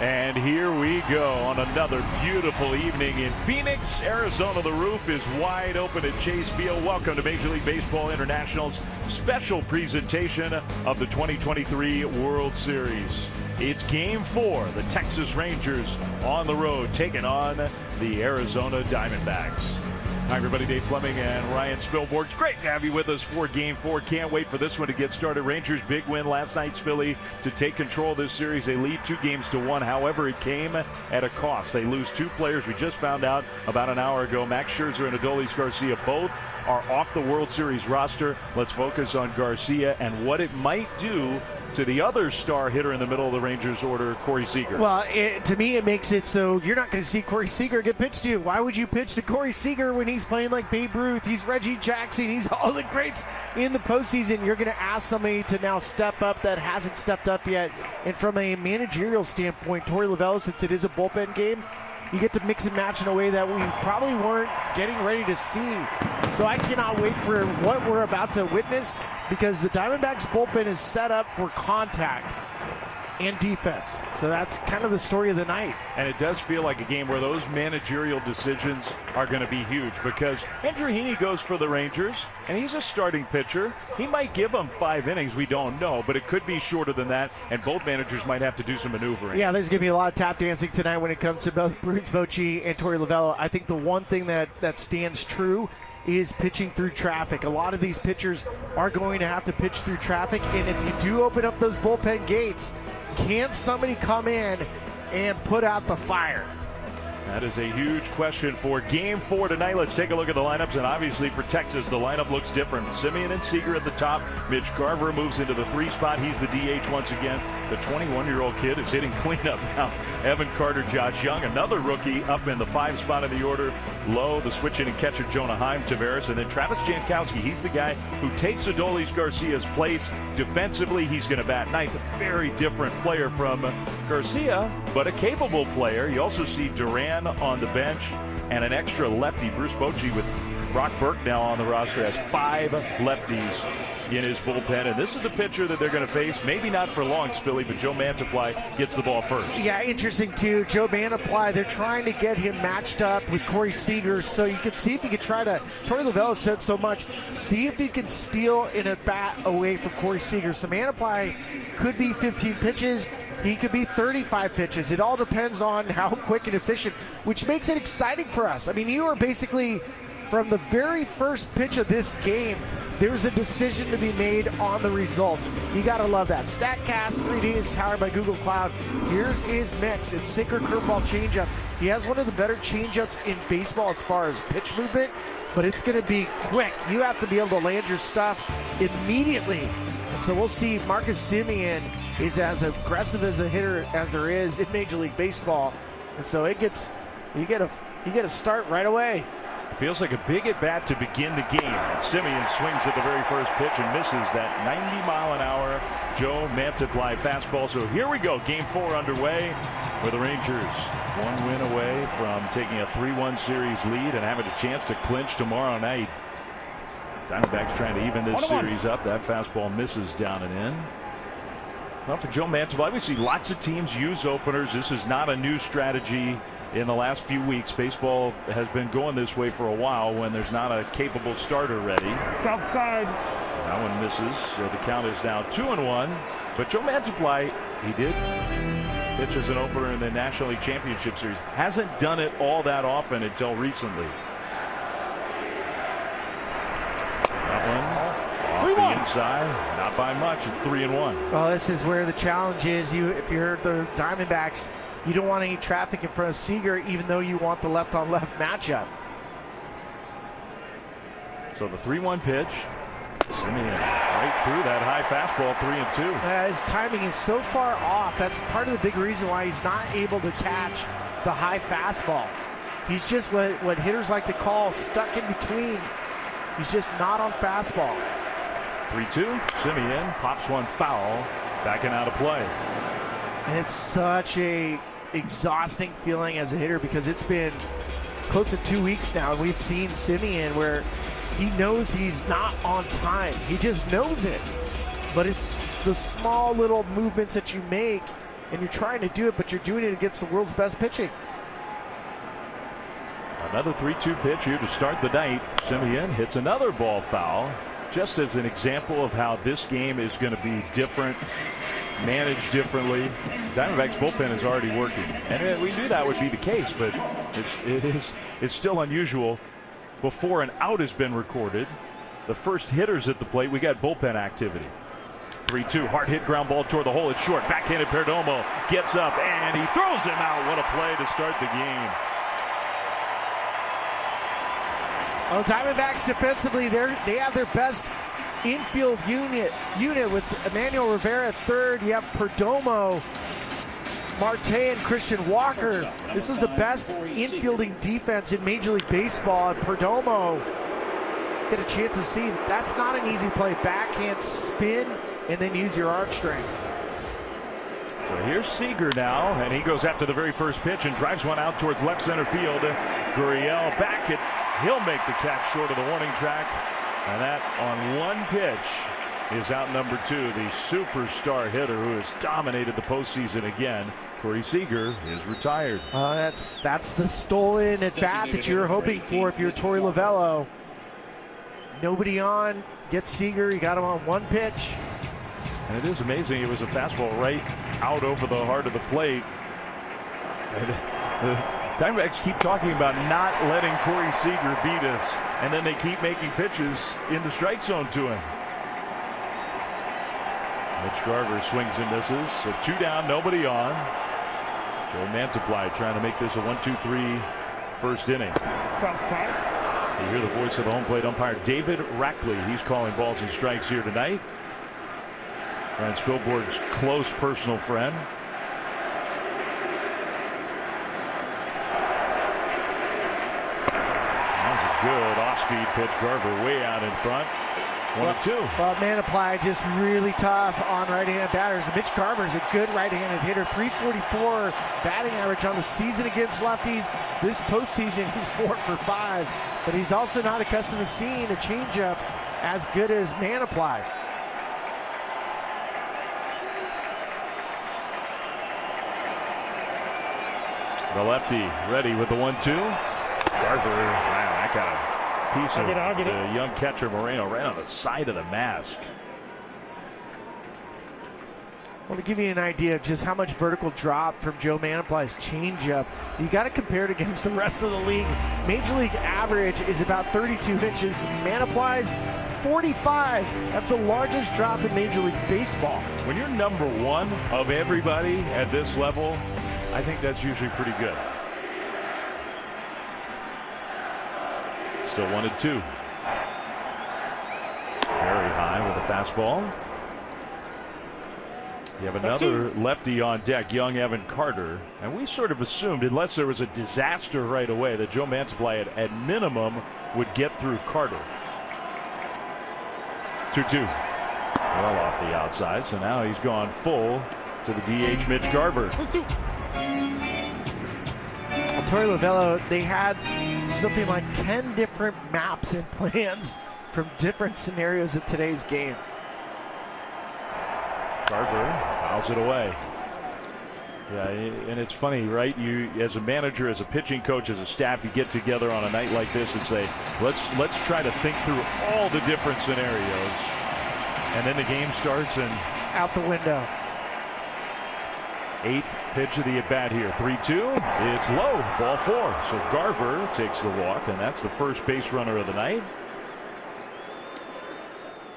And here we go on another beautiful evening in Phoenix, Arizona. The roof is wide open at Chase Field. Welcome to Major League Baseball International's special presentation of the 2023 World Series. It's Game 4. The Texas Rangers on the road taking on the Arizona Diamondbacks. Hi, everybody. Dave Fleming and Ryan Spilborg. It's great to have you with us for Game 4. Can't wait for this one to get started. Rangers big win last night, Spilly, to take control of this series. They lead 2-1. However, it came at a cost. They lose two players. We just found out about an hour ago. Max Scherzer and Adolis Garcia both are off the World Series roster. Let's focus on Garcia and what it might do to the other star hitter in the middle of the Rangers order, Corey Seager. Well, to me, it makes it so you're not going to see Corey Seager get pitched to. Why would you pitch to Corey Seager when he's playing like Babe Ruth? He's Reggie Jackson. He's all the greats in the postseason. You're going to ask somebody to now step up that hasn't stepped up yet. And from a managerial standpoint, Torey Lovullo, since it is a bullpen game, you get to mix and match in a way that we probably weren't getting ready to see. So I cannot wait for what we're about to witness, because the Diamondbacks bullpen is set up for contact and defense. So that's kind of the story of the night. And it does feel like a game where those managerial decisions are going to be huge, because Andrew Heaney goes for the Rangers, and he's a starting pitcher. He might give them 5 innings. We don't know, but it could be shorter than that, and both managers might have to do some maneuvering. Yeah, there's going to be a lot of tap dancing tonight when it comes to both Bruce Bochy and Torey Lovullo. I think the one thing that stands true is pitching through traffic. A lot of these pitchers are going to have to pitch through traffic, and if you do open up those bullpen gates, can somebody come in and put out the fire? That is a huge question for Game 4 tonight. Let's take a look at the lineups, and obviously for Texas, the lineup looks different. Semien and Seager at the top. Mitch Garver moves into the 3 spot. He's the DH once again. The 21-year-old kid is hitting cleanup now. Evan Carter, Josh Young, another rookie up in the 5 spot of the order. Low, the switch hitting catcher Jonah Heim, Tavares, and then Travis Jankowski. He's the guy who takes Adolis Garcia's place. Defensively, he's going to bat ninth. A very different player from Garcia, but a capable player. You also see Duran on the bench and an extra lefty. Bruce Bochy with Brock Burke now on the roster has 5 lefties in his bullpen, and this is the pitcher that they're going to face. Maybe not for long, Spilly, but Joe Mantiply gets the ball first. Yeah, interesting too. Joe Mantiply, they're trying to get him matched up with Corey Seager, so you can see if you can try to, Torey Lovullo said so much, see if you can steal in a bat away from Corey Seager. So Mantiply could be 15 pitches. He could be 35 pitches. It all depends on how quick and efficient, which makes it exciting for us. I mean, you are basically, from the very first pitch of this game, there's a decision to be made on the results. You got to love that. StatCast 3D is powered by Google Cloud. Here's his mix. It's sinker, curveball, changeup. He has one of the better changeups in baseball as far as pitch movement, but it's going to be quick. You have to be able to land your stuff immediately. And so we'll see. Marcus Semien is as aggressive as a hitter as there is in Major League Baseball. And so you get a start right away. It feels like a big at-bat to begin the game. And Semien swings at the very first pitch and misses that 90-mile-an-hour Joe Mantiply fastball. So here we go. Game 4 underway, where the Rangers 1 win away from taking a 3-1 series lead and having a chance to clinch tomorrow night. Diamondbacks trying to even this series up. That fastball misses down and in. Well, for Joe Mantiply, we see lots of teams use openers. This is not a new strategy in the last few weeks. Baseball has been going this way for a while when there's not a capable starter ready. South side. That one misses, so the count is now 2-1. But Joe Mantiply, he did pitch as an opener in the National League Championship Series. Hasn't done it all that often until recently. That one off the inside, not by much. It's 3-1. Well, this is where the challenge is. If you're the Diamondbacks, you don't want any traffic in front of Seager, even though you want the left-on-left matchup. So the 3-1 pitch. Semien right through that high fastball, 3-2. His timing is so far off. That's part of the big reason why he's not able to catch the high fastball. He's just what hitters like to call stuck in between. He's just not on fastball. 3-2. Semien pops one foul, backing out of play. And it's such a exhausting feeling as a hitter, because it's been close to 2 weeks now, and we've seen Semien where he knows he's not on time. He just knows it. But it's the small little movements that you make and you're trying to do it, but you're doing it against the world's best pitching. Another 3-2 pitch here to start the night. Simeon hits another ball foul, just as an example of how this game is going to be different, managed differently. Diamondbacks bullpen is already working, and we knew that would be the case, but it's still unusual. Before an out has been recorded, the first hitters at the plate, we got bullpen activity. 3-2, hard hit ground ball toward the hole. It's short. Backhanded Perdomo gets up and he throws him out. What a play to start the game. Well, Diamondbacks defensively, they have their best infield unit with Emmanuel Rivera at third. You have Perdomo, Marte, and Christian Walker. This is the best infielding defense in Major League Baseball. And Perdomo get a chance to see. That's not an easy play. Backhand spin and then use your arm strength. So here's Seager now, and he goes after the very first pitch and drives one out towards left center field. Gurriel back it. He'll make the catch short of the warning track. And that on one pitch is out number 2. The superstar hitter who has dominated the postseason again. Corey Seager is retired. That's the stolen at bat that you were hoping for if you're Torey Lovullo. Nobody on. Gets Seager. He got him on one pitch. And it is amazing. It was a fastball right out over the heart of the plate. And the Diamondbacks keep talking about not letting Corey Seager beat us, and then they keep making pitches in the strike zone to him. Mitch Garver swings and misses. So 2 down, nobody on. Joe Mantiply trying to make this a 1-2-3 first inning. You hear the voice of the home plate umpire, David Rackley. He's calling balls and strikes here tonight. Ryan Spilborg's close personal friend. That was a good off-speed pitch. Garver way out in front. 1-2. Well, Mantiply just really tough on right-handed batters. Mitch Garver's a good right-handed hitter. .344 batting average on the season against lefties. This postseason, he's 4 for 5. But he's also not accustomed to seeing a changeup as good as Mantiply's. The lefty ready with the 1-2. Garver, wow, that got a piece of the young catcher Moreno right on the side of the mask. Well, to give you an idea of just how much vertical drop from Joe Mantiply's changeup, you got to compare it against the rest of the league. Major League average is about 32 inches. Mantiply's 45. That's the largest drop in Major League Baseball. When you're number 1 of everybody at this level, I think that's usually pretty good. Still 1-2. Very high with a fastball. You have another lefty on deck, young Evan Carter. And we sort of assumed, unless there was a disaster right away, that Joe Mantiply at minimum would get through Carter. 2-2. Well off the outside, so now he's gone full to the DH Mitch Garver. Torey Lovullo, they had something like 10 different maps and plans from different scenarios of today's game. Garver fouls it away. Yeah, and it's funny, right? You, as a manager, as a pitching coach, as a staff, you get together on a night like this and say, let's try to think through all the different scenarios. And then the game starts and out the window. 8th pitch of the at-bat here. 3-2. It's low. Ball 4. So Garver takes the walk, and that's the first base runner of the night.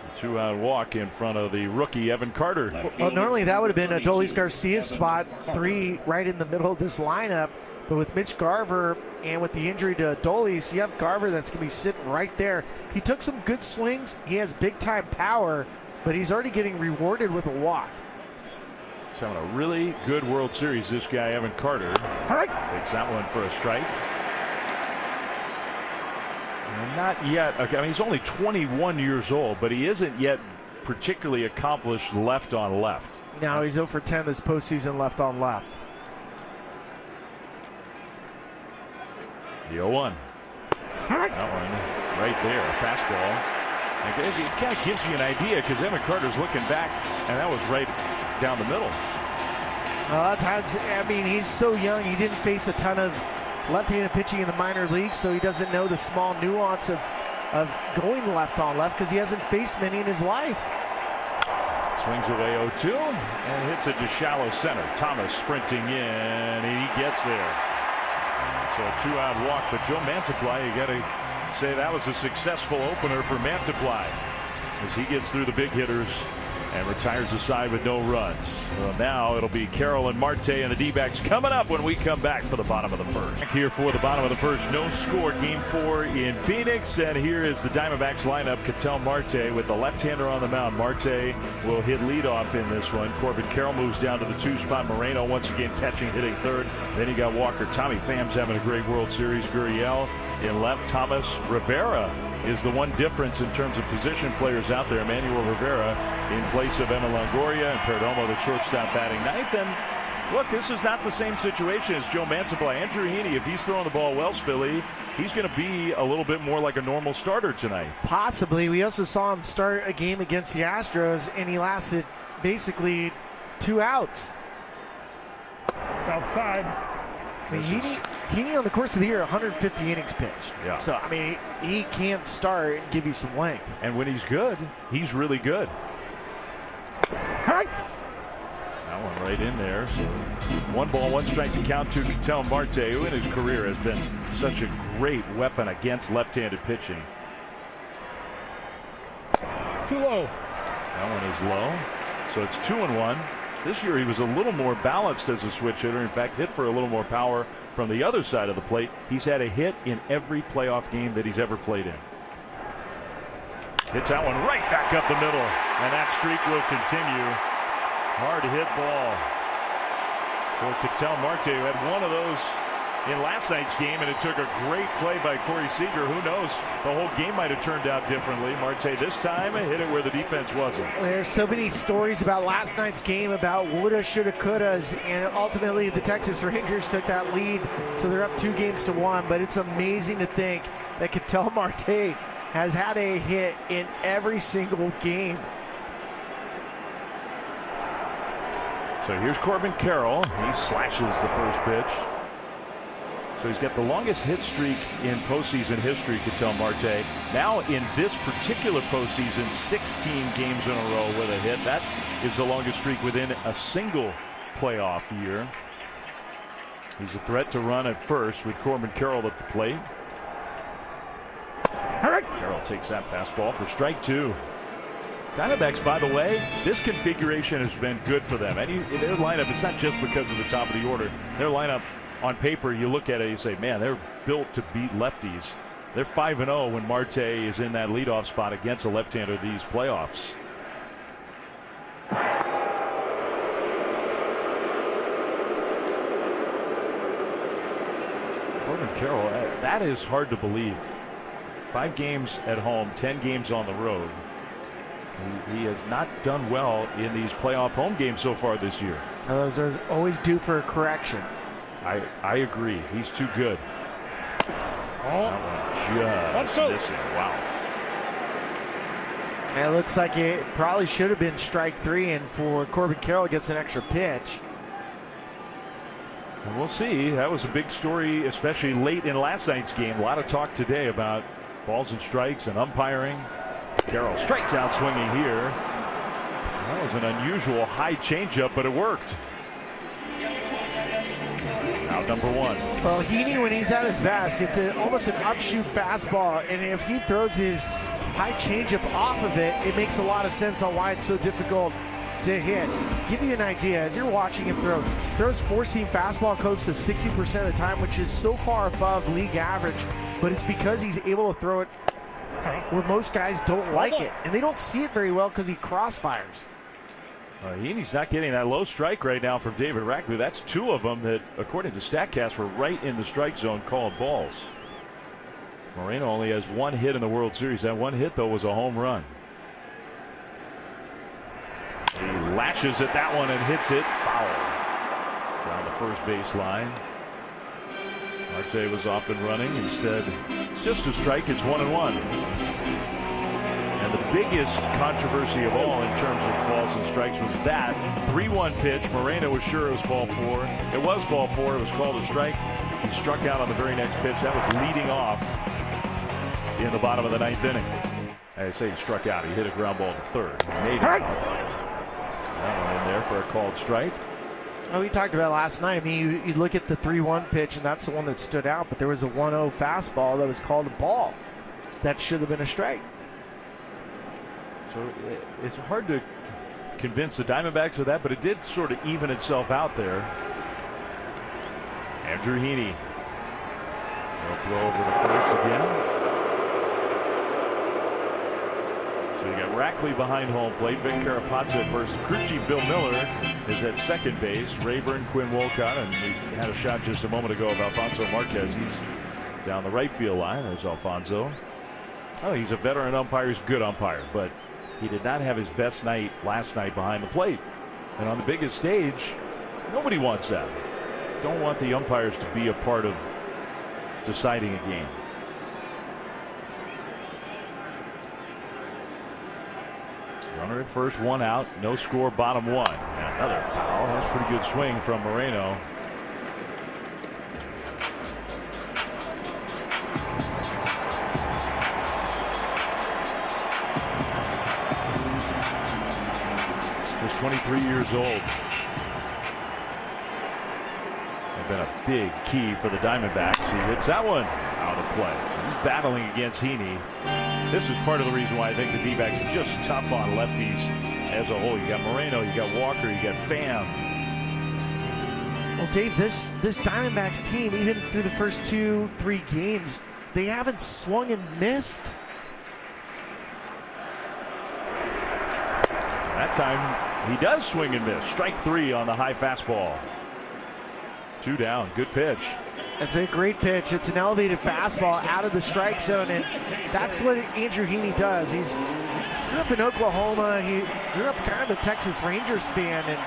A 2-out walk in front of the rookie Evan Carter. Well, normally that would have been Adolis Garcia's spot, 3 right in the middle of this lineup. But with Mitch Garver and with the injury to Adolis, you have Garver that's going to be sitting right there. He took some good swings. He has big-time power, but he's already getting rewarded with a walk. He's having a really good World Series, this guy, Evan Carter. Takes that one for a strike. And not yet. I mean, he's only 21 years old, but he isn't yet particularly accomplished left on left. Now he's 0 for 10 this postseason left on left. The 0-1. That one right there, a fastball. It kind of gives you an idea because Evan Carter's looking back, and that was right down the middle. I mean, he's so young. He didn't face a ton of left-handed pitching in the minor leagues, so he doesn't know the small nuance of going left on left because he hasn't faced many in his life. Swings away 0-2 and hits it to shallow center. Thomas sprinting in, and he gets there. So a 2-out walk, but Joe Mantiply, you got to say that was a successful opener for Mantiply as he gets through the big hitters and retires the side with no runs. Well, now it'll be Carroll and Marte and the D-backs coming up when we come back for the bottom of the first. Here for the bottom of the first, no score, Game 4 in Phoenix, and here is the Diamondbacks lineup. Ketel Marte with the left-hander on the mound. Marte will hit leadoff in this one. Corbin Carroll moves down to the 2 spot. Moreno once again catching, hitting third. Then you got Walker. Tommy Pham's having a great World Series. Gurriel in left. Thomas Rivera is the one difference in terms of position players out there. Emmanuel Rivera in place of Emma Longoria, and Perdomo, the shortstop, batting ninth. And look, this is not the same situation as Joe Mantiply. Andrew Heaney, if he's throwing the ball well, Spilly, he's going to be a little bit more like a normal starter tonight. Possibly. We also saw him start a game against the Astros, and he lasted basically 2 outs. Outside. I mean, Heaney on the course of the year, 150 innings pitched. Yeah. So, I mean, he can start and give you some length. And when he's good, he's really good. That one right in there. So 1 ball, 1 strike to count to Ketel Marte, who in his career has been such a great weapon against left-handed pitching. Too low. That one is low. So it's 2-1. This year he was a little more balanced as a switch hitter. In fact, hit for a little more power from the other side of the plate. He's had a hit in every playoff game that he's ever played in. Hits that one right back up the middle, and that streak will continue. Hard hit ball for Ketel Marte, who had one of those in last night's game, and it took a great play by Corey Seager. Who knows? The whole game might have turned out differently. Marte this time hit it where the defense wasn't. There's so many stories about last night's game about woulda, shoulda, couldas, and ultimately the Texas Rangers took that lead, so they're up 2-1. But it's amazing to think that Ketel Marte has had a hit in every single game. So here's Corbin Carroll. He slashes the first pitch. So he's got the longest hit streak in postseason history, Ketel Marte. Now in this particular postseason, 16 games in a row with a hit. That is the longest streak within a single playoff year. He's a threat to run at first with Corbin Carroll at the plate. Carroll takes that fastball for strike 2. Diamondbacks, by the way, this configuration has been good for them. And their lineup, it's not just because of the top of the order. Their lineup, on paper, you look at it, you say, man, they're built to beat lefties. They're 5-0 when Marte is in that leadoff spot against a left-hander these playoffs. Corbin Carroll, that is hard to believe. 5 games at home, 10 games on the road. He has not done well in these playoff home games so far this year. Those are always due for a correction. I agree. He's too good. Just missing. Wow. And it looks like it probably should have been strike 3, and for Corbin Carroll gets an extra pitch. And we'll see. That was a big story, especially late in last night's game. A lot of talk today about balls and strikes and umpiring. Carroll strikes out swinging here. That was an unusual high changeup, but it worked. Out number 1. Well, Heaney, when he's at his best, it's almost an upshoot fastball, and if he throws his high changeup off of it, it makes a lot of sense on why it's so difficult to hit. Give you an idea, as you're watching him throws four-seam fastball close to 60% of the time, which is so far above league average, but it's because he's able to throw it where most guys don't like it, and they don't see it very well because he crossfires. Heaney's not getting that low strike right now from David Rackley. That's 2 of them that, according to StatCast, were right in the strike zone called balls. Moreno only has 1 hit in the World Series. That 1 hit, though, was a home run. He lashes at that one and hits it foul down the first baseline. Marte was off and running. Instead, it's just a strike. It's 1-1. And the biggest controversy of all in terms of balls and strikes was that 3-1 pitch. Moreno was sure it was ball 4. It was ball 4. It was called a strike. He struck out on the very next pitch. That was leading off in the bottom of the 9th inning. I say he struck out. He hit a ground ball to third. He made it. That one in there for a called strike. Oh, we talked about last night. I mean, you look at the 3-1 pitch, and that's the one that stood out. But there was a 1-0 fastball that was called a ball. That should have been a strike. So it's hard to convince the Diamondbacks of that, but it did sort of even itself out there. Andrew Heaney will throw over the first again. So you got Rackley behind home plate, Vic Carapazza at first. Crucci, Bill Miller is at second base. Rayburn, Quinn Wolcott, and we had a shot just a moment ago of Alfonso Marquez. He's down the right field line. There's Alfonso. Oh, he's a veteran umpire. He's a good umpire, but he did not have his best night last night behind the plate. And on the biggest stage, nobody wants that. Don't want the umpires to be a part of deciding a game. Runner at first, 1 out, no score, bottom 1. And another foul. That's a pretty good swing from Moreno. He's 23 years old. They've been a big key for the Diamondbacks. He hits that one out of play. So he's battling against Heaney. This is part of the reason why I think the D-backs are just tough on lefties as a whole. You got Moreno, you got Walker, you got Pham. Well, Dave, this Diamondbacks team, even through the first 2-3 games, they haven't swung and missed. That time he does swing and miss. Strike 3 on the high fastball. 2 down. Good pitch. It's a great pitch. It's an elevated fastball out of the strike zone, and that's what Andrew Heaney does. He's grew up in Oklahoma. He grew up kind of a Texas Rangers fan, and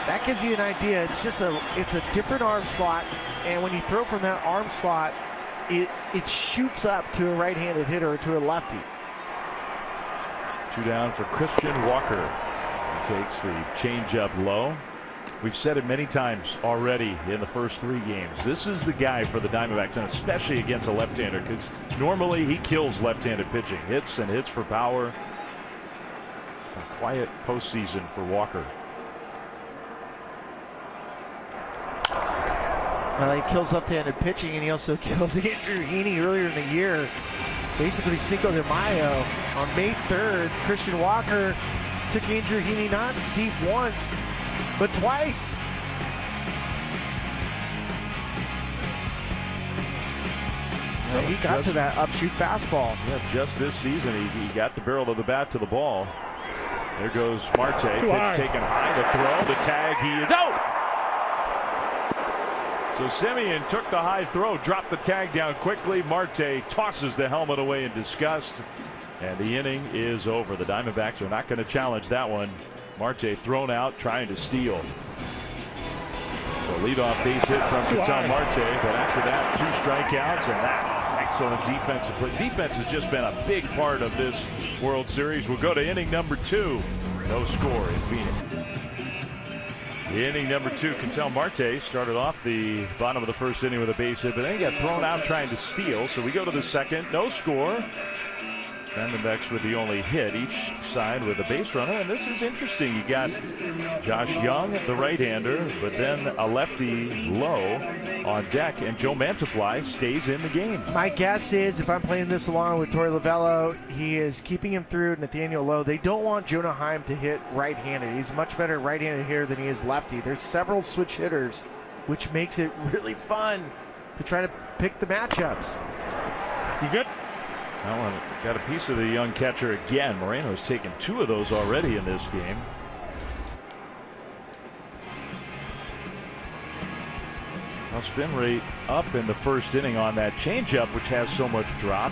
that gives you an idea. It's just it's a different arm slot, and when you throw from that arm slot, it shoots up to a right-handed hitter or to a lefty. 2 down for Christian Walker. He takes the changeup low. We've said it many times already in the first 3 games. This is the guy for the Diamondbacks, and especially against a left-hander, because normally he kills left-handed pitching. Hits and hits for power. A quiet postseason for Walker. Well, he kills left-handed pitching, and he also kills Andrew Heaney earlier in the year. Basically, Cinco de Mayo on May 3rd, Christian Walker took Andrew Heaney not deep once, but twice. Well, he got to that upshoot fastball. Yeah, just this season he got the barrel of the bat to the ball. There goes Marte. Pitch taken high. The throw, the tag. He is out. So Semien took the high throw, dropped the tag down quickly. Marte tosses the helmet away in disgust, and the inning is over. The Diamondbacks are not going to challenge that one. Marte thrown out, trying to steal. So leadoff base hit from Ketel Marte, but after that, 2 strikeouts and that excellent defensive play. Defense has just been a big part of this World Series. We'll go to inning number 2. No score in Phoenix. Inning number 2, Ketel Marte started off the bottom of the first inning with a base hit, but then he got thrown out trying to steal. So we go to the second, no score. Diamondbacks with the only hit, each side with a base runner. And this is interesting. You got Josh Young, the right-hander, but then a lefty low on deck, and Joe Mantiply stays in the game. My guess is, if I'm playing this along with Torey Lovullo, he is keeping him through Nathaniel Lowe. They don't want Jonah Heim to hit right-handed. He's a much better right-handed hitter than he is lefty. There's several switch hitters, which makes it really fun to try to pick the matchups. You good? Well, got a piece of the young catcher again. Moreno's taken 2 of those already in this game. Well, spin rate up in the first inning on that changeup, which has so much drop.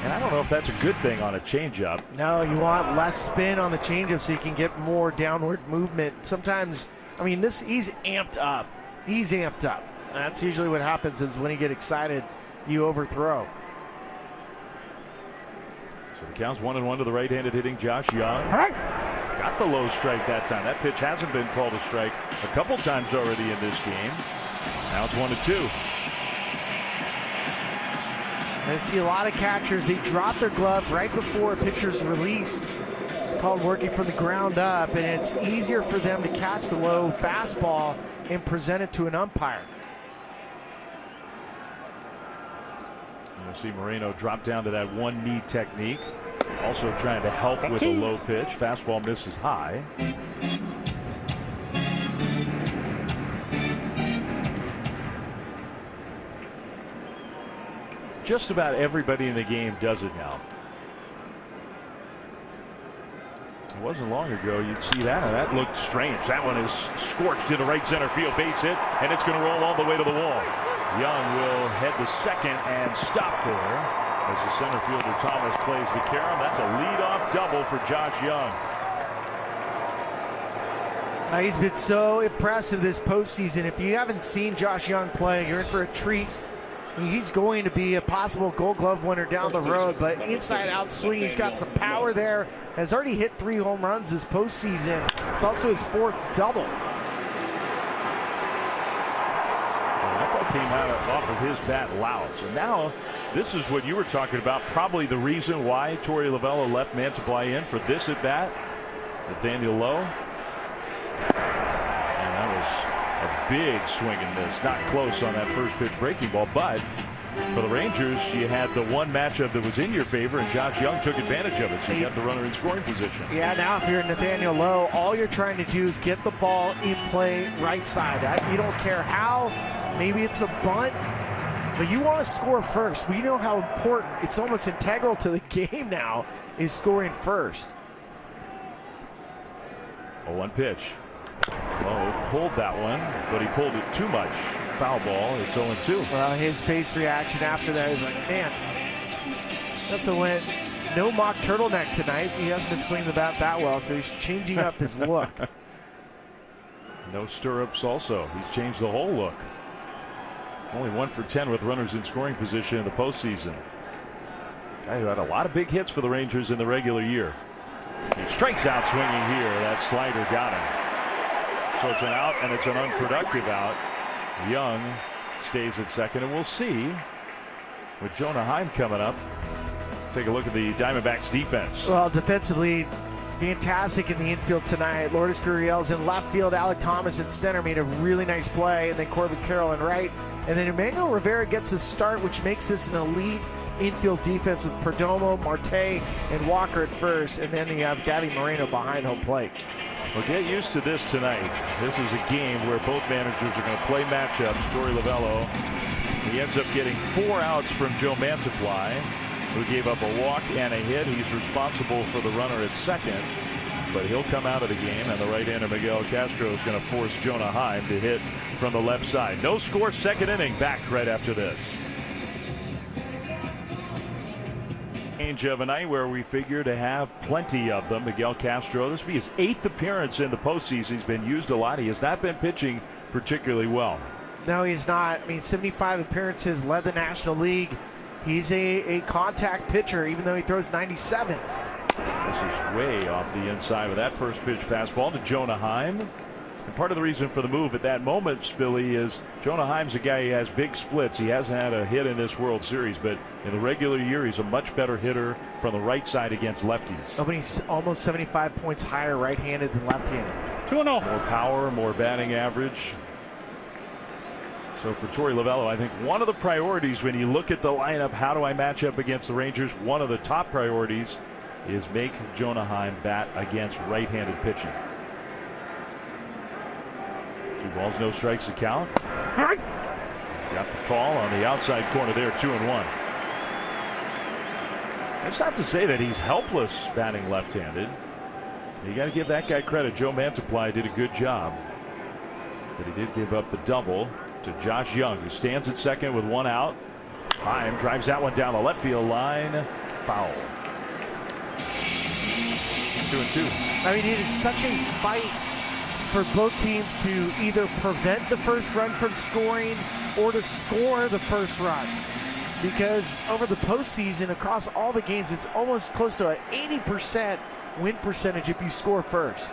And I don't know if that's a good thing on a changeup. No, you want less spin on the changeup so you can get more downward movement. Sometimes, I mean, he's amped up. He's amped up. That's usually what happens is when you get excited, you overthrow. So the count's 1-1 to the right-handed hitting Josh Young. Got the low strike that time. That pitch hasn't been called a strike a couple times already in this game. Now it's 1-2. I see a lot of catchers, they drop their glove right before a pitcher's release. It's called working from the ground up, and it's easier for them to catch the low fastball and present it to an umpire. You'll see Moreno drop down to that one knee technique. Also trying to help with a low pitch. Fastball misses high. Just about everybody in the game does it now. It wasn't long ago you'd see that, and that looked strange. That one is scorched into right center field, base hit, and it's going to roll all the way to the wall. Young will head to second and stop there as the center fielder Thomas plays the carom. That's a leadoff double for Josh Young. He's been so impressive this postseason. If you haven't seen Josh Young play, you're in for a treat. He's going to be a possible Gold Glove winner down the road, but inside-out swing, he's got some power there. Has already hit 3 home runs this postseason. It's also his 4th double. That ball came out off of his bat loud. So now this is what you were talking about. Probably the reason why Torey Lovullo left Mantiply in for this at bat. Nathaniel Lowe. And that was a big swing and miss. Not close on that first pitch breaking ball, but for the Rangers, you had the one matchup that was in your favor, and Josh Young took advantage of it, so you got the runner in scoring position. Yeah, now if you're Nathaniel Lowe, all you're trying to do is get the ball in play right side. You don't care how, maybe it's a bunt, but you want to score first. We know how important, it's almost integral to the game now, is scoring first. 0-1 pitch. Lowe pulled that one, but he pulled it too much. Foul ball. It's 0-2. Well, his face reaction after that is like, man, Justin went no mock turtleneck tonight. He hasn't been swinging the bat that well, so he's changing up his look. No stirrups also. He's changed the whole look. Only 1 for 10 with runners in scoring position in the postseason. Guy who had a lot of big hits for the Rangers in the regular year. He strikes out swinging here. That slider got him. So it's an out, and it's an unproductive out. Young stays at second, and we'll see with Jonah Heim coming up. Take a look at the Diamondbacks defense. Well, defensively, fantastic in the infield tonight. Lourdes Gurriel's in left field. Alec Thomas in center made a really nice play, and then Corbin Carroll in right. And then Emmanuel Rivera gets a start, which makes this an elite infield defense with Perdomo, Marte, and Walker at first, and then you have Gabby Moreno behind home plate. Well, get used to this tonight. This is a game where both managers are going to play matchups. Torey Lovullo, he ends up getting 4 outs from Joe Mantiply, who gave up a walk and a hit. He's responsible for the runner at second, but he'll come out of the game, and the right-hander Miguel Castro is going to force Jonah Heim to hit from the left side. No score, second inning, back right after this. Of a night where we figure to have plenty of them. Miguel Castro, this will be his 8th appearance in the postseason. He's been used a lot. He has not been pitching particularly well. No, he's not. I mean, 75 appearances, led the National League. He's a contact pitcher, even though he throws 97. This is way off the inside with that first pitch fastball to Jonah Heim. And part of the reason for the move at that moment, Spilly, is Jonah Heim's a guy who has big splits. He hasn't had a hit in this World Series, but in the regular year, he's a much better hitter from the right side against lefties. Oh, but he's almost 75 points higher right-handed than left-handed. 2-0. More power, more batting average. So for Torey Lovullo, I think one of the priorities when you look at the lineup, how do I match up against the Rangers? One of the top priorities is make Jonah Heim bat against right-handed pitching. 2 balls, no strikes to count. Got the call on the outside corner there, 2-1. That's not to say that he's helpless batting left-handed. You got to give that guy credit. Joe Mantiply did a good job. But he did give up the double to Josh Young, who stands at second with 1 out. Heim drives that one down the left field line. Foul. 2-2. I mean, it is such a fight for both teams to either prevent the first run from scoring or to score the first run. because over the postseason, across all the games, it's almost close to an 80% win percentage if you score first.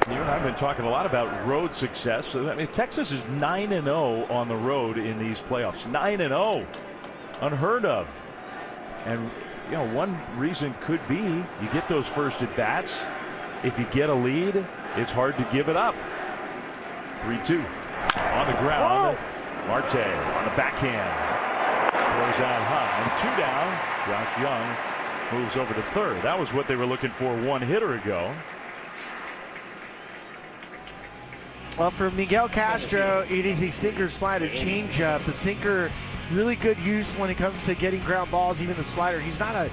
You and I have been talking a lot about road success. I mean, Texas is 9-0 on the road in these playoffs. 9-0, unheard of. And you know, one reason could be you get those first at bats. If you get a lead, it's hard to give it up. 3-2 on the ground. Marte on the backhand. Throws out high. 2 down. Josh Young moves over to third. That was what they were looking for one hitter ago. Well, for Miguel Castro, it is a sinker slider changeup. The sinker, really good use when it comes to getting ground balls. Even the slider, he's not a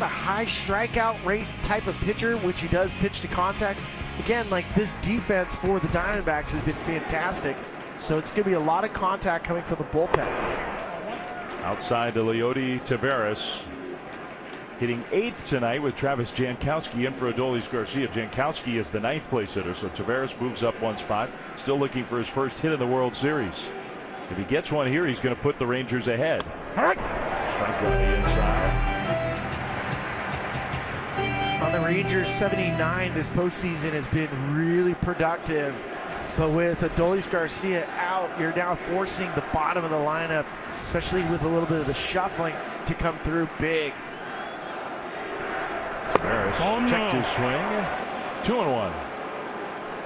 high strikeout rate type of pitcher, which he does pitch to contact. Again, like, this defense for the Diamondbacks has been fantastic. So it's going to be a lot of contact coming from the bullpen. Outside to Leody Taveras. Hitting 8th tonight with Travis Jankowski in for Adolis Garcia. Jankowski is the 9th place hitter, so Taveras moves up one spot. Still looking for his first hit in the World Series. If he gets one here, he's going to put the Rangers ahead. Strike on the inside. On the Rangers, 79 this postseason has been really productive. But with Adolis Garcia out, you're now forcing the bottom of the lineup, especially with a little bit of the shuffling, to come through big. Harris checked his swing. 2-1.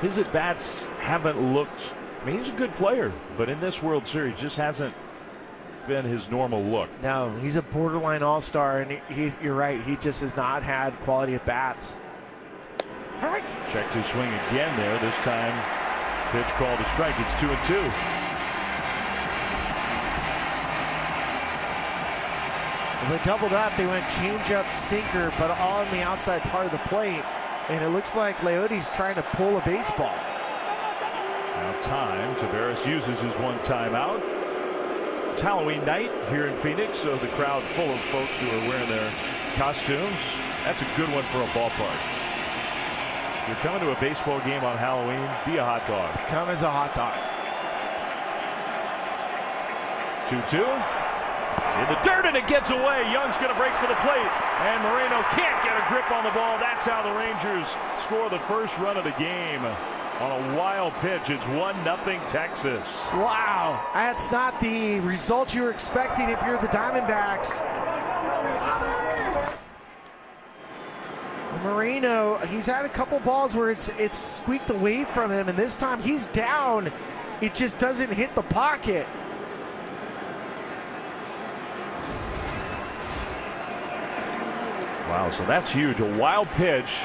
His at-bats haven't looked, I mean, he's a good player, but in this World Series just hasn't been his normal look. No, he's a borderline all-star, and you're right, he just has not had quality at-bats. Checked his swing again there. This time, pitch called a strike. It's 2-2. They doubled up. They went changeup, sinker, but all on the outside part of the plate. And it looks like Leody's trying to pull a baseball. Now time. Taveras uses his one timeout. It's Halloween night here in Phoenix, so the crowd full of folks who are wearing their costumes. That's a good one for a ballpark. If you're coming to a baseball game on Halloween, be a hot dog. Come as a hot dog. 2-2. In the dirt, and it gets away. Young's going to break for the plate, and Moreno can't get a grip on the ball. That's how the Rangers score the first run of the game. On a wild pitch, it's 1-0 Texas. Wow, that's not the result you were expecting if you're the Diamondbacks. Moreno, he's had a couple balls where it's squeaked away from him, and this time he's down. It just doesn't hit the pocket. Wow, so that's huge. A wild pitch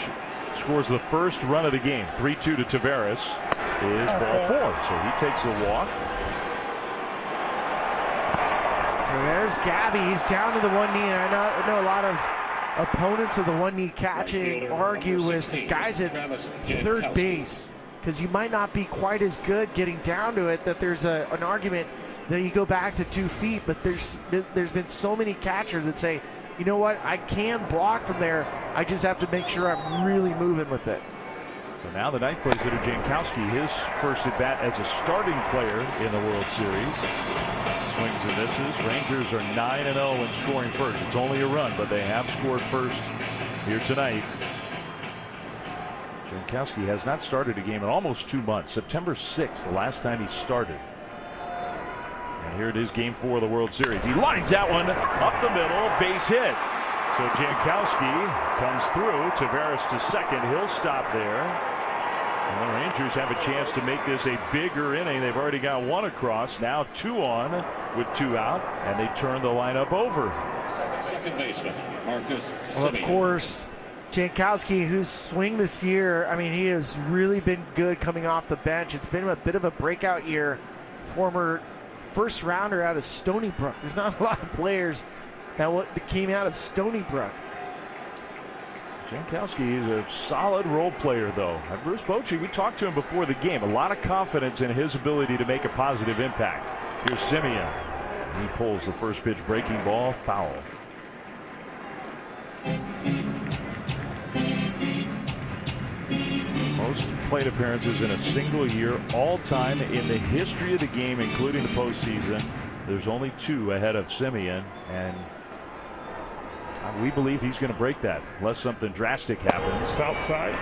scores the first run of the game. 3-2 to Taveras is ball 4. So he takes the walk. So there's Gabby. He's down to the one knee. And I know a lot of opponents of the one knee catching argue with guys at third base, because you might not be quite as good getting down to it, that there's an argument that you go back to 2 feet. But there's been so many catchers that say, you know what, I can block from there. I just have to make sure I'm really moving with it. So now the 9th place hitter, Jankowski, his first at bat as a starting player in the World Series. Swings and misses. Rangers are 9-0 in scoring first. It's only a run, but they have scored first here tonight. Jankowski has not started a game in almost 2 months. September 6th, the last time he started. And here it is, game 4 of the World Series. He lines that one up the middle, base hit. So Jankowski comes through. Taveras to second. He'll stop there. And the Rangers have a chance to make this a bigger inning. They've already got 1 across. Now 2 on with 2 out. And they turn the lineup over. Second baseman, Marcus Semien. Well, of course, Jankowski, whose swing this year, I mean, he has really been good coming off the bench. It's been a bit of a breakout year. Former first rounder out of Stony Brook. There's not a lot of players that came out of Stony Brook. Jankowski is a solid role player, though. Bruce Bochy, we talked to him before the game. A lot of confidence in his ability to make a positive impact. Here's Semien. He pulls the first pitch breaking ball, foul. Most plate appearances in a single year, all time in the history of the game, including the postseason. There's only 2 ahead of Semien, and we believe he's going to break that unless something drastic happens. Outside.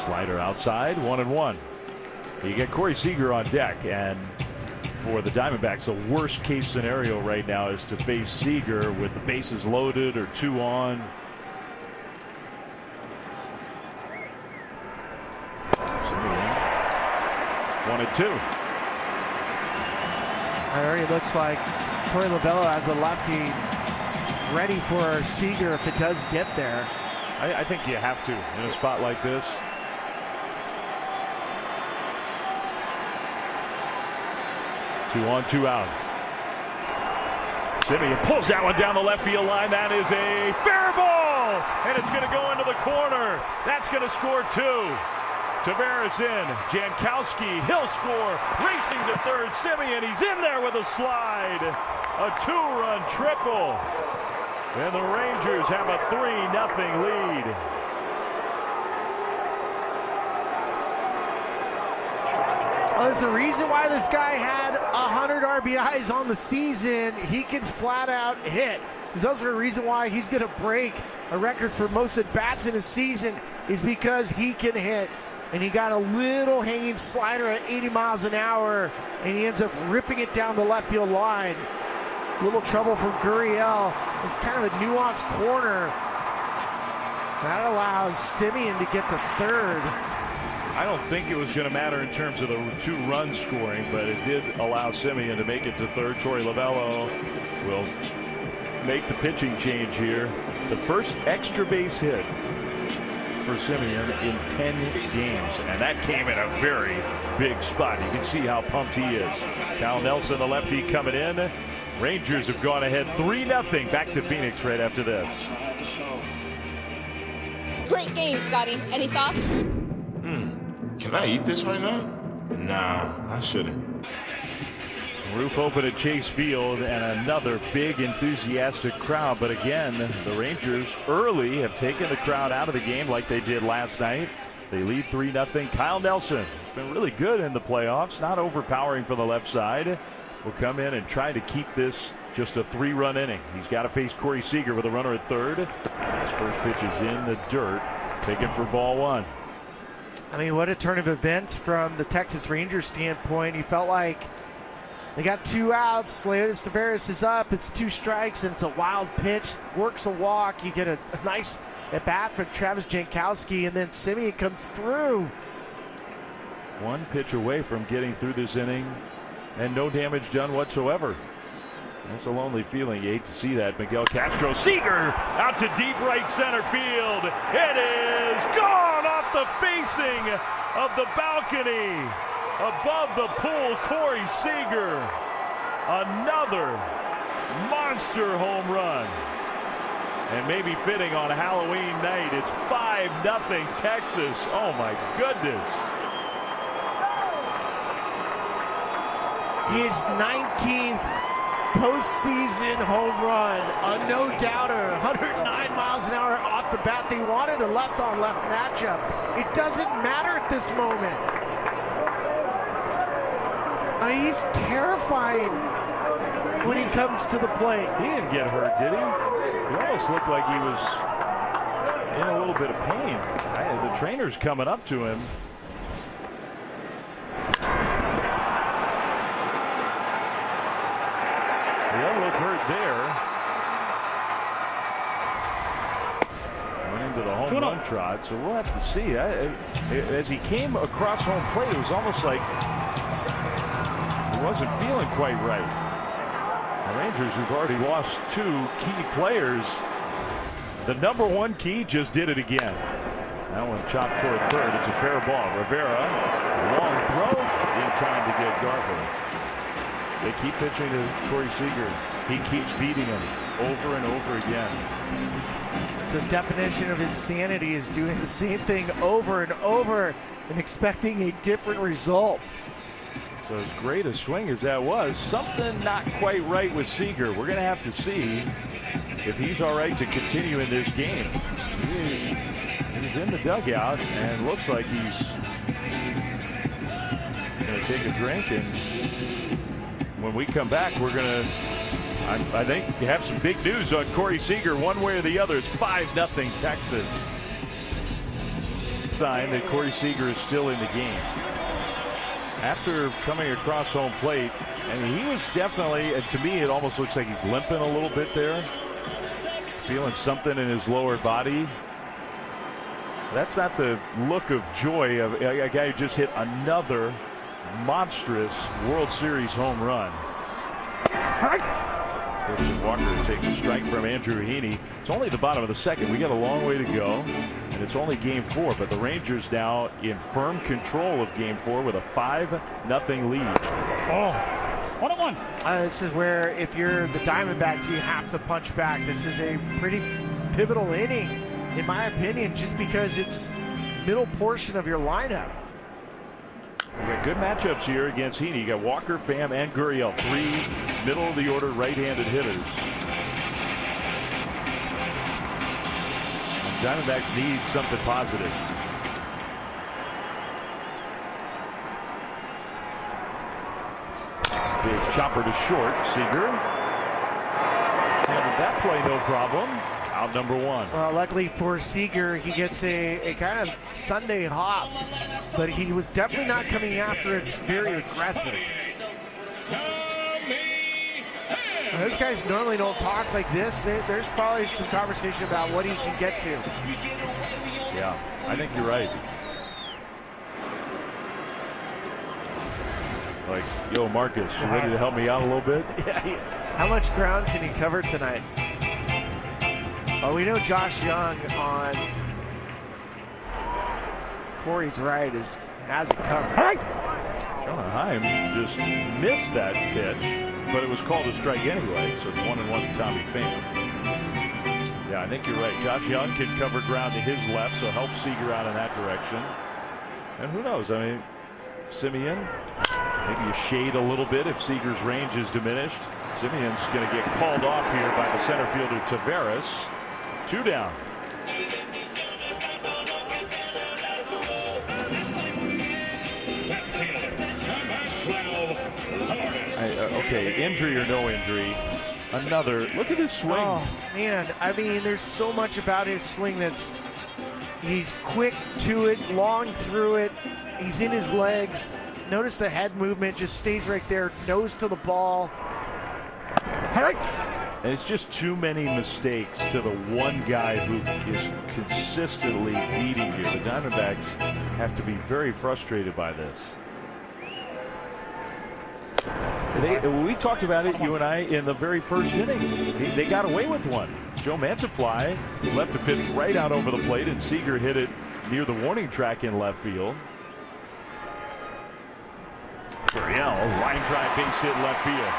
Slider outside, 1-1. You get Corey Seager on deck, and for the Diamondbacks, the worst case scenario right now is to face Seager with the bases loaded or 2 on. 1-2. It already looks like Torey Lovullo has a lefty ready for Seager if it does get there. I think you have to in a spot like this. 2 on, 2 out. Semien pulls that one down the left field line. That is a fair ball, and it's going to go into the corner. That's going to score 2. Tavares in. Jankowski, he'll score. Racing to third. Semien, he's in there with a slide. A 2-run triple. And the Rangers have a 3-0 lead. Well, there's a reason why this guy had 100 RBIs on the season. He can flat out hit. There's also a reason why he's going to break a record for most at-bats in a season is because he can hit. And he got a little hanging slider at 80 miles an hour, and he ends up ripping it down the left field line. A little trouble for Gurriel. It's kind of a nuanced corner. That allows Semien to get to third. I don't think it was going to matter in terms of the 2-run scoring, but it did allow Semien to make it to third. Torey Lovullo will make the pitching change here. The first extra base hit for Semien in 10 games, and that came in a very big spot. You can see how pumped he is. Cal Nelson, the lefty, coming in. Rangers have gone ahead 3-0. Back to Phoenix right after this. Great game, Scotty. Any thoughts? Can I eat this right now? Nah, I shouldn't. Roof open at Chase Field, and another big enthusiastic crowd. But again, the Rangers early have taken the crowd out of the game like they did last night. They lead 3-0. Kyle Nelson has been really good in the playoffs, not overpowering for the left side. Will come in and try to keep this just a 3-run inning. He's got to face Corey Seager with a runner at third. His first pitch is in the dirt, taken for ball 1. I mean, what a turn of events from the Texas Rangers standpoint. You felt like they got 2 outs. Leonidas Tavares is up. It's 2 strikes, and it's a wild pitch. Works a walk. You get a nice at-bat from Travis Jankowski, and then Semien comes through. 1 pitch away from getting through this inning, and no damage done whatsoever. That's a lonely feeling. You hate to see that. Miguel Castro. Seager out to deep right center field. It is gone off the facing of the balcony. Above the pool, Corey Seager. Another monster home run. And maybe fitting on Halloween night. It's 5-0 Texas. Oh my goodness. His 19th postseason home run. A no-doubter. 109 miles an hour off the bat. They wanted a left-on-left matchup. It doesn't matter at this moment. I mean, he's terrifying when he comes to the plate. He didn't get hurt, did he? He almost looked like he was in a little bit of pain. The trainer's coming up to him. He doesn't look hurt there. Went into the home run trot, so we'll have to see. As he came across home plate, it was almost like he wasn't feeling quite right. The Rangers, who've already lost 2 key players, the number 1 key just did it again. That one chopped toward third. It's a fair ball. Rivera, long throw in time to get Garver. They keep pitching to Corey Seager. He keeps beating him over and over again. It's the definition of insanity, is doing the same thing over and over and expecting a different result. So as great a swing as that was, something not quite right with Seager. We're going to have to see if he's all right to continue in this game. He's in the dugout and looks like he's going to take a drink and When we come back, we're going to, I think, have some big news on Corey Seager one way or the other. It's 5-0 Texas. Sign that Corey Seager is still in the game. After coming across home plate, and he was definitely, and to me, it almost looks like he's limping a little bit there. Feeling something in his lower body. That's not the look of joy of a guy who just hit another monstrous World Series home run. Christian Walker takes a strike from Andrew Heaney. It's only the bottom of the second. We got a long way to go, and it's only game 4. But the Rangers now in firm control of game 4 with a 5-0 lead. Oh, 1-1. This is where if you're the Diamondbacks, you have to punch back. This is a pretty pivotal inning, in my opinion, just because it's middle portion of your lineup. We got good matchups here against Heaney. You got Walker, Pham, and Gurriel, 3 middle of the order right-handed hitters. And Diamondbacks need something positive. Big chopper to short. Seager handles that play no problem. Out number 1. Well, luckily for Seager, he gets a kind of Sunday hop, but he was definitely not coming after it very aggressive. Those guys normally don't talk like this. There's probably some conversation about what he can get to. Yeah, I think you're right. Like, yo, Marcus, you ready to help me out a little bit? Yeah. How much ground can he cover tonight? Oh, we know Josh Young on Corey's right has it covered. Jonah Heim just missed that pitch, but it was called a strike anyway, so it's 1-1 to Tommy Pham. Yeah, I think you're right. Josh Young can cover ground to his left, so help Seager out in that direction. And who knows? I mean, Simeon, maybe you shade a little bit if Seager's range is diminished. Simeon's going to get called off here by the center fielder Taveras. 2 down. Okay, injury or no injury. Another. Look at his swing. Oh, man. I mean, there's so much about his swing he's quick to it, long through it. He's in his legs. Notice the head movement just stays right there, nose to the ball. And it's just too many mistakes to the one guy who is consistently beating you. The Diamondbacks have to be very frustrated by this. We talked about it, you and I, in the very first inning. They got away with one. Joe Mantiply left a pitch right out over the plate, and Seager hit it near the warning track in left field. Gurriel, line drive, base hit left field.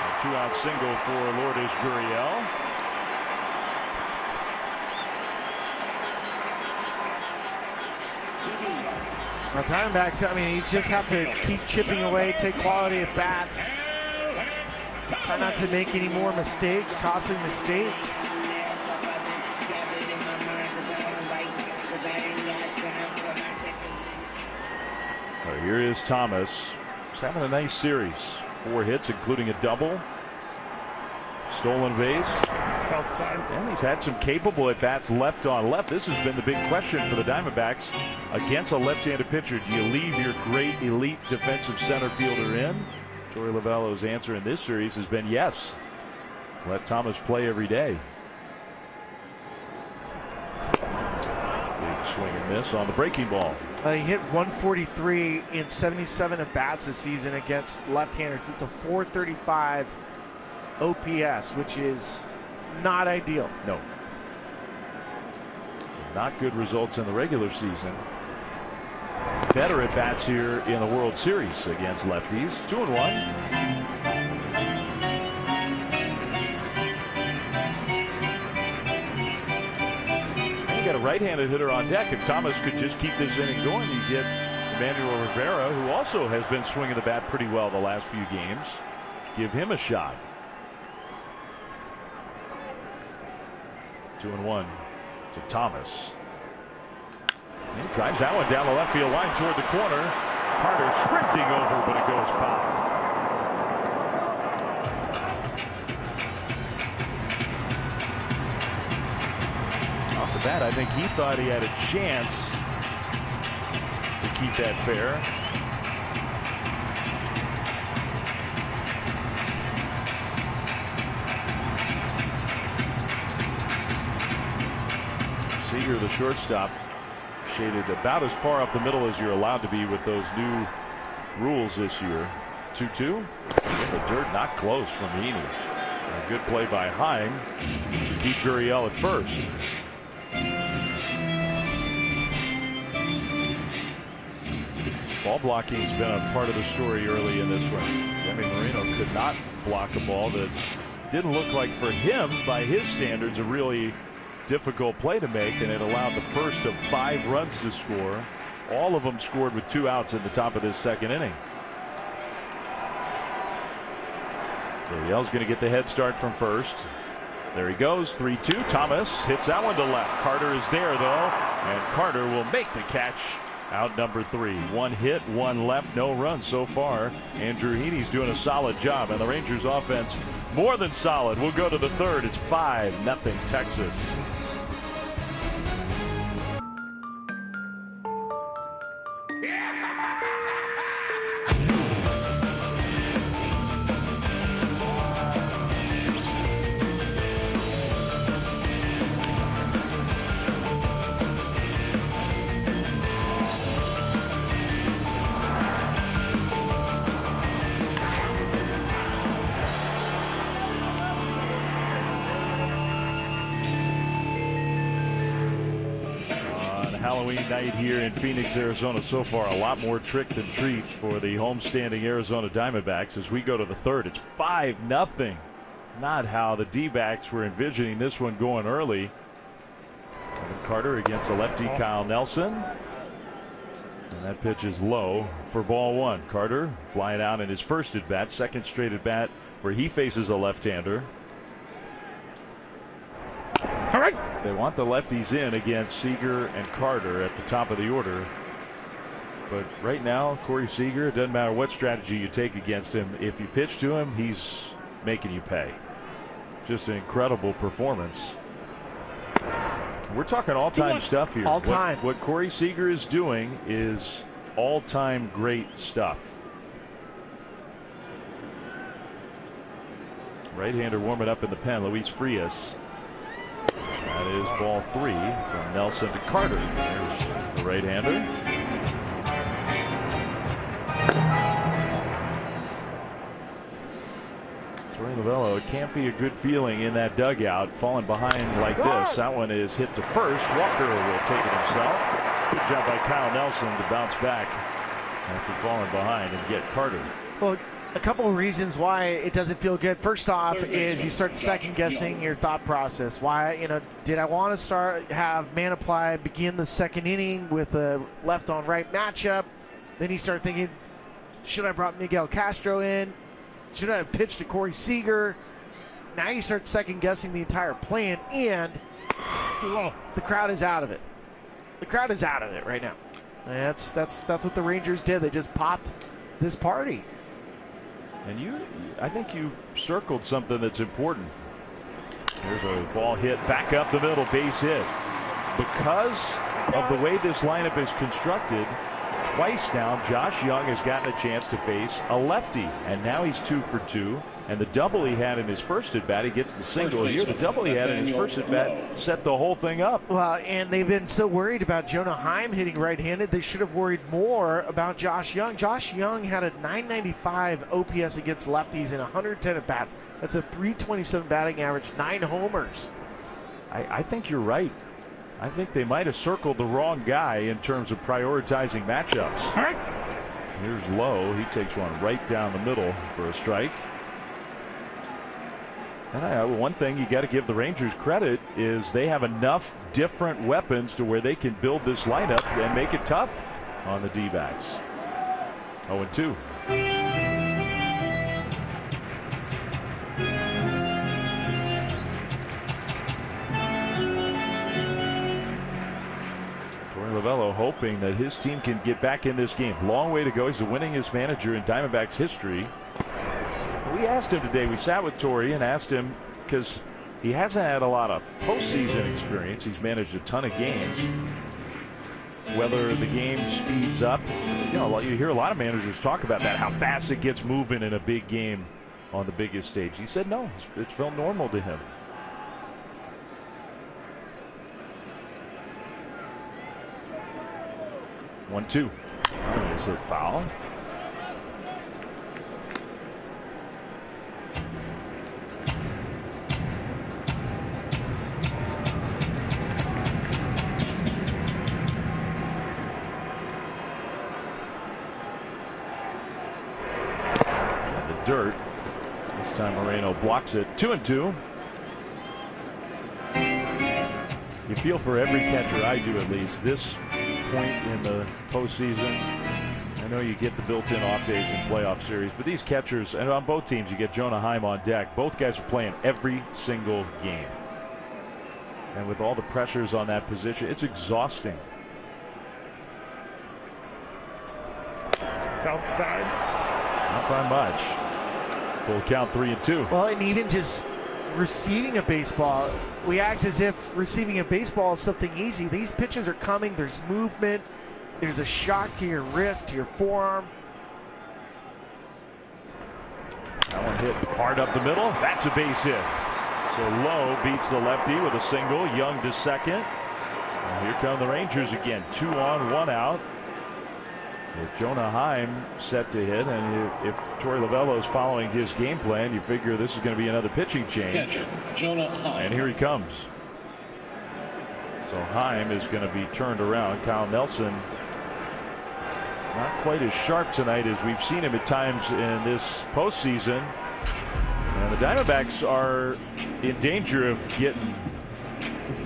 A 2-out single for Lourdes Gurriel. Well, Diamondbacks, I mean, you just have to keep chipping away, take quality at bats. Try not to make any more mistakes, costly mistakes. Well, here is Thomas. He's having a nice series. 4 hits, including a double. Stolen base. And he's had some capable at-bats left on left. This has been the big question for the Diamondbacks against a left-handed pitcher. Do you leave your great elite defensive center fielder in? Joey Lavello's answer in this series has been yes. Let Thomas play every day. Big swing and miss on the breaking ball. He hit 143 in 77 at-bats this season against left-handers. It's a 435 OPS, which is not ideal. No. Not good results in the regular season. Better at bats here in the World Series against lefties. 2-1. You got a right-handed hitter on deck. If Thomas could just keep this inning going, you get Emmanuel Rivera, who also has been swinging the bat pretty well the last few games. Give him a shot. 2-1 to Thomas. He drives that one down the left field line toward the corner. Carter sprinting over, but it goes foul. bat. I think he thought he had a chance to keep that fair. Seager, the shortstop, shaded about as far up the middle as you're allowed to be with those new rules this year. 2-2. The dirt not close from Heaney. A good play by Heim to keep Gurriel at first. Ball blocking has been a part of the story early in this one. Demi Marino could not block a ball that didn't look like, for him, by his standards, a really difficult play to make, and it allowed the first of 5 runs to score. All of them scored with 2 outs in the top of this second inning. Gurriel's going to get the head start from first. There he goes, 3-2. Thomas hits that one to left. Carter is there, though, and Carter will make the catch. Out number 3. 1 hit, 1 left, no runs so far. Andrew Heaney's doing a solid job, and the Rangers offense more than solid. We'll go to the third. It's 5-0 Texas. Halloween night here in Phoenix, Arizona. So far, a lot more trick than treat for the homestanding Arizona Diamondbacks. As we go to the third, it's 5-0. Not how the D-backs were envisioning this one going early. Carter against the lefty Kyle Nelson. And that pitch is low for ball 1. Carter flying out in his first at bat, second straight at bat where he faces a left-hander. All right. They want the lefties in against Seager and Carter at the top of the order. But right now, Corey Seager, it doesn't matter what strategy you take against him. If you pitch to him, he's making you pay. Just an incredible performance. We're talking all-time stuff here. All-time. What Corey Seager is doing is all-time great stuff. Right-hander warming up in the pen, Luis Frias. That is ball 3 from Nelson to Carter. There's the right-hander. Torey Lovullo, it can't be a good feeling in that dugout, falling behind like this. That one is hit to first. Walker will take it himself. Good job by Kyle Nelson to bounce back after falling behind and get Carter. Well, a couple of reasons why it doesn't feel good. First off is you start second guessing your thought process. Why, did I want to have Manaply begin the second inning with a left on right matchup? Then you start thinking, should I have brought Miguel Castro in? Should I have pitched to Corey Seager? Now you start second guessing the entire plan, and the crowd is out of it. The crowd is out of it right now. And that's what the Rangers did. They just popped this party. And I think you circled something that's important. There's a ball hit back up the middle, base hit. Because of the way this lineup is constructed, twice now Josh Young has gotten a chance to face a lefty, and now he's 2 for 2. And the double he had in his first at bat, he gets the single here. The double he had in his first at bat set the whole thing up. Well, and they've been so worried about Jonah Heim hitting right-handed, they should have worried more about Josh Young. Josh Young had a .995 OPS against lefties in 110 at bats. That's a .327 batting average, 9 homers. I think you're right. I think they might have circled the wrong guy in terms of prioritizing matchups. All right. Here's Lowe. He takes one right down the middle for a strike. And one thing you got to give the Rangers credit is they have enough different weapons to where they can build this lineup and make it tough on the D-backs. 0-2. Torey Lovullo hoping that his team can get back in this game. Long way to go. He's the winningest manager in Diamondbacks history. We asked him today, we sat with Torey and asked him, because he hasn't had a lot of postseason experience. He's managed a ton of games. Whether the game speeds up, you hear a lot of managers talk about that, how fast it gets moving in a big game on the biggest stage. He said no, it felt normal to him. 1-2. It's a foul. Dirt. This time Moreno blocks it. 2-2. You feel for every catcher, I do at least, this point in the postseason. I know you get the built-in off days in playoff series, but these catchers, and on both teams, you get Jonah Heim on deck. Both guys are playing every single game. And with all the pressures on that position, it's exhausting. It's outside. Not by much. Full count, 3-2. Well, and even just receiving a baseball, we act as if receiving a baseball is something easy. These pitches are coming. There's movement. There's a shock to your wrist, to your forearm. That one hit hard up the middle. That's a base hit. So Lowe beats the lefty with a single. Young to second. And here come the Rangers again. 2 on, 1 out. With Jonah Heim set to hit, and if Torey Lovullo is following his game plan, you figure this is going to be another pitching change. Catcher, Jonah Heim. And here he comes. So Heim is going to be turned around. Kyle Nelson not quite as sharp tonight as we've seen him at times in this postseason. And the Diamondbacks are in danger of getting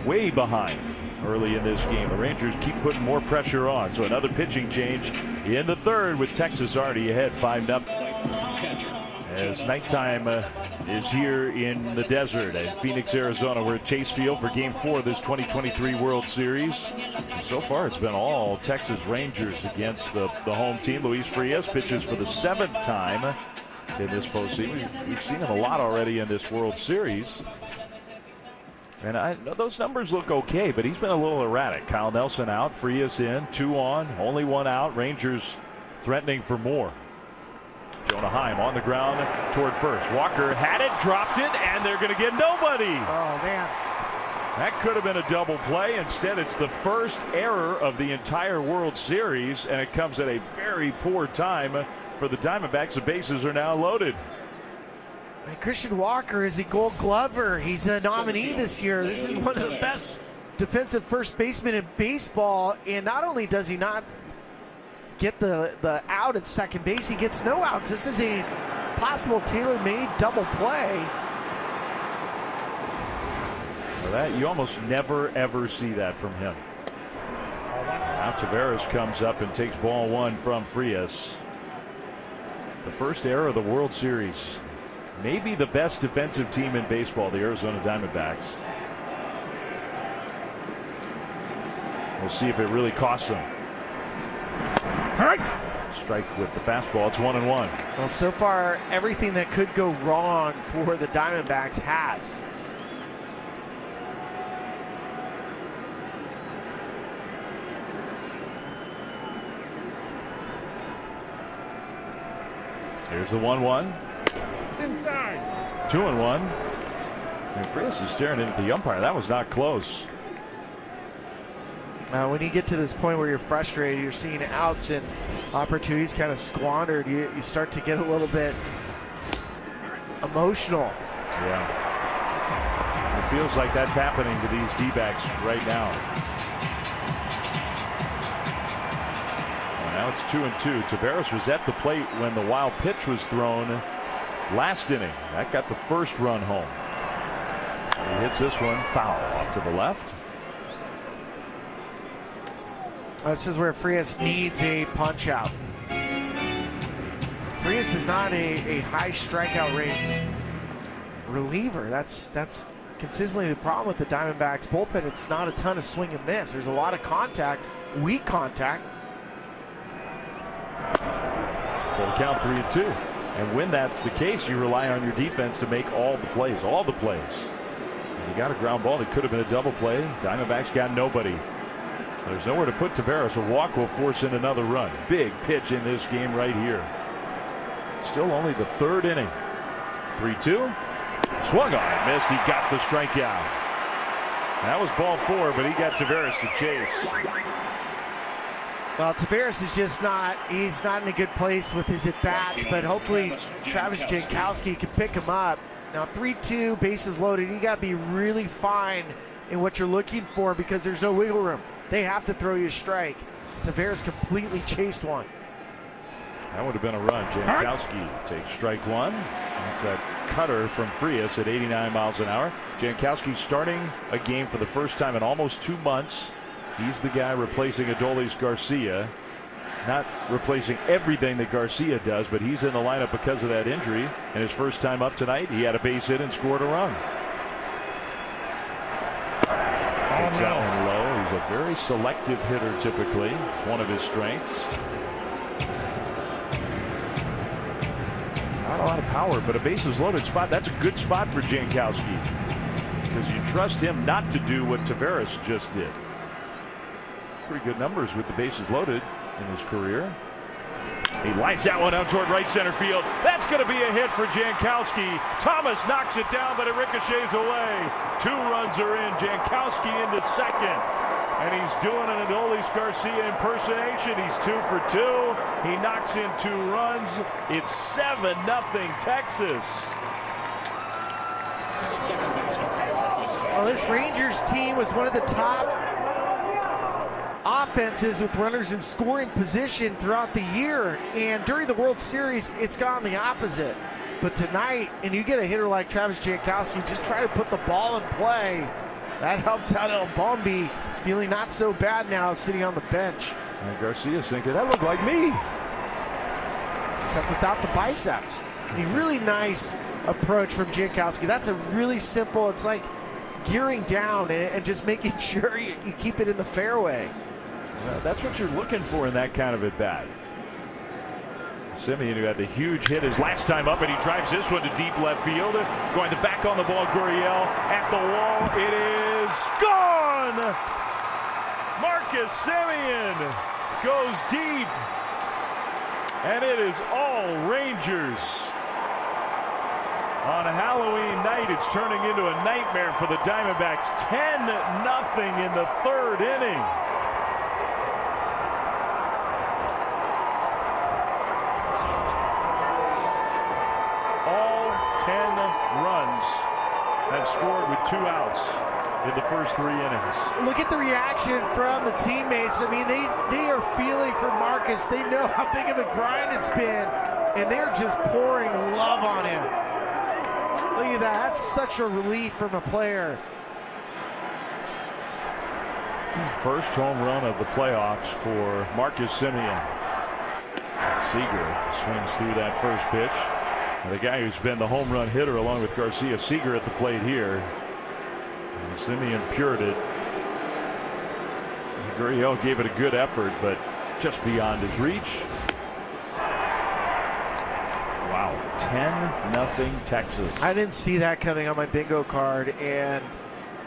way behind early in this game. The Rangers keep putting more pressure on. So another pitching change in the third with Texas already ahead 5-0. As nighttime is here in the desert at Phoenix, Arizona. We're at Chase Field for Game 4 of this 2023 World Series. And so far, it's been all Texas Rangers against the home team. Luis Frias pitches for the 7th time in this postseason. We've seen him a lot already in this World Series. And I know those numbers look okay, but he's been a little erratic. Kyle Nelson out, Frias in, 2 on, only 1 out. Rangers threatening for more. Jonah Heim on the ground toward first. Walker had it, dropped it, and they're going to get nobody. Oh, man. That could have been a double play. Instead, it's the first error of the entire World Series, and it comes at a very poor time for the Diamondbacks. The bases are now loaded. Christian Walker is a Gold Glover. He's a nominee this year. This is one of the best defensive first basemen in baseball. And not only does he not get the out at second base, he gets no outs. This is a possible tailor-made double play. Well, that you almost never ever see that from him. Now Taveras comes up and takes ball 1 from Frias. The first error of the World Series. Maybe the best defensive team in baseball, the Arizona Diamondbacks. We'll see if it really costs them. All right. Strike with the fastball. It's 1-1. Well, so far, everything that could go wrong for the Diamondbacks has. Here's the 1-1. Inside. 2-1. And Frias is staring into the umpire. That was not close. When you get to this point where you're frustrated, you're seeing outs and opportunities kind of squandered, you start to get a little bit emotional. Yeah. It feels like that's happening to these D-backs right now. Well, now it's 2-2. Taveras was at the plate when the wild pitch was thrown last inning. That got the first run home. He hits this one foul off to the left. This is where Frias needs a punch out. Frias is not a high strikeout rate reliever. That's consistently the problem with the Diamondbacks bullpen. It's not a ton of swing and miss. There's a lot of contact, weak contact. Full count, 3-2. And when that's the case, you rely on your defense to make all the plays. He got a ground ball that could have been a double play. Diamondbacks got nobody. There's nowhere to put Taveras. A walk will force in another run. Big pitch in this game right here. Still only the third inning. 3-2. Swung on it, missed. He got the strikeout. That was ball 4, but he got Taveras to chase. Well, Taveras is just he's not in a good place with his at-bats, but hopefully Travis Jankowski can pick him up. Now 3-2, bases loaded. You got to be really fine in what you're looking for because there's no wiggle room. They have to throw you a strike. Taveras completely chased one. That would have been a run. Jankowski takes strike 1. That's a cutter from Frias at 89 miles an hour. Jankowski starting a game for the first time in almost 2 months. He's the guy replacing Adolis Garcia. Not replacing everything that Garcia does, but he's in the lineup because of that injury. And his first time up tonight, he had a base hit and scored a run. Takes that one low. He's a very selective hitter typically. It's one of his strengths. Not a lot of power, but a bases loaded spot. That's a good spot for Jankowski because you trust him not to do what Taveras just did. Pretty good numbers with the bases loaded in his career. He lights that one out toward right center field. That's going to be a hit for Jankowski. Thomas knocks it down, but it ricochets away. 2 runs are in. Jankowski into second. And he's doing an Adolis Garcia impersonation. He's 2 for 2. He knocks in 2 runs. It's 7-0 Texas. Well, this Rangers team was one of the top offenses with runners in scoring position throughout the year, and during the World Series it's gone the opposite. But tonight, and you get a hitter like Travis Jankowski, just try to put the ball in play. That helps out El Bombi, feeling not so bad now sitting on the bench. And Garcia's thinking, that looked like me. Except without the biceps. A really nice approach from Jankowski. That's a really simple, it's like gearing down and just making sure you keep it in the fairway. That's what you're looking for in that kind of at bat. Simeon, who had the huge hit his last time up, and he drives this one to deep left field. Going to back on the ball, Gurriel at the wall. It is gone! Marcus Simeon goes deep. And it is all Rangers. On a Halloween night, it's turning into a nightmare for the Diamondbacks. 10-0 in the 3rd inning. All 10 runs have scored with 2 outs in the first 3 innings. Look at the reaction from the teammates. I mean, they are feeling for Marcus. They know how big of a grind it's been, and they're just pouring love on him. Look at that. That's such a relief from a player. First home run of the playoffs for Marcus Simeon. Seager swings through that first pitch. And the guy who's been the home run hitter along with Garcia, Seager at the plate here. And Simeon pured it. Gurriel gave it a good effort, but just beyond his reach. Wow, 10-0 Texas. I didn't see that coming on my bingo card, and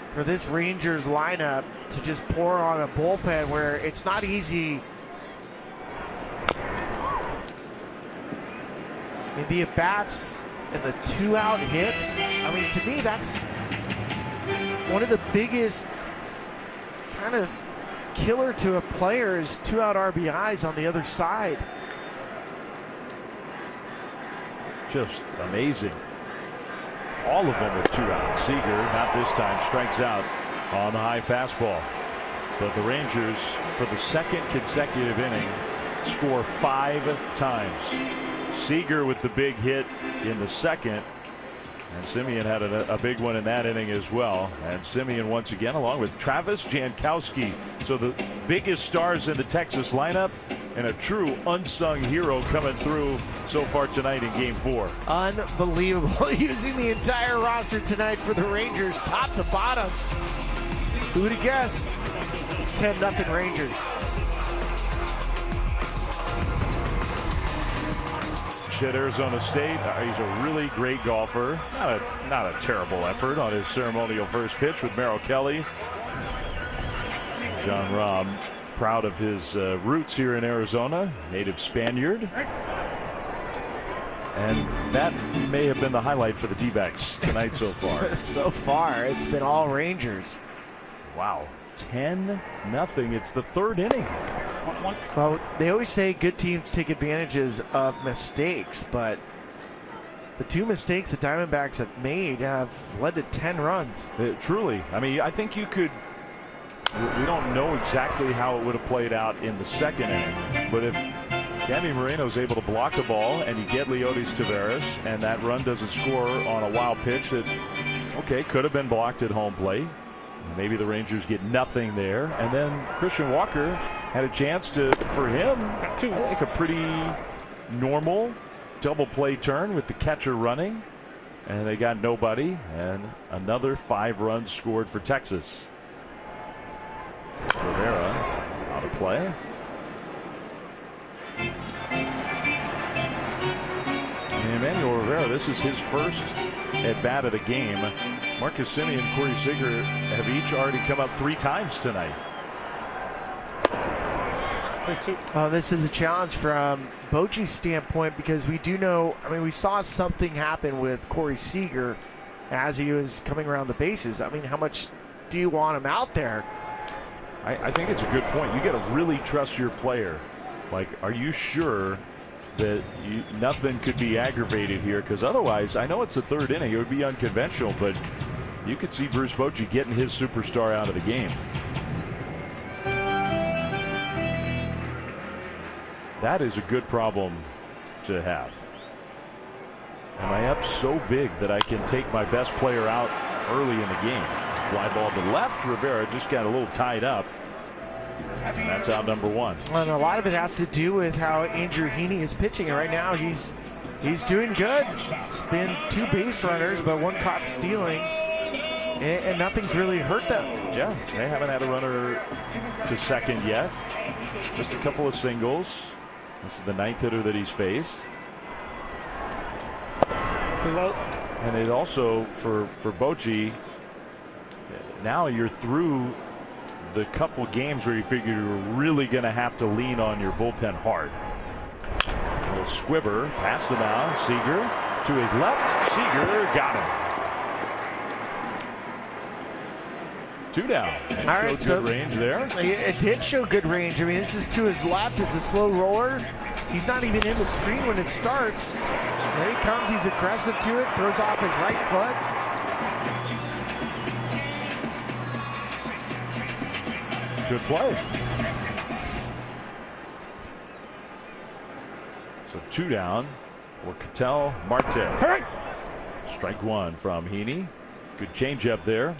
for this Rangers lineup to just pour on a bullpen where it's not easy. I mean, the at-bats and the 2-out hits, I mean, to me, that's one of the biggest kind of killer to a player is 2-out RBIs on the other side. Just amazing. All of them with 2 outs. Seager, not this time, strikes out on the high fastball. But the Rangers, for the 2nd consecutive inning, score 5 times. Seager with the big hit in the 2nd. And Simeon had a big one in that inning as well. And Simeon once again along with Travis Jankowski. So the biggest stars in the Texas lineup and a true unsung hero coming through so far tonight in Game 4. Unbelievable. Using the entire roster tonight for the Rangers, top to bottom. Who would have guessed? It's 10-0 Rangers. coach at Arizona State. He's a really great golfer. Not a terrible effort on his ceremonial first pitch with Merrill Kelly. John Rahm, proud of his roots here in Arizona, native Spaniard. And that may have been the highlight for the D-backs tonight so far. So far, it's been all Rangers. Wow, 10-0. It's the third inning. Well, they always say good teams take advantages of mistakes, but the two mistakes the Diamondbacks have made have led to 10 runs. Truly. I mean, I think you could. We don't know exactly how it would have played out in the second inning, but if Gabby Moreno's able to block a ball and you get Leotis Taveras and that run doesn't score on a wild pitch that, okay, could have been blocked at home plate. Maybe the Rangers get nothing there. And then Christian Walker had a chance for him, I think, a pretty normal double play turn with the catcher running. And they got nobody. And another 5 runs scored for Texas. Rivera out of play. And Emmanuel Rivera, this is his first at bat of the game. Marcus Semien and Corey Seager have each already come up 3 times tonight. This is a challenge from Bochy's standpoint because we do know, I mean, we saw something happen with Corey Seager as he was coming around the bases. I mean, how much do you want him out there? I think it's a good point. You got to really trust your player. Like, are you sure that nothing could be aggravated here? Because otherwise, I know it's the third inning. It would be unconventional, but you could see Bruce Bochy getting his superstar out of the game. That is a good problem to have. Am I up so big that I can take my best player out early in the game? Fly ball to left. Rivera just got a little tied up. And that's out number 1. And a lot of it has to do with how Andrew Heaney is pitching. And right now, he's doing good. It's been 2 base runners, but 1 caught stealing. And nothing's really hurt them. Yeah, they haven't had a runner to second yet. Just a couple of singles. This is the 9th hitter that he's faced. And it also, for Bochy, now you're through the couple games where you figure you're really going to have to lean on your bullpen hard. A little squibber past the mound. Seager to his left. Seager got him. 2 down. All right, good range there. It did show good range. I mean, this is to his left. It's a slow roller. He's not even in the screen when it starts. There he comes. He's aggressive to it. Throws off his right foot. Good play. So 2 down for Ketel Marte. Strike 1 from Heaney. Good changeup there.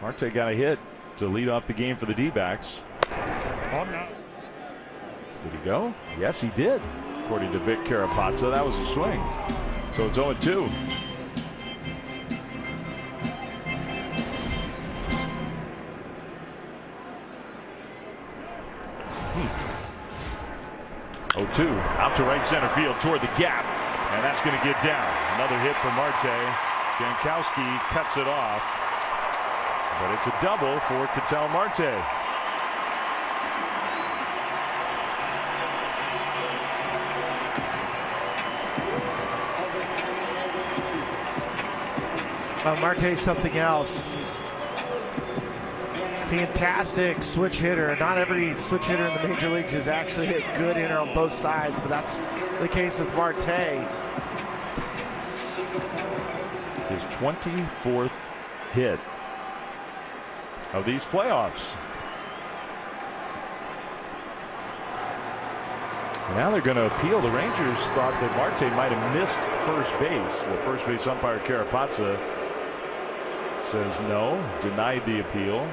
Marte got a hit to lead off the game for the D-backs. Did he go? Yes, he did. According to Vic Carapazza, that was a swing. So it's 0-2. Out to right center field toward the gap, and that's going to get down. Another hit from Marte. Jankowski cuts it off, but it's a double for Ketel Marte. Marte's something else. Fantastic switch hitter. Not every switch hitter in the major leagues is actually hit good hitter on both sides, but that's the case with Marte. His 24th hit of these playoffs. Now they're going to appeal. The Rangers thought that Marte might have missed first base. The first base umpire Carapazza says no, denied the appeal.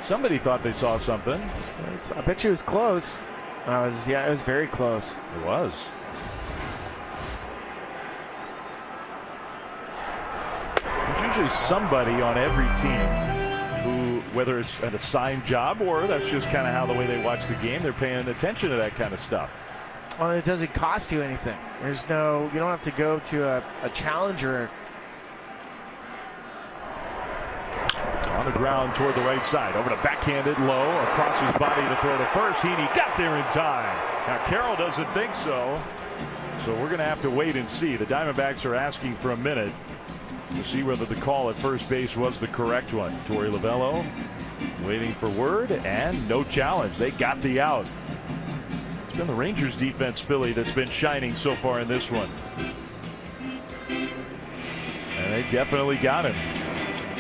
Somebody thought they saw something. I bet you it was close. It was very close. It was. There's usually somebody on every team who, whether it's an assigned job or that's just kind of how the way they watch the game, they're paying attention to that kind of stuff. Well, it doesn't cost you anything. You don't have to go to a challenger. On the ground toward the right side. Over to backhanded low. Across his body to throw to first. Heaney got there in time. Now Carroll doesn't think so. So we're going to have to wait and see. The Diamondbacks are asking for a minute to see whether the call at first base was the correct one. Torey Lovello waiting for word and no challenge. They got the out. It's been the Rangers defense, Billy, that's been shining so far in this one. And they definitely got him.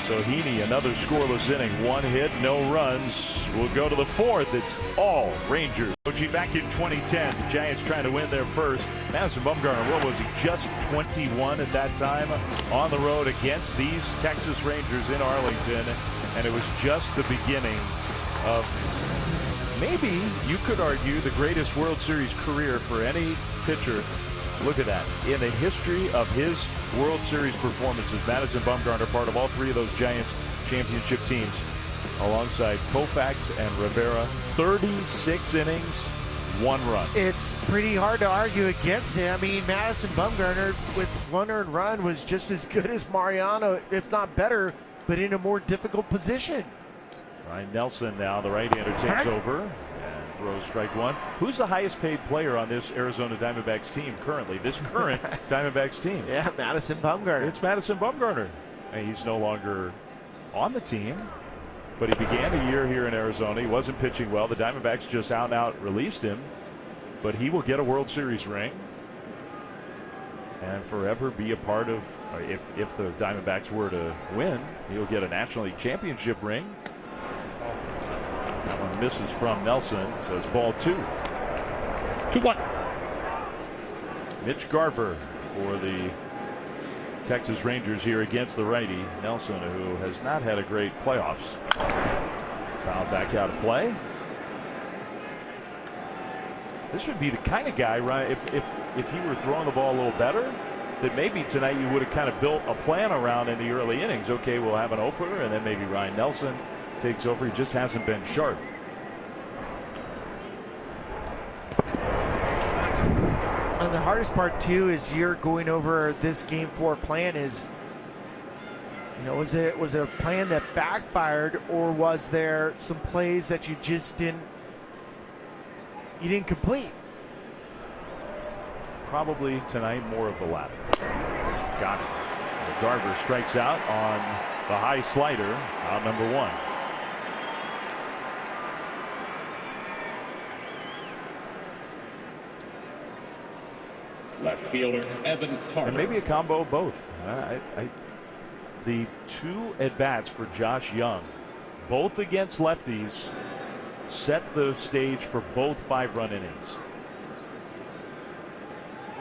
So Heaney, another scoreless inning, 1 hit, no runs. We'll go to the fourth. It's all Rangers. Back in 2010, the Giants trying to win their first. Madison Bumgarner, what was he, just 21 at that time on the road against these Texas Rangers in Arlington. And it was just the beginning of maybe, you could argue, the greatest World Series career for any pitcher. Look at that. In the history of his World Series performances, Madison Bumgarner, part of all three of those Giants championship teams, alongside Koufax and Rivera. 36 innings, 1 run. It's pretty hard to argue against it. I mean, Madison Bumgarner with 1 earned run was just as good as Mariano, if not better, but in a more difficult position. Ryan Nelson now, the right-hander, takes over and throws strike 1. Who's the highest paid player on this Arizona Diamondbacks team currently? This current Diamondbacks team. Yeah, Madison Bumgarner. It's Madison Bumgarner. And he's no longer on the team, but he began the year here in Arizona. He wasn't pitching well. The Diamondbacks just out and out released him, but he will get a World Series ring and forever be a part of, if the Diamondbacks were to win, he'll get a National League Championship ring. That one misses from Nelson, so it's ball 2. 2-1. Mitch Garver for the Texas Rangers here against the righty Nelson, who has not had a great playoffs. Fouled back out of play. This would be the kind of guy, Ryan, if he were throwing the ball a little better, that maybe tonight you would have kind of built a plan around in the early innings. Okay, we'll have an opener, and then maybe Ryan Nelson takes over. He just hasn't been sharp. And the hardest part too is you're going over this game 4 plan is, was it a plan that backfired, or was there some plays that you just didn't complete? Probably tonight more of the latter. Got it. Garver strikes out on the high slider, out number 1. Left fielder Evan Carter. And maybe a combo of both. The 2 at-bats for Josh Young, both against lefties, set the stage for both 5-run innings.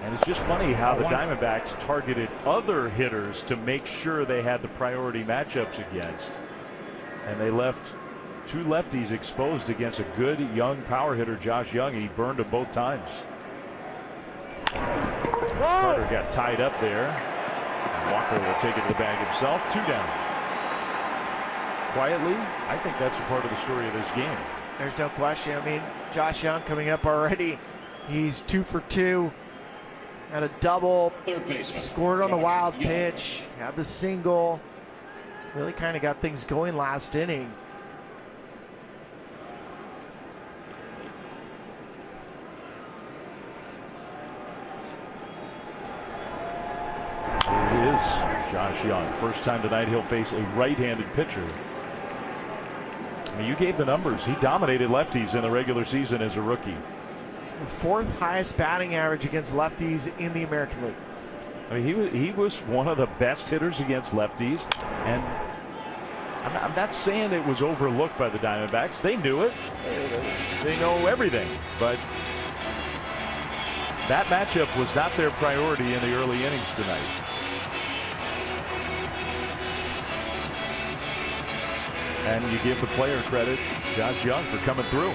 And it's just funny how the Diamondbacks targeted other hitters to make sure they had the priority matchups against. And they left 2 lefties exposed against a good young power hitter, Josh Young, and he burned them both times. Carter got tied up there. And Walker will take it to the bag himself. 2 down. Quietly, I think that's a part of the story of this game. There's no question. I mean, Josh Young coming up already. He's 2 for 2. Had a double, scored on the wild pitch, had the single. Really kind of got things going last inning. Here he is, Josh Young. First time tonight he'll face a right-handed pitcher. I mean, you gave the numbers. He dominated lefties in the regular season as a rookie. 4th highest batting average against lefties in the American League. I mean, he was one of the best hitters against lefties, and I'm not saying it was overlooked by the Diamondbacks. They knew it. They know everything, but that matchup was not their priority in the early innings tonight. And you give the player credit, Josh Young, for coming through.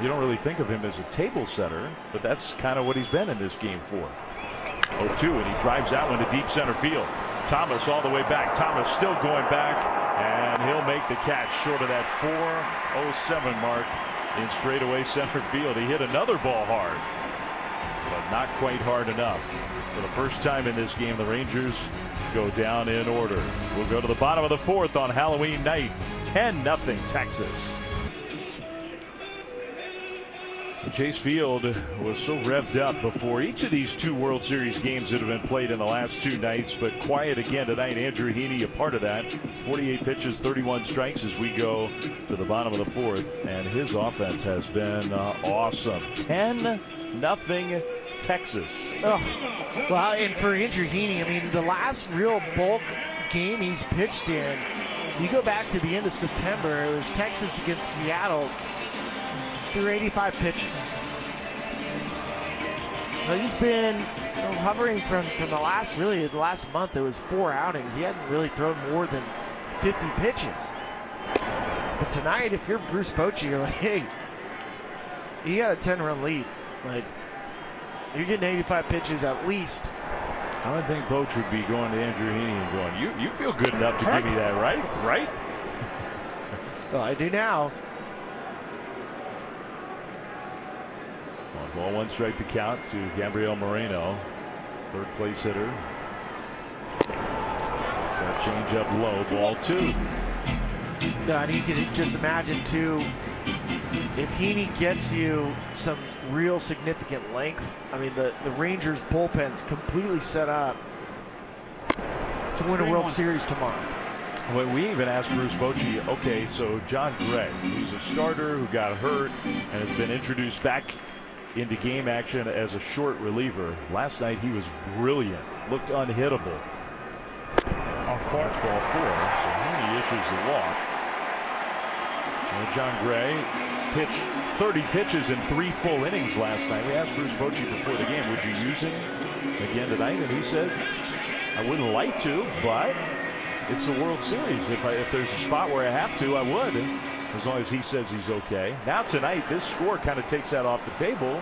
You don't really think of him as a table setter, but that's kind of what he's been in this game for. 0-2, and he drives that one to deep center field. Thomas all the way back. Thomas still going back, and he'll make the catch short of that 4:07 mark in straightaway center field. He hit another ball hard, but not quite hard enough. For the first time in this game, the Rangers go down in order. We'll go to the bottom of the fourth on Halloween night. 10-0 Texas. Chase Field was so revved up before each of these two World Series games that have been played in the last two nights, but quiet again tonight. Andrew Heaney, a part of that. 48 pitches, 31 strikes as we go to the bottom of the fourth, and his offense has been awesome. 10-0 Texas. Oh, well, and for Andrew Heaney, I mean, the last real bulk game he's pitched in, you go back to the end of September, it was Texas against Seattle. Through 85 pitches. So he's been hovering from the last month. It was 4 outings. He hadn't really thrown more than 50 pitches. But tonight, if you're Bruce Bochy, you're like, hey, you got a 10-run lead. Like, you're getting 85 pitches at least. I would think Boch would be going to Andrew Heaney and going, you feel good enough to give me that, right? Right? Well, I do now. 1-1 strike to count to Gabriel Moreno, third place hitter. That's that change up low, ball 2. No, and you can just imagine too, if Heaney gets you some real significant length. I mean, the Rangers bullpen's completely set up to win a World Series tomorrow. Well, we even asked Bruce Bochy, okay, so John Gray, who's a starter who got hurt and has been introduced back into game action as a short reliever. Last night he was brilliant, looked unhittable. On ball 4, so Heaney issues the walk. And John Gray pitched 30 pitches in 3 full innings last night. We asked Bruce Bochy before the game, would you use him again tonight? And he said, I wouldn't like to, but it's the World Series. If there's a spot where I have to, I would. As long as he says he's okay. Now tonight, this score kind of takes that off the table.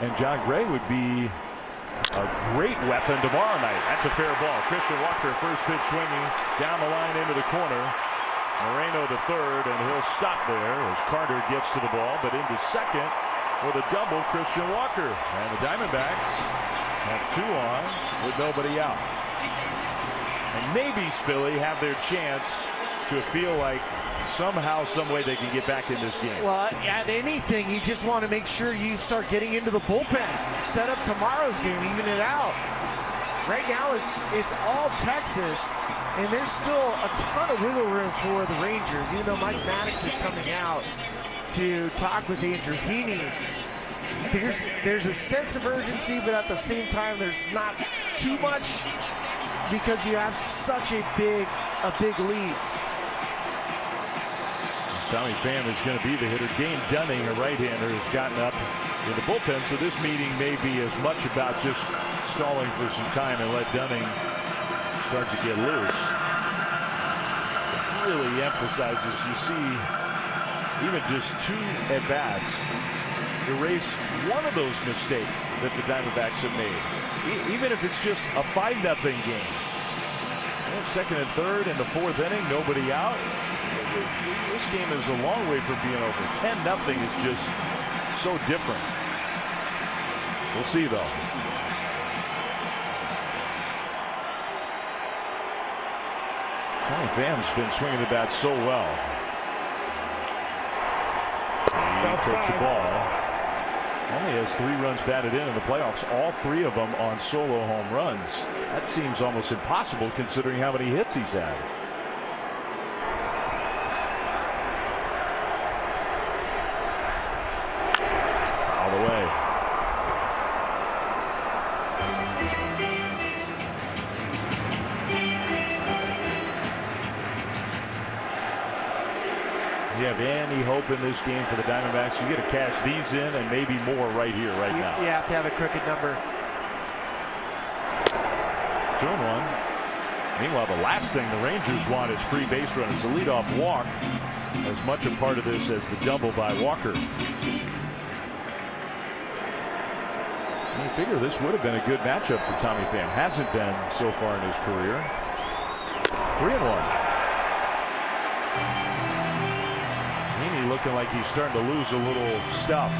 And John Gray would be a great weapon tomorrow night. That's a fair ball. Christian Walker, first pitch swinging down the line into the corner. Moreno to third, and he'll stop there as Carter gets to the ball. But into second with a double, Christian Walker. And the Diamondbacks have 2 on with nobody out. And maybe Spilly have their chance to feel like somehow, some way they can get back in this game. Well, at anything, you just want to make sure you start getting into the bullpen. Set up tomorrow's game, even it out. Right now, it's all Texas, and there's still a ton of wiggle room for the Rangers, even though Mike Maddox is coming out to talk with Andrew Heaney. There's a sense of urgency, but at the same time, there's not too much because you have such a big lead. Tommy Pham is going to be the hitter. Dane Dunning, a right-hander, has gotten up in the bullpen, so this meeting may be as much about just stalling for some time and let Dunning start to get loose. It really emphasizes, you see, even just 2 at-bats erase one of those mistakes that the Diamondbacks have made. Even if it's just a 5-0 game. Second and third in the 4th inning, nobody out. This game is a long way from being over. 10-0 is just so different. We'll see, though. Tommy Pham's been swinging the bat so well. He takes the ball. Only has 3 runs batted in the playoffs. All 3 of them on solo home runs. That seems almost impossible considering how many hits he's had. Fouled away. You have any hope in this game for the Diamondbacks? You got to cash these in and maybe more right here, right now. You have to have a crooked number. 2-1. Meanwhile, the last thing the Rangers want is free base runners. A leadoff walk as much a part of this as the double by Walker. You figure this would have been a good matchup for Tommy Pham. Hasn't been so far in his career. 3-1. Heaney looking like he's starting to lose a little stuff.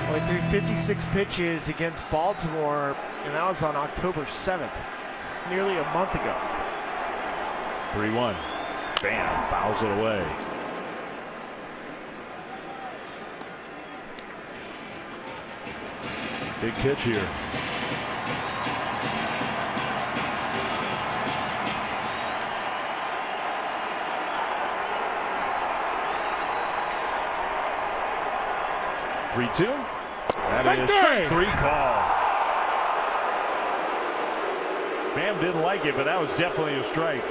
Only threw 56 pitches against Baltimore, and that was on October 7th, nearly a month ago. 3-1. Pham fouls it away. Big pitch here. Three-two. That is strike three call. Pham didn't like it, but that was definitely a strike.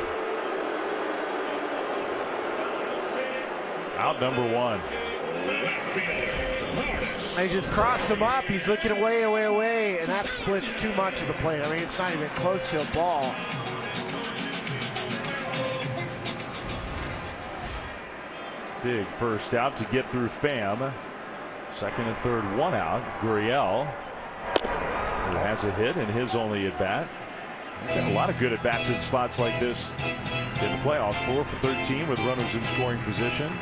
Out number one. They just crossed him up. He's looking away, and that splits too much of the plate. I mean, it's not even close to a ball. Big first out to get through Pham. Second and third, one out. Gurriel, who has a hit in his only at bat. He's had a lot of good at bats in spots like this in the playoffs. 4 for 13 with runners in scoring position.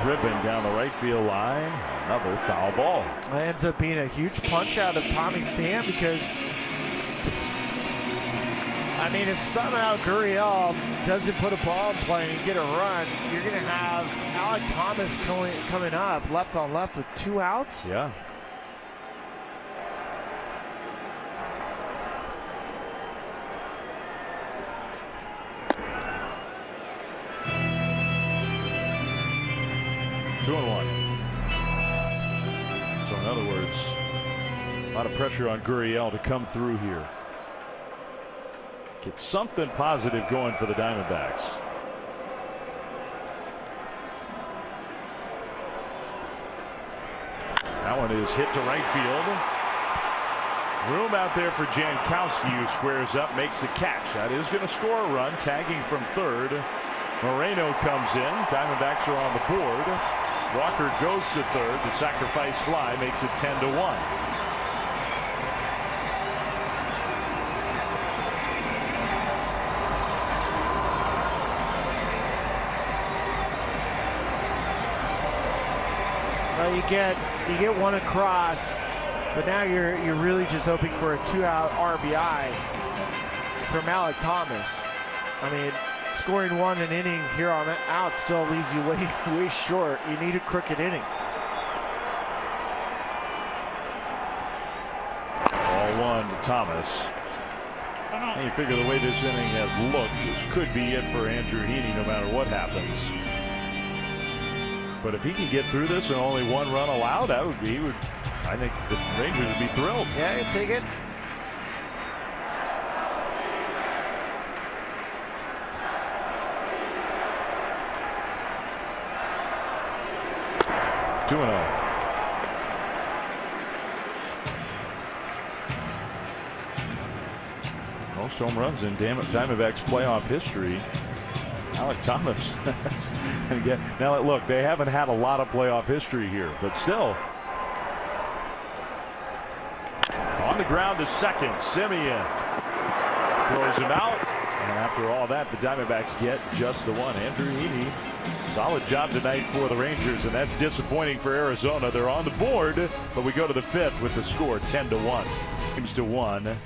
Driven down the right field line. Another foul ball. That ends up being a huge punch out of Tommy Pham because, I mean, if somehow Gurriel doesn't put a ball in play and get a run, you're going to have Alec Thomas coming up left on left with 2 outs. Yeah. Two and one. So in other words, a lot of pressure on Gurriel to come through here. Get something positive going for the Diamondbacks. That one is hit to right field. Room out there for Jankowski, who squares up, makes a catch. That is going to score a run. Tagging from third. Moreno comes in. Diamondbacks are on the board. Walker goes to third. The sacrifice fly makes it 10-1. Well, you get one across, but now you're really just hoping for a 2-out RBI from Alec Thomas. I mean, scoring one an inning here on out still leaves you way short. You need a crooked inning. Ball one to Thomas. And you figure the way this inning has looked, this could be it for Andrew Heaney no matter what happens. But if he can get through this and only 1 run allowed, I think the Rangers would be thrilled. Yeah, you take it. Two and 0. Most home runs in Diamondbacks playoff history. Alec Thomas. Now look, they haven't had a lot of playoff history here, but still. On the ground to second. Semien throws him out. And after all that, the Diamondbacks get just the one. Andrew Heaney, solid job tonight for the Rangers, and that's disappointing for Arizona. They're on the board, but we go to the 5th with the score 10-1. Games to 1.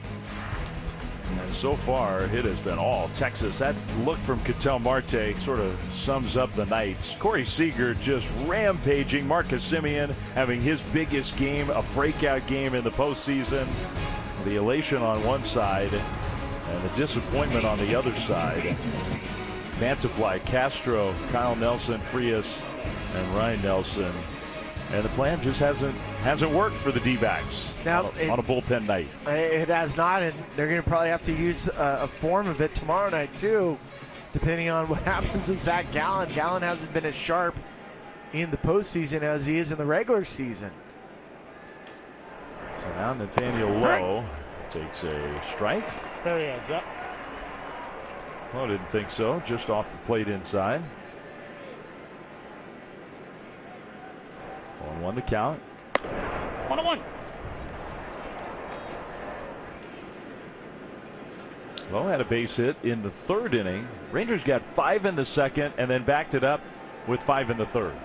And so far, it has been all Texas. That look from Ketel Marte sort of sums up the nights. Corey Seager just rampaging. Marcus Semien having his biggest game, a breakout game in the postseason. The elation on one side and the disappointment on the other side. Mantiply, Castro, Kyle Nelson, Frias, and Ryan Nelson. And the plan just hasn't worked for the D-backs on a bullpen night. It has not, and they're going to probably have to use a form of it tomorrow night too. depending on what happens with Zach Gallen. Gallen hasn't been as sharp in the postseason as he is in the regular season. So now Nathaniel Lowe takes a strike. There he is. Yep. Oh, didn't think so. Just off the plate inside. 1-1 to count. 1-1. Lowe had a base hit in the third inning. Rangers got 5 in the second and then backed it up with 5 in the third.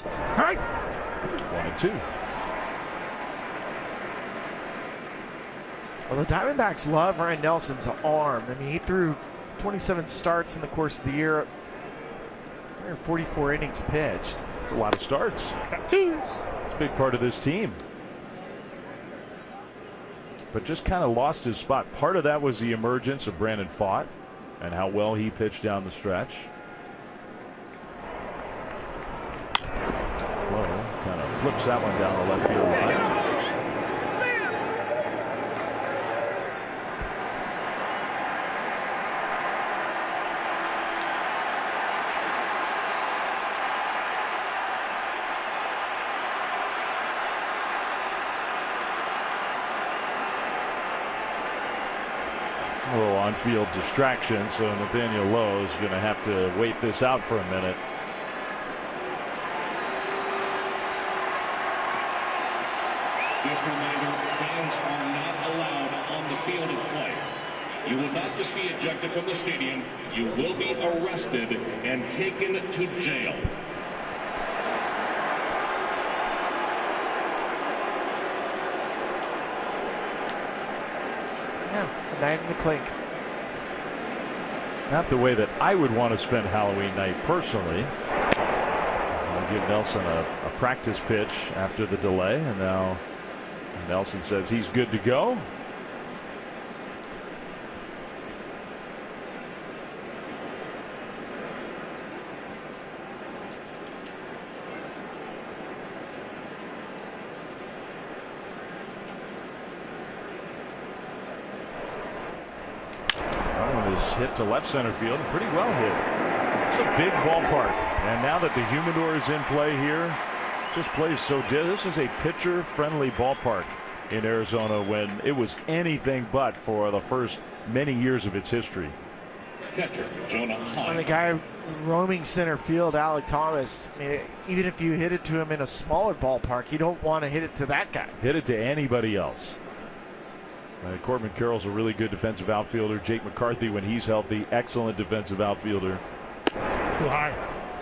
All right. 1-2. Well, the Diamondbacks love Ryan Nelson's arm. I mean, he threw 27 starts in the course of the year. 144 innings pitched. It's a lot of starts. Got 2. It's a big part of this team. But just kind of lost his spot. Part of that was the emergence of Brandon Pfaadt and how well he pitched down the stretch. Lowe kind of flips that one down the left field line. A little on-field distraction, so Nathaniel Lowe is going to have to wait this out for a minute. Just a reminder, fans are not allowed on the field of play. You will not just be ejected from the stadium, you will be arrested and taken to jail. Yeah, a night in the clink. Not the way that I would want to spend Halloween night personally. I'll give Nelson a practice pitch after the delay, and now Nelson says he's good to go. Hit to left center field, pretty well hit. It's a big ballpark, and now that the humidor is in play here, just plays so dead. This is a pitcher-friendly ballpark in Arizona when it was anything but for the first many years of its history. Catcher Jonah Heim. And the guy roaming center field, Alec Thomas, I mean, even if you hit it to him in a smaller ballpark, you don't want to hit it to that guy. Hit it to anybody else. Corbin Carroll's a really good defensive outfielder. Jake McCarthy, when he's healthy, excellent defensive outfielder. Too high.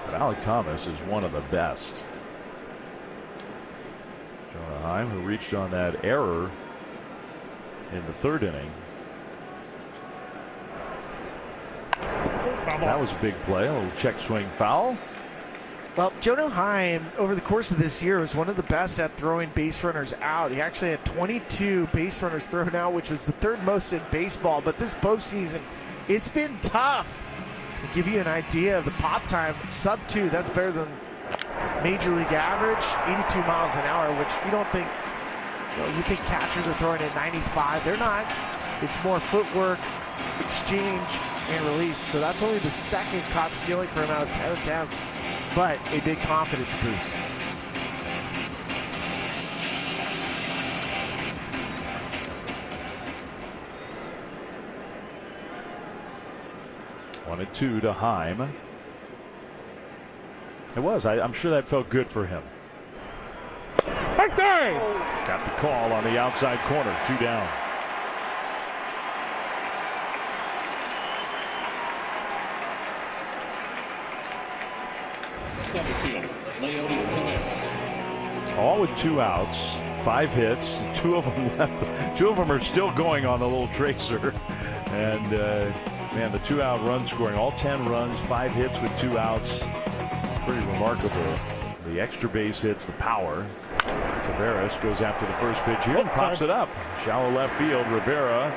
But Alec Thomas is one of the best. Jonah Heim, who reached on that error in the third inning. That was a big play. A little check swing foul. Well, Jonah Heim, over the course of this year, was one of the best at throwing base runners out. He actually had 22 base runners thrown out, which was the third most in baseball. But this postseason, it's been tough. To give you an idea of the pop time, sub-2, that's better than Major League average, 82 miles an hour, which you don't think, you think catchers are throwing at 95. They're not. It's more footwork, exchange, and release. So that's only the second caught stealing for him out of 10 attempts. But a big confidence boost. One and two to Heim. It was. I'm sure that felt good for him. Right there. Got the call on the outside corner. 2 down. All with 2 outs, 5 hits, 2 of them left. 2 of them are still going on the little tracer. And man, the 2-out run scoring, all 10 runs, 5 hits with 2 outs. Pretty remarkable. The extra base hits, the power. Tavares goes after the first pitch here and pops it up. Shallow left field. Rivera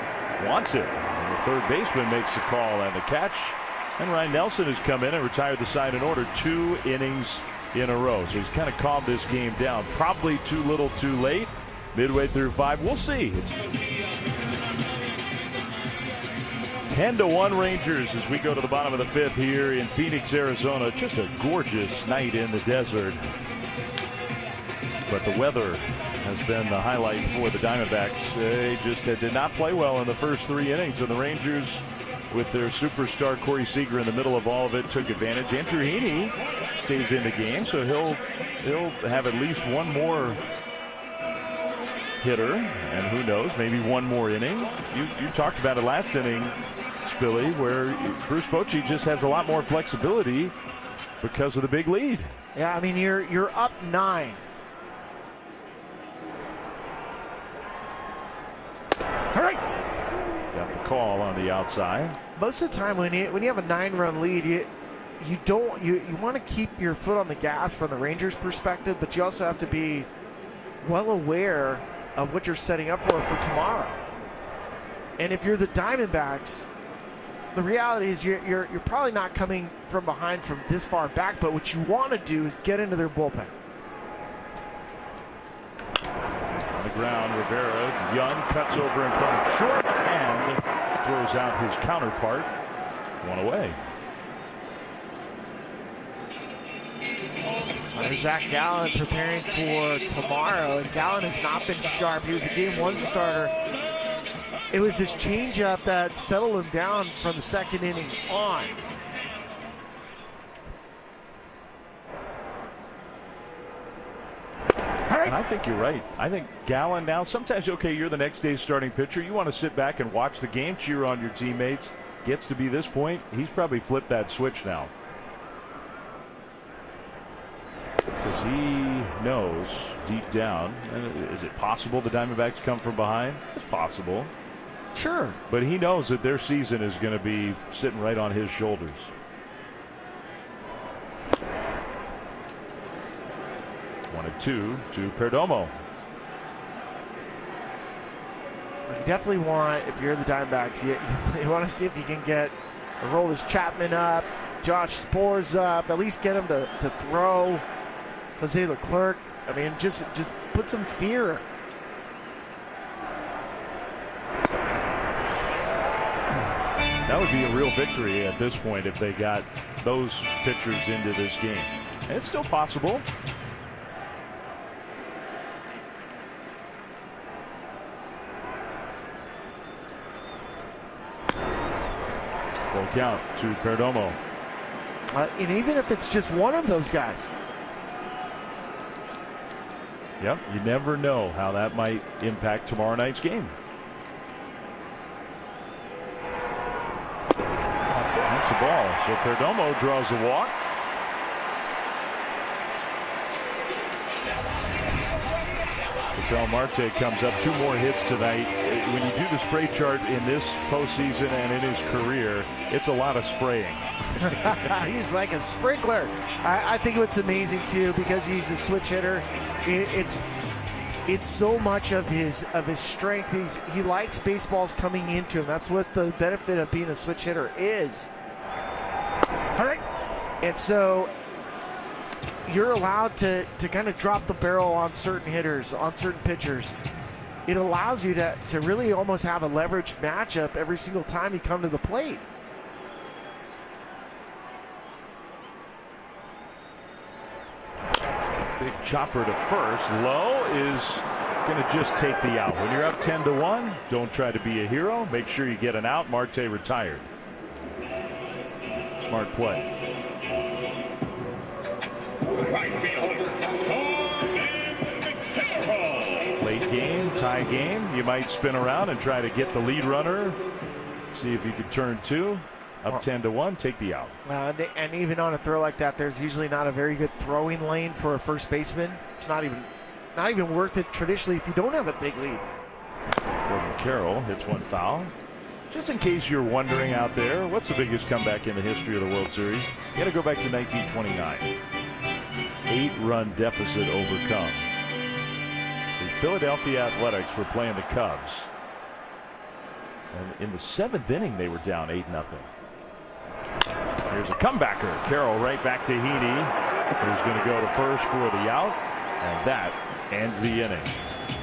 wants it. And the third baseman makes the call and the catch. And Ryan Nelson has come in and retired the side in order 2 innings in a row. So he's kind of calmed this game down. Probably too little too late. Midway through 5. We'll see. 10-1 Rangers as we go to the bottom of the 5th here in Phoenix, Arizona. Just a gorgeous night in the desert. But the weather has been the highlight for the Diamondbacks. They just did not play well in the first 3 innings, and the Rangers, with their superstar Corey Seager in the middle of all of it, took advantage. Andrew Heaney stays in the game, so he'll have at least one more hitter, and who knows, maybe one more inning. You talked about it last inning, Spilly, where Bruce Bochy just has a lot more flexibility because of the big lead. Yeah, I mean, you're up 9. All right. Got the call on the outside. Most of the time when you have a 9-run lead, you want to keep your foot on the gas from the Rangers' perspective, but you also have to be well aware of what you're setting up for tomorrow. And if you're the Diamondbacks, the reality is you're probably not coming from behind from this far back, but what you want to do is get into their bullpen. On the ground, Rivera, Young cuts over in front of short and throws out his counterpart. 1 away. Zach Gallen preparing for tomorrow, and Gallen has not been sharp. He was a game 1 starter. It was his changeup that settled him down from the 2nd inning on. And I think you're right. I think Gallen now, sometimes, okay, you're the next day's starting pitcher. You want to sit back and watch the game, cheer on your teammates. Gets to be this point, he's probably flipped that switch now. Because he knows deep down, is it possible the Diamondbacks come from behind? It's possible. Sure. But he knows that their season is going to be sitting right on his shoulders. One and 2 to Perdomo. You definitely want, if you're the Diamondbacks, you want to see if you can get Aroldis Chapman up, Josh Spores up, at least get him to throw. Jose Leclerc, I mean, just put some fear. That would be a real victory at this point if they got those pitchers into this game. And it's still possible. Full count to Perdomo. And even if it's just one of those guys. Yep, you never know how that might impact tomorrow night's game. That's the ball. So Perdomo draws the walk. Michel Marte comes up, 2 more hits tonight. When you do the spray chart in this postseason and in his career, it's a lot of spraying. He's like a sprinkler. I think what's amazing too, because he's a switch hitter, it's so much of his strength. He likes baseballs coming into him. That's what the benefit of being a switch hitter is. All right. And so you're allowed to kind of drop the barrel on certain hitters, on certain pitchers. It allows you to really almost have a leveraged matchup every single time you come to the plate. Big chopper to first. Low is going to just take the out. When you're up 10-1, don't try to be a hero. Make sure you get an out. Marte retired. Smart play. Late game, tie game. You might spin around and try to get the lead runner. See if you can turn 2. Up 10-1, take the out. And even on a throw like that, there's usually not a very good throwing lane for a first baseman. It's not even worth it traditionally if you don't have a big lead. Corbin Carroll hits one foul. Just in case you're wondering out there, what's the biggest comeback in the history of the World Series? You got to go back to 1929. 8-run deficit overcome. The Philadelphia Athletics were playing the Cubs. And in the 7th inning, they were down 8-0. Here's a comebacker. Carroll right back to Heaney, who's going to go to first for the out. And that ends the inning.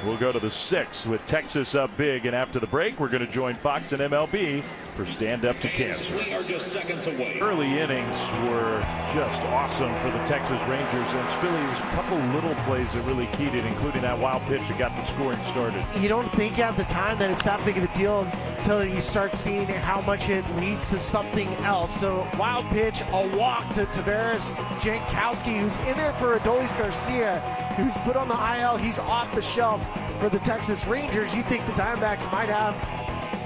We'll go to the 6th with Texas up big, and after the break, we're going to join Fox and MLB for Stand Up to Cancer. We are just seconds away. Early innings were just awesome for the Texas Rangers, and Spilly, there was a couple little plays that really keyed it, including that wild pitch that got the scoring started. You don't think at the time that it's that big of a deal until you start seeing how much it leads to something else. So wild pitch, a walk to Tavares Jankowski, who's in there for Adolis Garcia, who's put on the IL. He's off the shelf for the Texas Rangers. You think the Diamondbacks might have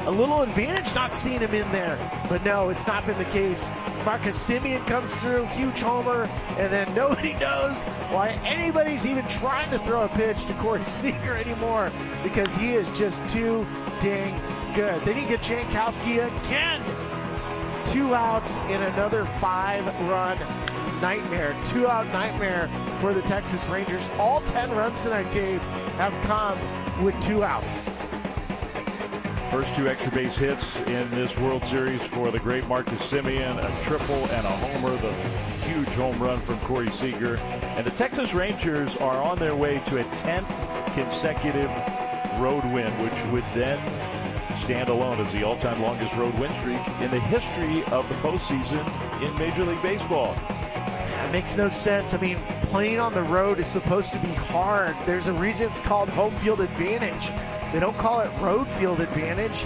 a little advantage not seeing him in there, but no, it's not been the case. Marcus Semien comes through, huge homer, and then nobody knows why anybody's even trying to throw a pitch to Corey Seager anymore, because he is just too dang good. Then you get Jankowski again. 2 outs in another 5-run nightmare. 2-out nightmare for the Texas Rangers. All 10 runs tonight, Dave, have come with 2 outs. First 2 extra base hits in this World Series for the great Marcus Semien, a triple and a homer, the huge home run from Corey Seager. And the Texas Rangers are on their way to a 10th consecutive road win, which would then stand alone as the all-time longest road win streak in the history of the postseason in Major League Baseball. It makes no sense. I mean, playing on the road is supposed to be hard. There's a reason it's called home field advantage. They don't call it road field advantage.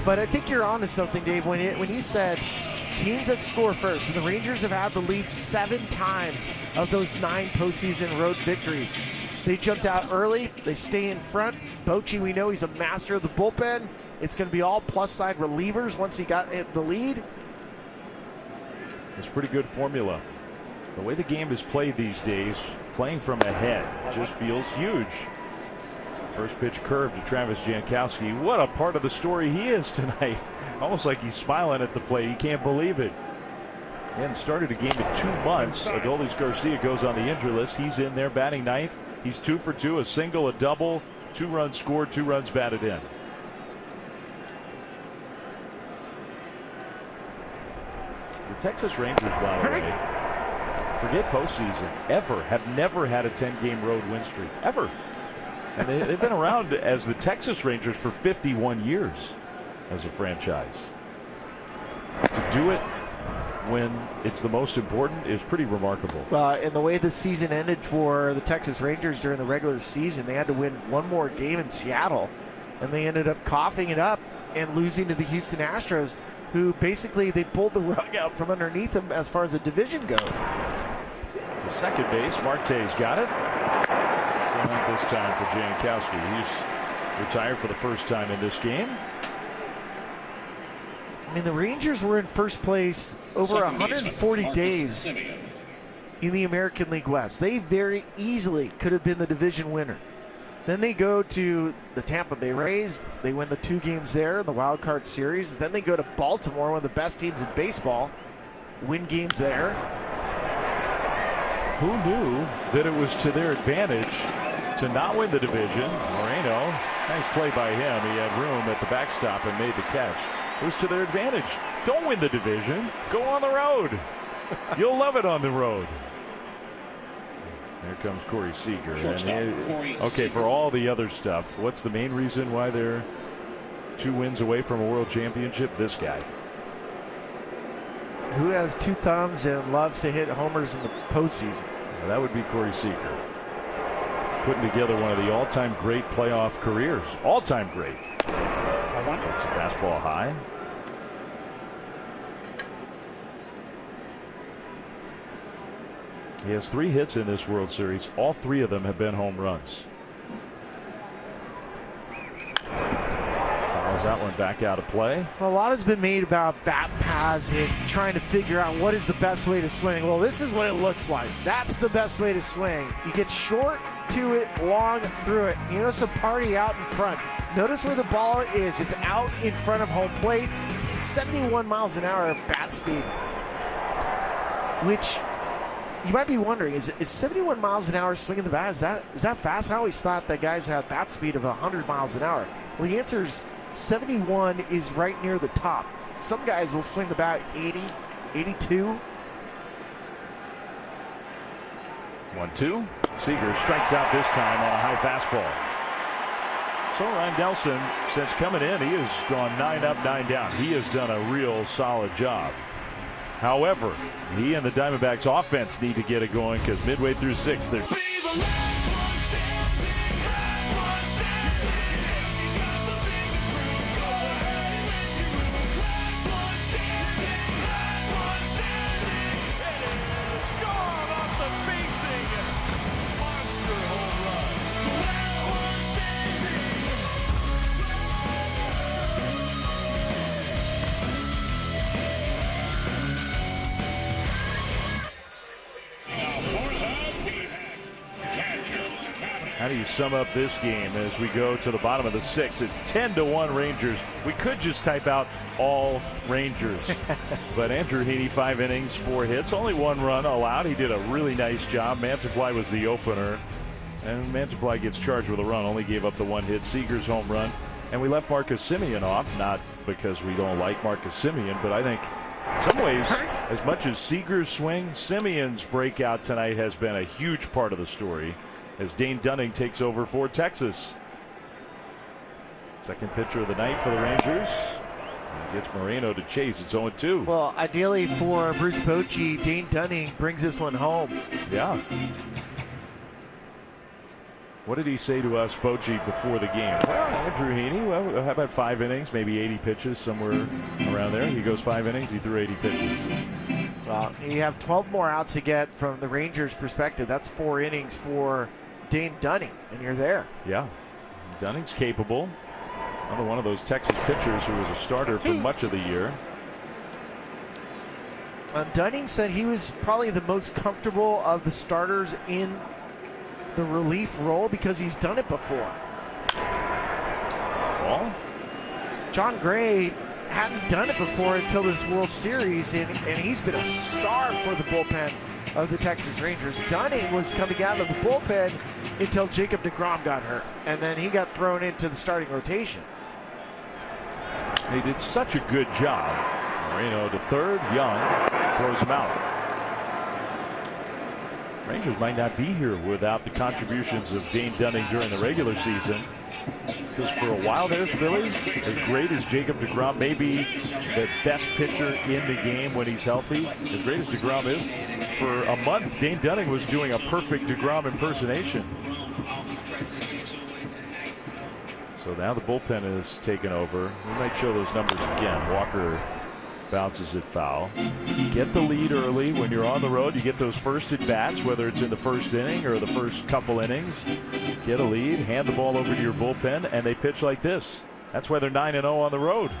But I think you're onto something, Dave, when you said teams that score first. And the Rangers have had the lead 7 times of those 9 postseason road victories. They jumped out early. They stay in front. Bochy, we know he's a master of the bullpen. It's going to be all plus-side relievers once he got the lead. It's a pretty good formula. The way the game is played these days, playing from ahead just feels huge. First pitch curve to Travis Jankowski. What a part of the story he is tonight. Almost like he's smiling at the plate. He can't believe it. He hadn't started a game in 2 months. Adolis Garcia goes on the injury list. He's in there batting 9th. He's 2 for 2, a single, a double, 2 runs scored, 2 runs batted in. The Texas Rangers, by the way, forget postseason, have never had a 10-game road win streak, ever. And they've been around as the Texas Rangers for 51 years as a franchise. To do it when it's the most important is pretty remarkable. And the way the season ended for the Texas Rangers during the regular season, they had to win 1 more game in Seattle, and they ended up coughing it up and losing to the Houston Astros, who basically they pulled the rug out from underneath them as far as the division goes. To second base, Marte's got it. So not this time for Jankowski. He's retired for the first time in this game. I mean, the Rangers were in first place over 140 days in the American League West. They very easily could have been the division winner. Then they go to the Tampa Bay Rays. They win the 2 games there in the wild card series. Then they go to Baltimore, one of the best teams in baseball, win games there. Who knew that it was to their advantage to not win the division? Moreno, nice play by him. He had room at the backstop and made the catch. It was to their advantage. Don't win the division. Go on the road. You'll love it on the road. Here comes Corey Seager. Okay, for all the other stuff, what's the main reason why they're 2 wins away from a world championship? This guy. Who has 2 thumbs and loves to hit homers in the postseason? Well, that would be Corey Seager. Putting together one of the all-time great playoff careers. All-time great. That's a fastball high. He has 3 hits in this World Series. All 3 of them have been home runs. Fouls that one back out of play. Well, a lot has been made about bat paths and trying to figure out what is the best way to swing. Well, this is what it looks like. That's the best way to swing. You get short to it, long through it. You notice a party out in front. Notice where the ball is. It's out in front of home plate. It's 71 miles an hour bat speed, which you might be wondering, is 71 miles an hour swinging the bat? Is that fast? I always thought that guys had bat speed of 100 miles an hour. Well, the answer is 71 is right near the top. Some guys will swing the bat 80, 82. 1-2. Seager strikes out this time on a high fastball. So Ryan Delson, since coming in, he has gone 9 up, 9 down. He has done a real solid job. However, he and the Diamondbacks offense need to get it going because midway through 6, they're How do you sum up this game as we go to the bottom of the 6th? It's 10-1 Rangers. We could just type out all Rangers. But Andrew Heaney, 5 innings, 4 hits, only 1 run allowed. He did a really nice job. Mantiply was the opener. And Mantiply gets charged with a run, only gave up the 1 hit. Seager's home run. And we left Marcus Semien off, not because we don't like Marcus Semien, but I think in some ways, as much as Seager's swing, Semien's breakout tonight has been a huge part of the story as Dane Dunning takes over for Texas. Second pitcher of the night for the Rangers. He gets Moreno to chase. It's 0-2. Well, ideally for Bruce Bochy, Dane Dunning brings this one home. Yeah. What did he say to us, Bochy, before the game? Well, Andrew Heaney, well, how about 5 innings, maybe 80 pitches, somewhere around there. He goes 5 innings, he threw 80 pitches. Well, you have 12 more outs to get from the Rangers' perspective. That's 4 innings for Dane Dunning, and you're there. Yeah. Dunning's capable. Another one of those Texas pitchers who was a starter for much of the year. Dunning said he was probably the most comfortable of the starters in the relief role because he's done it before. Well, John Gray hadn't done it before until this World Series, and he's been a star for the bullpen of the Texas Rangers. Dunning was coming out of the bullpen until Jacob deGrom got hurt, and then he got thrown into the starting rotation. He did such a good job. Moreno to third, Young throws him out. Rangers might not be here without the contributions of Dane Dunning during the regular season. Because for a while there's Billy, as great as Jacob deGrom may be the best pitcher in the game when he's healthy, as great as deGrom is, for a month Dane Dunning was doing a perfect deGrom impersonation. So now the bullpen is taken over. We might show those numbers again. Walker bounces it foul. Get the lead early when you're on the road. You get those first at bats, whether it's in the first inning or the first couple innings. Get a lead, hand the ball over to your bullpen, and they pitch like this. That's why they're 9-0 on the road.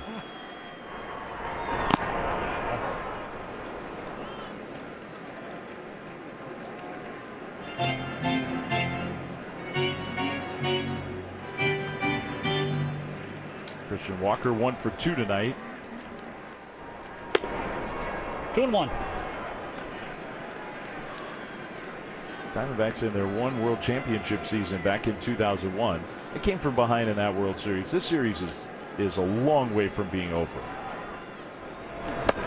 Christian Walker 1 for 2 tonight. 2-1. Diamondbacks in their 1 World Championship season back in 2001. It came from behind in that World Series. This series is a long way from being over.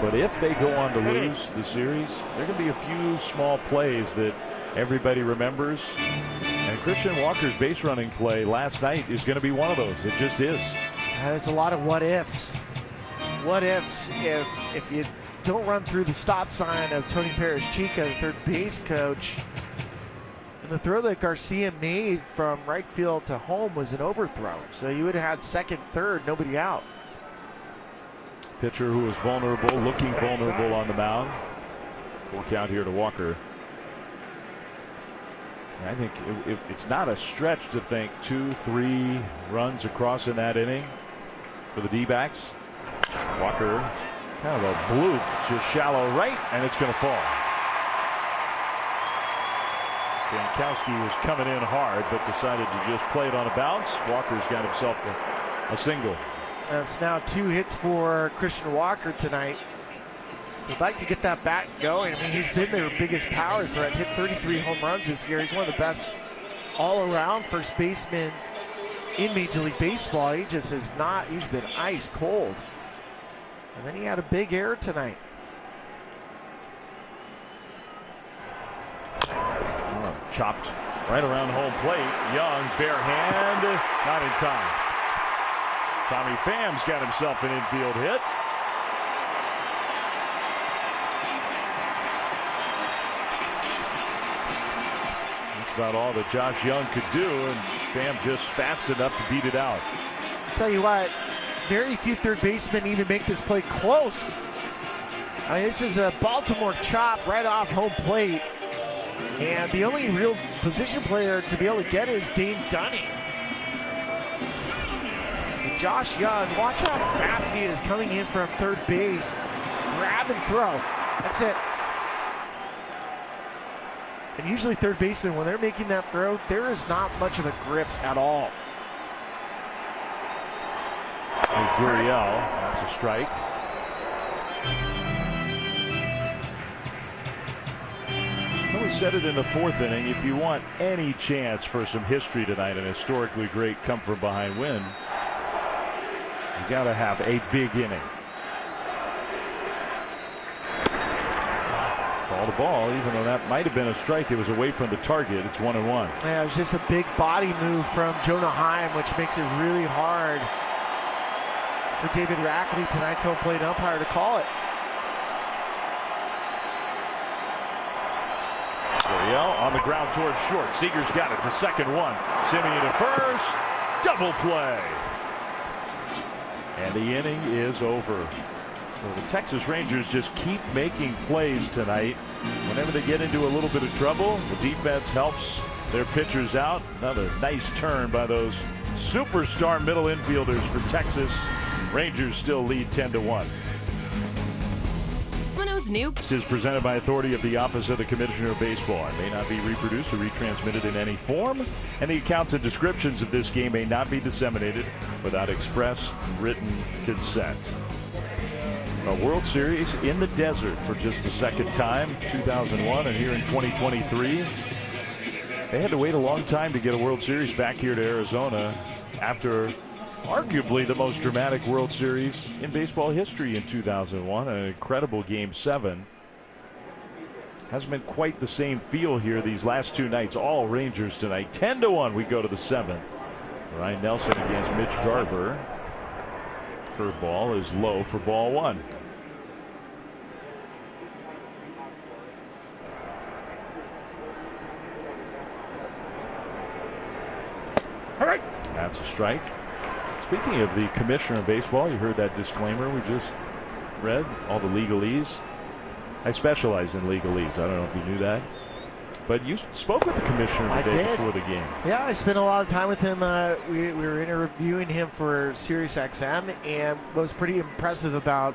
But if they go on to lose the series, there can be a few small plays that everybody remembers. And Christian Walker's base running play last night is going to be one of those. It just is. There's a lot of what ifs. What ifs if you don't run through the stop sign of Tony Perez-Chica, the third base coach. And the throw that Garcia made from right field to home was an overthrow. So you would have had second, third, nobody out. Pitcher who was vulnerable, looking vulnerable on the mound. 4 count here to Walker. And I think it's not a stretch to think 2-3 runs across in that inning for the D-backs. Walker, kind of a bloop, just shallow right, and it's going to fall. Jankowski was coming in hard, but decided to just play it on a bounce. Walker's got himself a single. That's now 2 hits for Christian Walker tonight. Would like to get that bat going. I mean, he's been their biggest power threat. Hit 33 home runs this year. He's one of the best all-around first basemen in Major League Baseball. He just has not. He's been ice cold. And then he had a big error tonight. Chopped Right around home plate. Young, bare hand, not in time. Tommy Pham's got himself an infield hit. That's about all that Josh Young could do, and Pham just fast enough to beat it out. Tell you what, very few third basemen even make this play close. I mean, this is a Baltimore chop right off home plate. And the only real position player to be able to get it is Dane Dunning. And Josh Young, watch how fast he is coming in from third base. Grab and throw. That's it. And usually third basemen, when they're making that throw, there is not much of a grip at all. There's Gurriel. That's a strike. We said it in the fourth inning. If you want any chance for some history tonight, an historically great come from behind win, you got to have a big inning. Ball to ball, even though that might have been a strike, it was away from the target. It's 1-1. Yeah, it was just a big body move from Jonah Heim, which makes it really hard for David Rackley, tonight's home plate umpire, to call it. Gurriel on the ground towards short. Seager's got it to second one. Simeon to first. Double play. And the inning is over. So the Texas Rangers just keep making plays tonight. Whenever they get into a little bit of trouble, the defense helps their pitchers out. Another nice turn by those superstar middle infielders for Texas. Rangers still lead 10-1. New is presented by authority of the Office of the Commissioner of Baseball. It may not be reproduced or retransmitted in any form, and the accounts and descriptions of this game may not be disseminated without express written consent. A World Series in the desert for just the second time, 2001, and here in 2023. They had to wait a long time to get a World Series back here to Arizona after arguably the most dramatic World Series in baseball history in 2001. An incredible Game 7. Hasn't been quite the same feel here these last two nights. All Rangers tonight. 10-1 we go to the 7th. Ryan Nelson against Mitch Garver. Curveball is low for ball one. All right. That's a strike. Speaking of the Commissioner of Baseball, you heard that disclaimer we just read, all the legalese. I specialize in legalese. I don't know if you knew that. But you spoke with the Commissioner the day before the game. Yeah, I spent a lot of time with him. We were interviewing him for SiriusXM, and what was pretty impressive about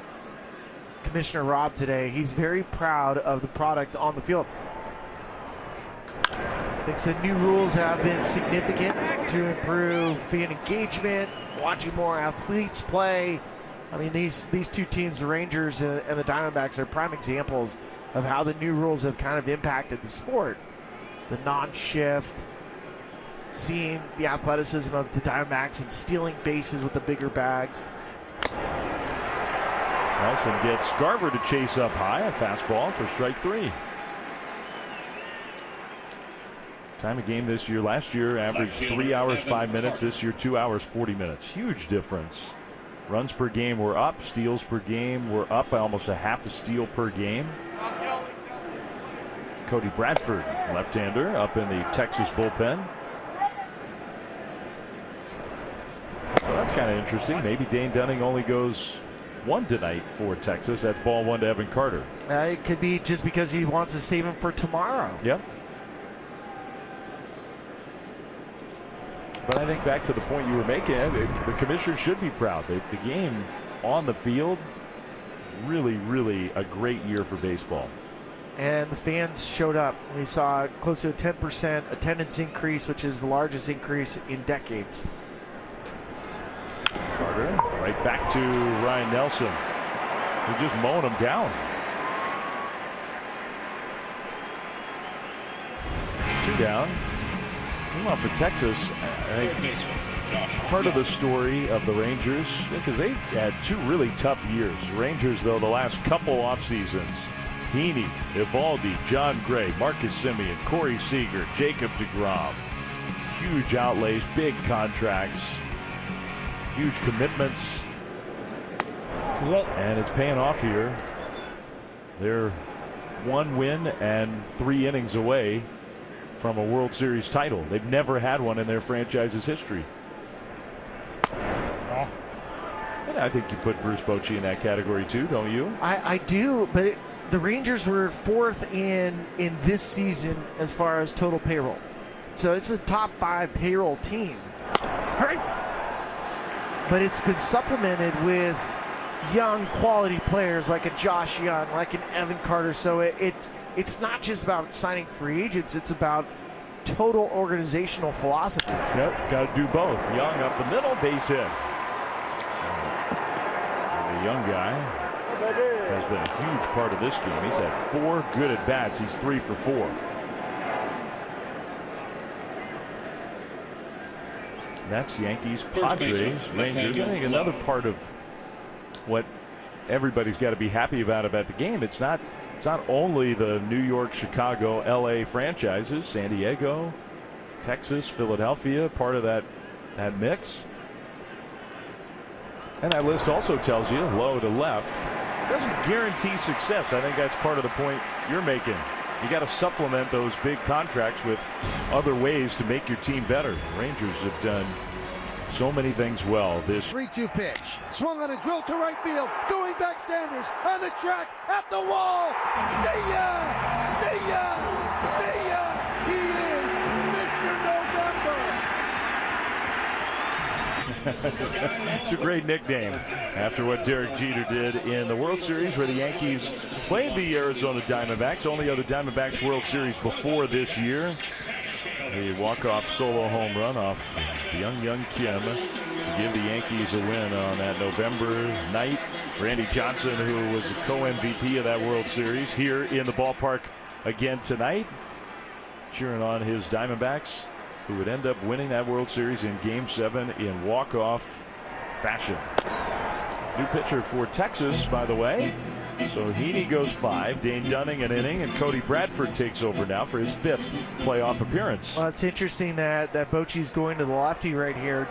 Commissioner Rob today, he's very proud of the product on the field. Thinks the new rules have been significant to improve fan engagement, watching more athletes play. I mean, these two teams, the Rangers and the Diamondbacks, are prime examples of how the new rules have kind of impacted the sport. The non-shift, seeing the athleticism of the Diamondbacks and stealing bases with the bigger bags. Nelson gets Garver to chase up high, a fastball for strike three. Time of game this year, last year averaged 3 hours 5 minutes, this year 2 hours 40 minutes. Huge difference. Runs per game were up, steals per game were up by almost a half a steal per game. Cody Bradford, left-hander, up in the Texas bullpen. So that's kind of interesting. Maybe Dane Dunning only goes one tonight for Texas. That's ball one to Evan Carter. It could be just because he wants to save him for tomorrow. Yep. But I think back to the point you were making, the commissioner should be proud. The game on the field, really, really a great year for baseball. And the fans showed up. We saw close to a 10% attendance increase, which is the largest increase in decades. Carter, right back to Ryan Nelson, who just mowing him down. 2 down. Meanwhile, for Texas, I think part of the story of the Rangers, because they had 2 really tough years. Rangers, though, the last couple off seasons Heaney, Evaldi, John Gray, Marcus Semien, Corey Seager, Jacob deGrom. Huge outlays, big contracts, huge commitments. And it's paying off here. They're 1 win and 3 innings away from a World Series title. They've never had one in their franchise's history. And I think you put Bruce Bochy in that category too, don't you? I do, but the Rangers were 4th in this season as far as total payroll. So it's a top 5 payroll team. But it's been supplemented with young quality players like a Josh Young, like an Evan Carter. So it's not just about signing free agents, it's about total organizational philosophy. Yep, got to do both. Young up the middle, base hit. The young guy has been a huge part of this game. He's had 4 good at bats. He's 3 for 4. That's Yankees, Padres, Rangers. I think another part of what everybody's got to be happy about the game. It's not only the New York, Chicago, LA franchises, San Diego, Texas, Philadelphia, part of that mix. And that list also tells you low to left. Doesn't guarantee success. I think that's part of the point you're making. You got to supplement those big contracts with other ways to make your team better. The Rangers have done so many things well. This 3-2 pitch. Swung on a drill to right field. Going back Sanders on the track at the wall. See ya! See ya! See ya! He is Mr. November. It's a great nickname after what Derek Jeter did in the World Series where the Yankees played the Arizona Diamondbacks. Only other Diamondbacks World Series before this year. The walk-off solo home run off young Kim to give the Yankees a win on that November night. Randy Johnson, who was the co-MVP of that World Series, here in the ballpark again tonight, cheering on his Diamondbacks, who would end up winning that World Series in Game 7 in walk-off fashion. New pitcher for Texas, by the way. So Heaney goes 5, Dane Dunning an inning, and Cody Bradford takes over now for his 5th playoff appearance. Well, it's interesting that Bochy's going to the lefty right here.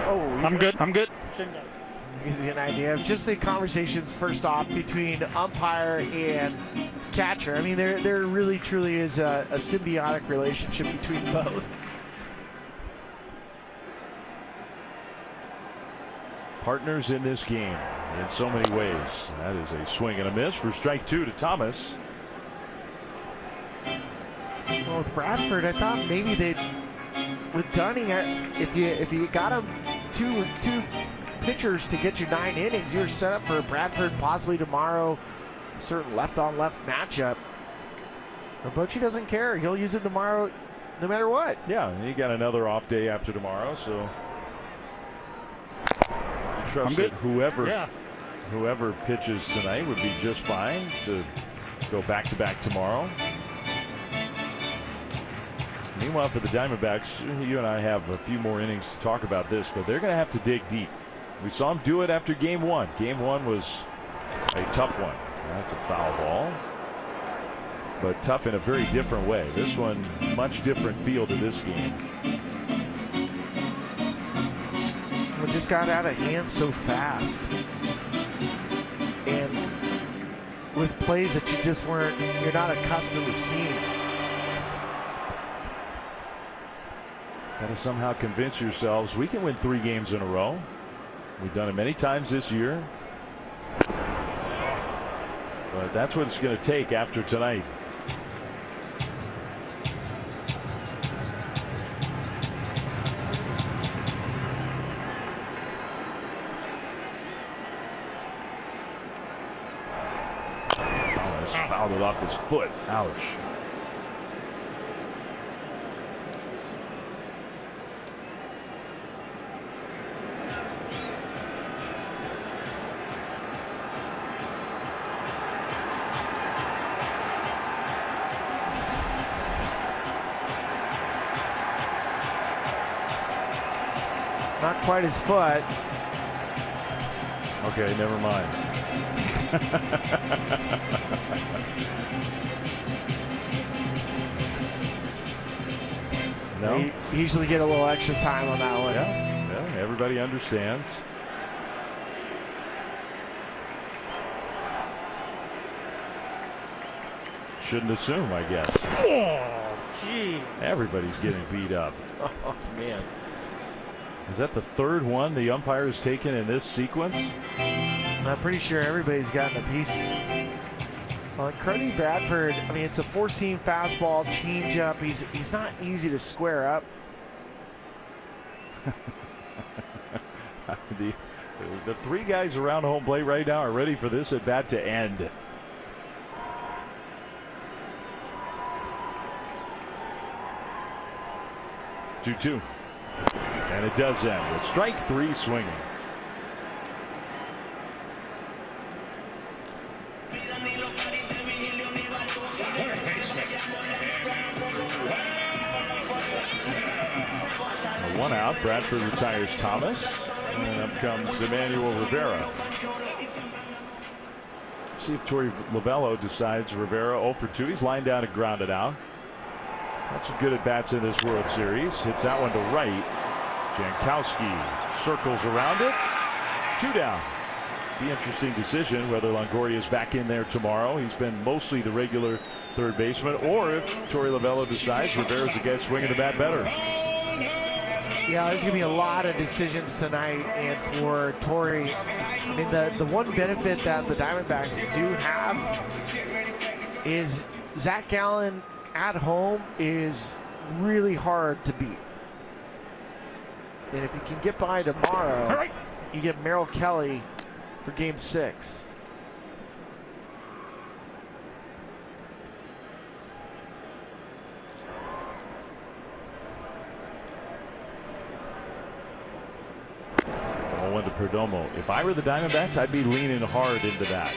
Oh, I'm good. Gives you an idea of just the conversations first off between umpire and catcher. I mean, there really truly is a symbiotic relationship between both. Partners in this game in so many ways. That is a swing and a miss for strike 2 to Thomas. Well, with Bradford, I thought maybe with Dunning, if you got him two pitchers to get you 9 innings, you're set up for Bradford possibly tomorrow. A certain left-on-left matchup. But Bochy doesn't care. He'll use it tomorrow no matter what. Yeah, and you got another off day after tomorrow, so trust that whoever pitches tonight would be just fine to go back-to-back tomorrow. Meanwhile, for the Diamondbacks, you and I have a few more innings to talk about this, but they're going to have to dig deep. We saw them do it after Game 1. Game 1 was a tough one. That's a foul ball, but tough in a very different way. This one, much different feel to this game. It just got out of hand so fast. And with plays that you're not accustomed to seeing. Got to somehow convince yourselves we can win 3 games in a row. We've done it many times this year. But that's what it's going to take after tonight. Fouled it off his foot. Ouch. Not quite his foot. Okay, never mind. No? You usually get a little extra time on that one. Yeah, everybody understands. Shouldn't assume, I guess. Oh, gee. Everybody's getting beat up. Oh, man. Is that the third one the umpire has taken in this sequence? I'm pretty sure everybody's gotten a piece. Well, Cody Bradford, I mean, it's a four-seam fastball, changeup. He's not easy to square up. The three guys around home plate right now are ready for this at bat to end. Two. And it does end with strike three swinging. One out. Bradford retires Thomas. And up comes Emmanuel Rivera. See if Torey Lovullo decides Rivera 0 for 2. He's lined down and grounded out. Had some good at-bats in this World Series. Hits that one to right. Jankowski circles around it. 2 down. Be interesting decision whether Longoria is back in there tomorrow. He's been mostly the regular third baseman, or if Torey Lovullo decides Rivera's the guy swinging the bat better. Yeah, there's going to be a lot of decisions tonight, and for Torey, I mean, the one benefit that the Diamondbacks do have is Zach Gallen at home is really hard to beat. And if you can get by tomorrow, you get Merrill Kelly for Game 6. To Perdomo. If I were the Diamondbacks, I'd be leaning hard into that.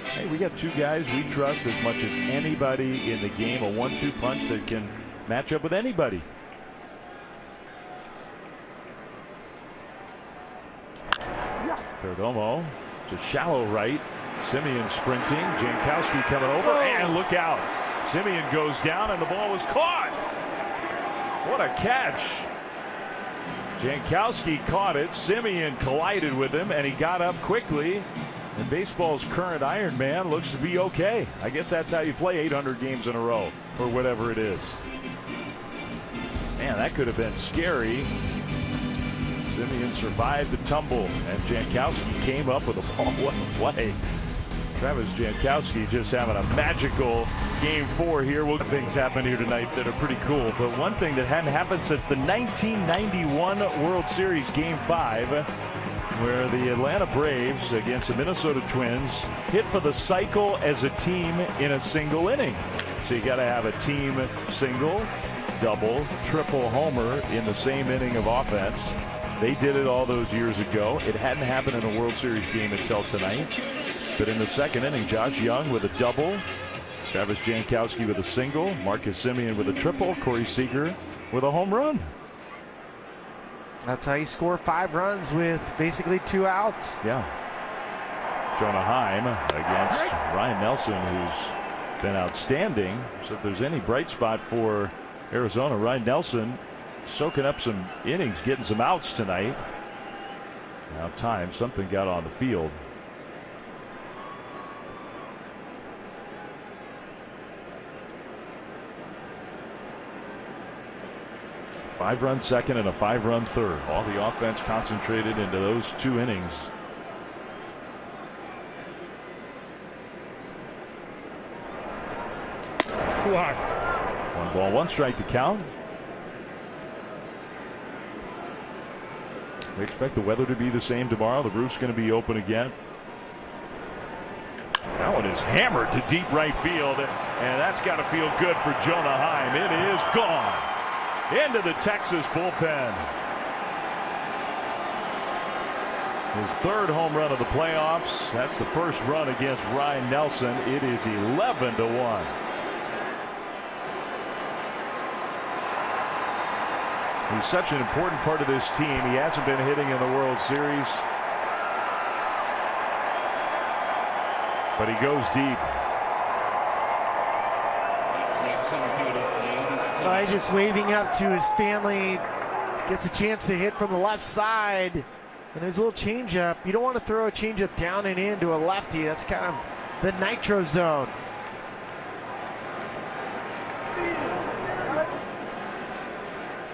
Hey, we got two guys we trust as much as anybody in the game. A 1-2 punch that can match up with anybody. Perdomo to shallow right. Simeon sprinting. Jankowski coming over. And look out. Simeon goes down and the ball was caught. What a catch. Jankowski caught it. Simeon collided with him, and he got up quickly. And baseball's current Iron Man looks to be okay. I guess that's how you play 800 games in a row, or whatever it is. Man, that could have been scary. Simeon survived the tumble, and Jankowski came up with a ball. What a play. Travis Jankowski just having a magical Game 4 here. Well, things happen here tonight that are pretty cool. But one thing that hadn't happened since the 1991 World Series Game 5, where the Atlanta Braves against the Minnesota Twins hit for the cycle as a team in a single inning. So you got to have a team single, double, triple homer in the same inning of offense. They did it all those years ago. It hadn't happened in a World Series game until tonight. But in the second inning, Josh Young with a double, Travis Jankowski with a single, Marcus Simeon with a triple, Corey Seager with a home run. That's how you score 5 runs with basically 2 outs. Yeah. Jonah Heim against Ryan Nelson, who's been outstanding. So if there's any bright spot for Arizona, Ryan Nelson soaking up some innings, getting some outs tonight. Now time, something got on the field. 5-run second and a 5-run third. All the offense concentrated into those 2 innings. Too high. 1 ball, 1 strike to count. We expect the weather to be the same tomorrow. The roof's going to be open again. That one is hammered to deep right field, and that's got to feel good for Jonah Heim. It is gone into the Texas bullpen. His 3rd home run of the playoffs. That's the first run against Ryan Nelson. It is 11-1. He's such an important part of this team. He hasn't been hitting in the World Series. But he goes deep. Well, he's just waving up to his family. Gets a chance to hit from the left side. And there's a little changeup. You don't want to throw a changeup down and in to a lefty. That's kind of the nitro zone.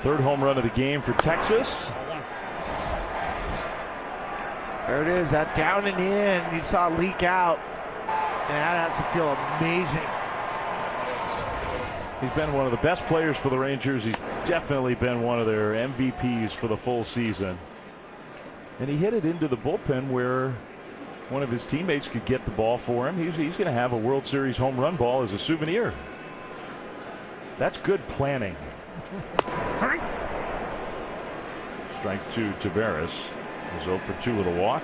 Third home run of the game for Texas. There it is, that down and in. You saw it leak out. And that has to feel amazing. He's been one of the best players for the Rangers. He's definitely been one of their MVPs for the full season. And he hit it into the bullpen where one of his teammates could get the ball for him. He's going to have a World Series home run ball as a souvenir. That's good planning. Strike two, Tavares. He's 0 for 2 with a walk.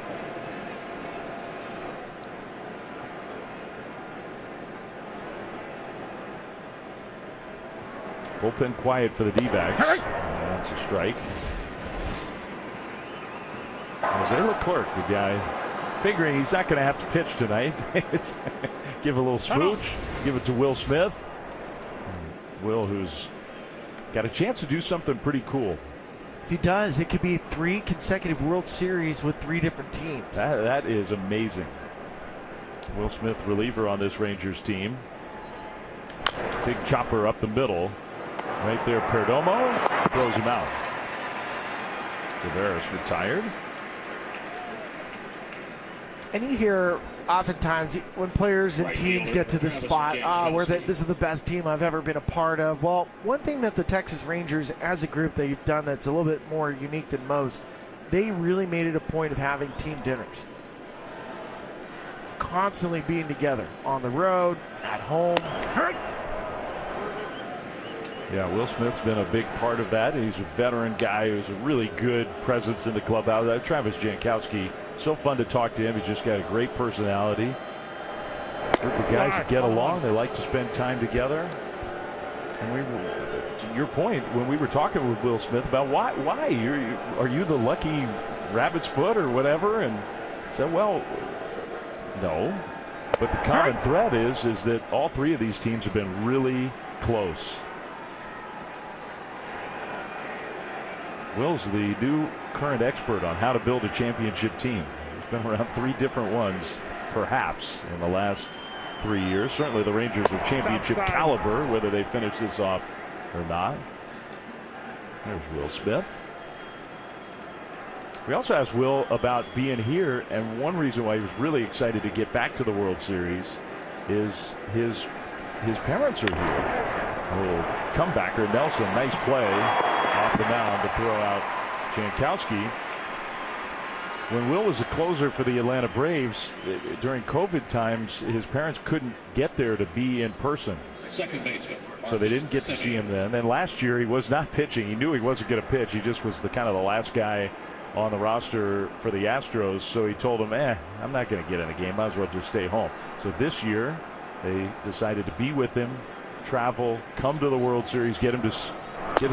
Bullpen quiet for the D-backs. That's a strike. Jose Leclerc, the guy, figuring he's not going to have to pitch tonight. Give a little smooch. Give it to Will Smith. Will, who's got a chance to do something pretty cool. He does. It could be 3 consecutive World Series with 3 different teams. That is amazing. Will Smith, reliever on this Rangers team. Big chopper up the middle. Right there, Perdomo throws him out. Tavares retired. And you hear oftentimes when players and teams get to this spot, where this is the best team I've ever been a part of. Well, one thing that the Texas Rangers as a group they've done that's a little bit more unique than most, they really made it a point of having team dinners. Constantly being together on the road, at home. Yeah, Will Smith's been a big part of that. He's a veteran guy who's a really good presence in the clubhouse. Travis Jankowski, so fun to talk to him. He's just got a great personality. Group of guys that get along. They like to spend time together. And to your point, when we were talking with Will Smith about why are you the lucky rabbit's foot or whatever, and said, well, no. But the common thread is that all 3 of these teams have been really close. Will's the new current expert on how to build a championship team. He's been around 3 different ones, perhaps, in the last 3 years. Certainly the Rangers are championship caliber, whether they finish this off or not. There's Will Smith. We also asked Will about being here, and one reason why he was really excited to get back to the World Series is his parents are here. A little comebacker, Nelson, nice play off the mound to throw out Jankowski. When Will was a closer for the Atlanta Braves during COVID times, his parents couldn't get there to be in person. Second baseman. So they didn't get to see him then. And last year he was not pitching. He knew he wasn't going to pitch. He just was the last guy on the roster for the Astros. So he told him, I'm not going to get in the game. Might as well just stay home. So this year they decided to be with him, travel, come to the World Series, get to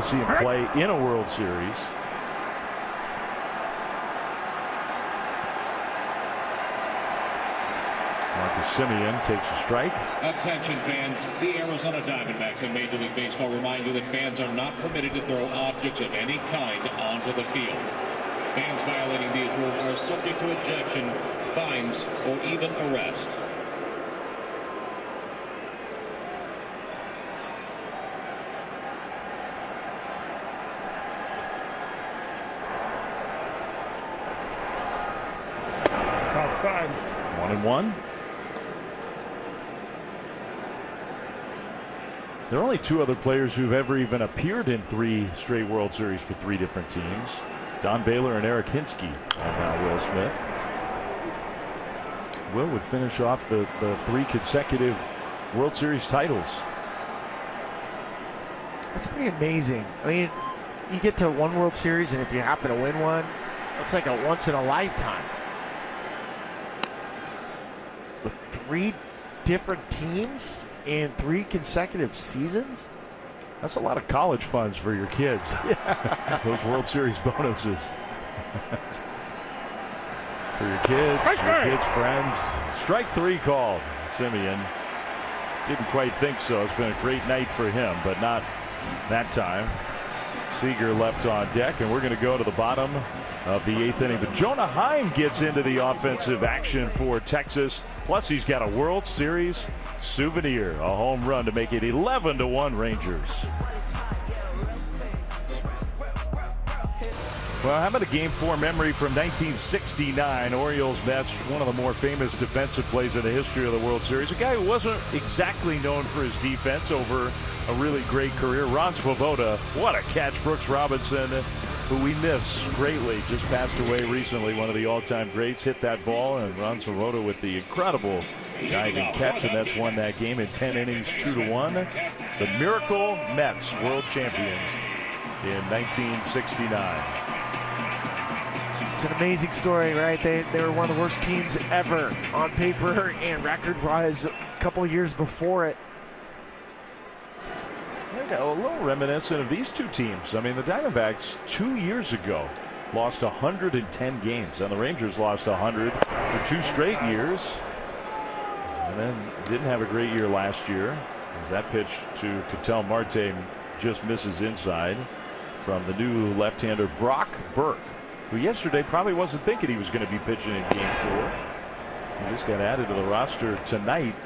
see him play in a World Series. Marcus Semien takes a strike. Attention fans, the Arizona Diamondbacks in Major League Baseball remind you that fans are not permitted to throw objects of any kind onto the field. Fans violating these rules are subject to ejection, fines, or even arrest. Outside. 1-1. There are only 2 other players who've ever even appeared in 3 straight World Series for 3 different teams. Don Baylor and Eric Hinsky, and now Will Smith. Will would finish off the 3 consecutive World Series titles. That's pretty amazing. I mean, you get to one World Series, and if you happen to win one, it's like a once in a lifetime. With 3 different teams in 3 consecutive seasons? That's a lot of college funds for your kids. Yeah. Those World Series bonuses. For your kids' friends. Strike 3 called. Simeon didn't quite think so. It's been a great night for him, but not that time. Seager left on deck, and we're going to go to the bottom of the 8th inning. But Jonah Heim gets into the offensive action for Texas. Plus, he's got a World Series souvenir, a home run to make it 11-1 Rangers. Well, how about a Game 4 memory from 1969? Orioles-Mets, one of the more famous defensive plays in the history of the World Series. A guy who wasn't exactly known for his defense over a really great career. Ron Swoboda, what a catch. Brooks Robinson, who we miss greatly, just passed away recently. One of the all-time greats hit that ball, and Ron Swoboda with the incredible diving catch, and that's won that game in 10 innings, 2-1. The Miracle Mets, world champions in 1969. It's an amazing story, right? They were one of the worst teams ever on paper and record-wise a couple of years before it. A little reminiscent of these two teams. I mean, the Diamondbacks 2 years ago lost 110 games, and the Rangers lost 100 for 2 straight years. And then didn't have a great year last year, as that pitch to Ketel Marte just misses inside from the new left-hander Brock Burke, who yesterday probably wasn't thinking he was going to be pitching in Game 4. He just got added to the roster tonight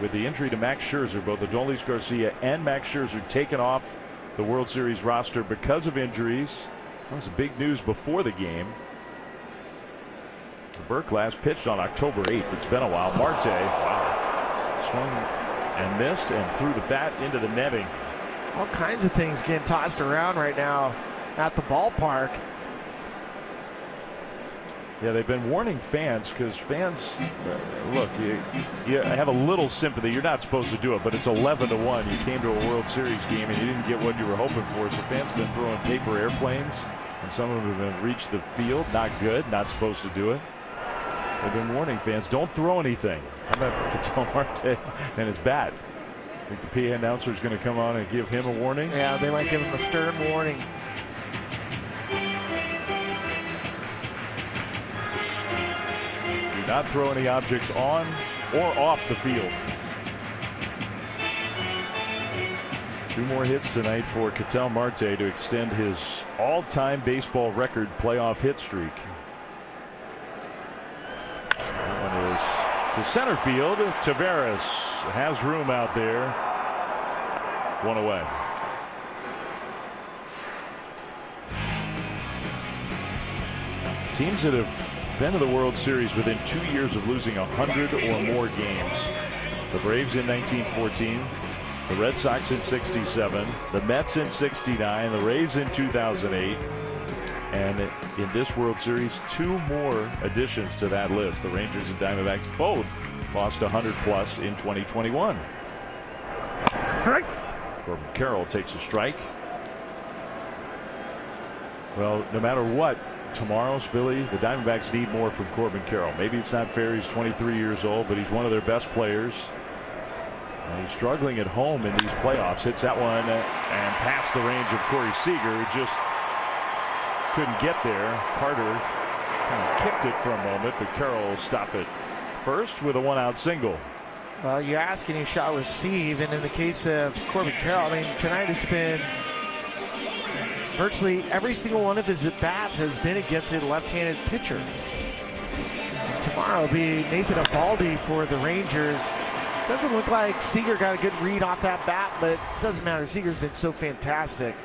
with the injury to Max Scherzer. Both Adolis Garcia and Max Scherzer taken off the World Series roster because of injuries. That was big news before the game. Burke last pitched on October 8th. It's been a while. Marte, wow, swung and missed and threw the bat into the netting. All kinds of things getting tossed around right now at the ballpark. Yeah, they've been warning fans, because fans, look, you have a little sympathy. You're not supposed to do it, but it's 11-1. You came to a World Series game and you didn't get what you were hoping for. So fans have been throwing paper airplanes, and some of them have reached the field. Not good, not supposed to do it. They've been warning fans, don't throw anything. How about Ketel Marte and his bat? I think the PA announcer is going to come on and give him a warning. Yeah, they might give him a stern warning. Not throw any objects on or off the field. 2 more hits tonight for Ketel Marte to extend his all-time baseball record playoff hit streak. That one is to center field. Taveras has room out there. 1 away. Teams that have been to the World Series within 2 years of losing 100 or more games. The Braves in 1914, the Red Sox in 67, the Mets in 69, the Rays in 2008, and in this World Series, 2 more additions to that list. The Rangers and Diamondbacks both lost 100 plus in 2021. Corbin Carroll takes a strike. Well, no matter what, tomorrow, Billy, the Diamondbacks need more from Corbin Carroll. Maybe it's not fair. He's 23 years old, but he's one of their best players. And he's struggling at home in these playoffs. Hits that one and past the range of Corey Seager, who just couldn't get there. Carter kind of kicked it for a moment, but Carroll will stop it first with a 1-out single. Well, you ask and you shall receive. And in the case of Corbin Carroll, I mean, tonight it's been virtually every single one of his at-bats has been against a left-handed pitcher. Tomorrow will be Nathan Eovaldi for the Rangers. Doesn't look like Seager got a good read off that bat, but it doesn't matter. Seager's been so fantastic.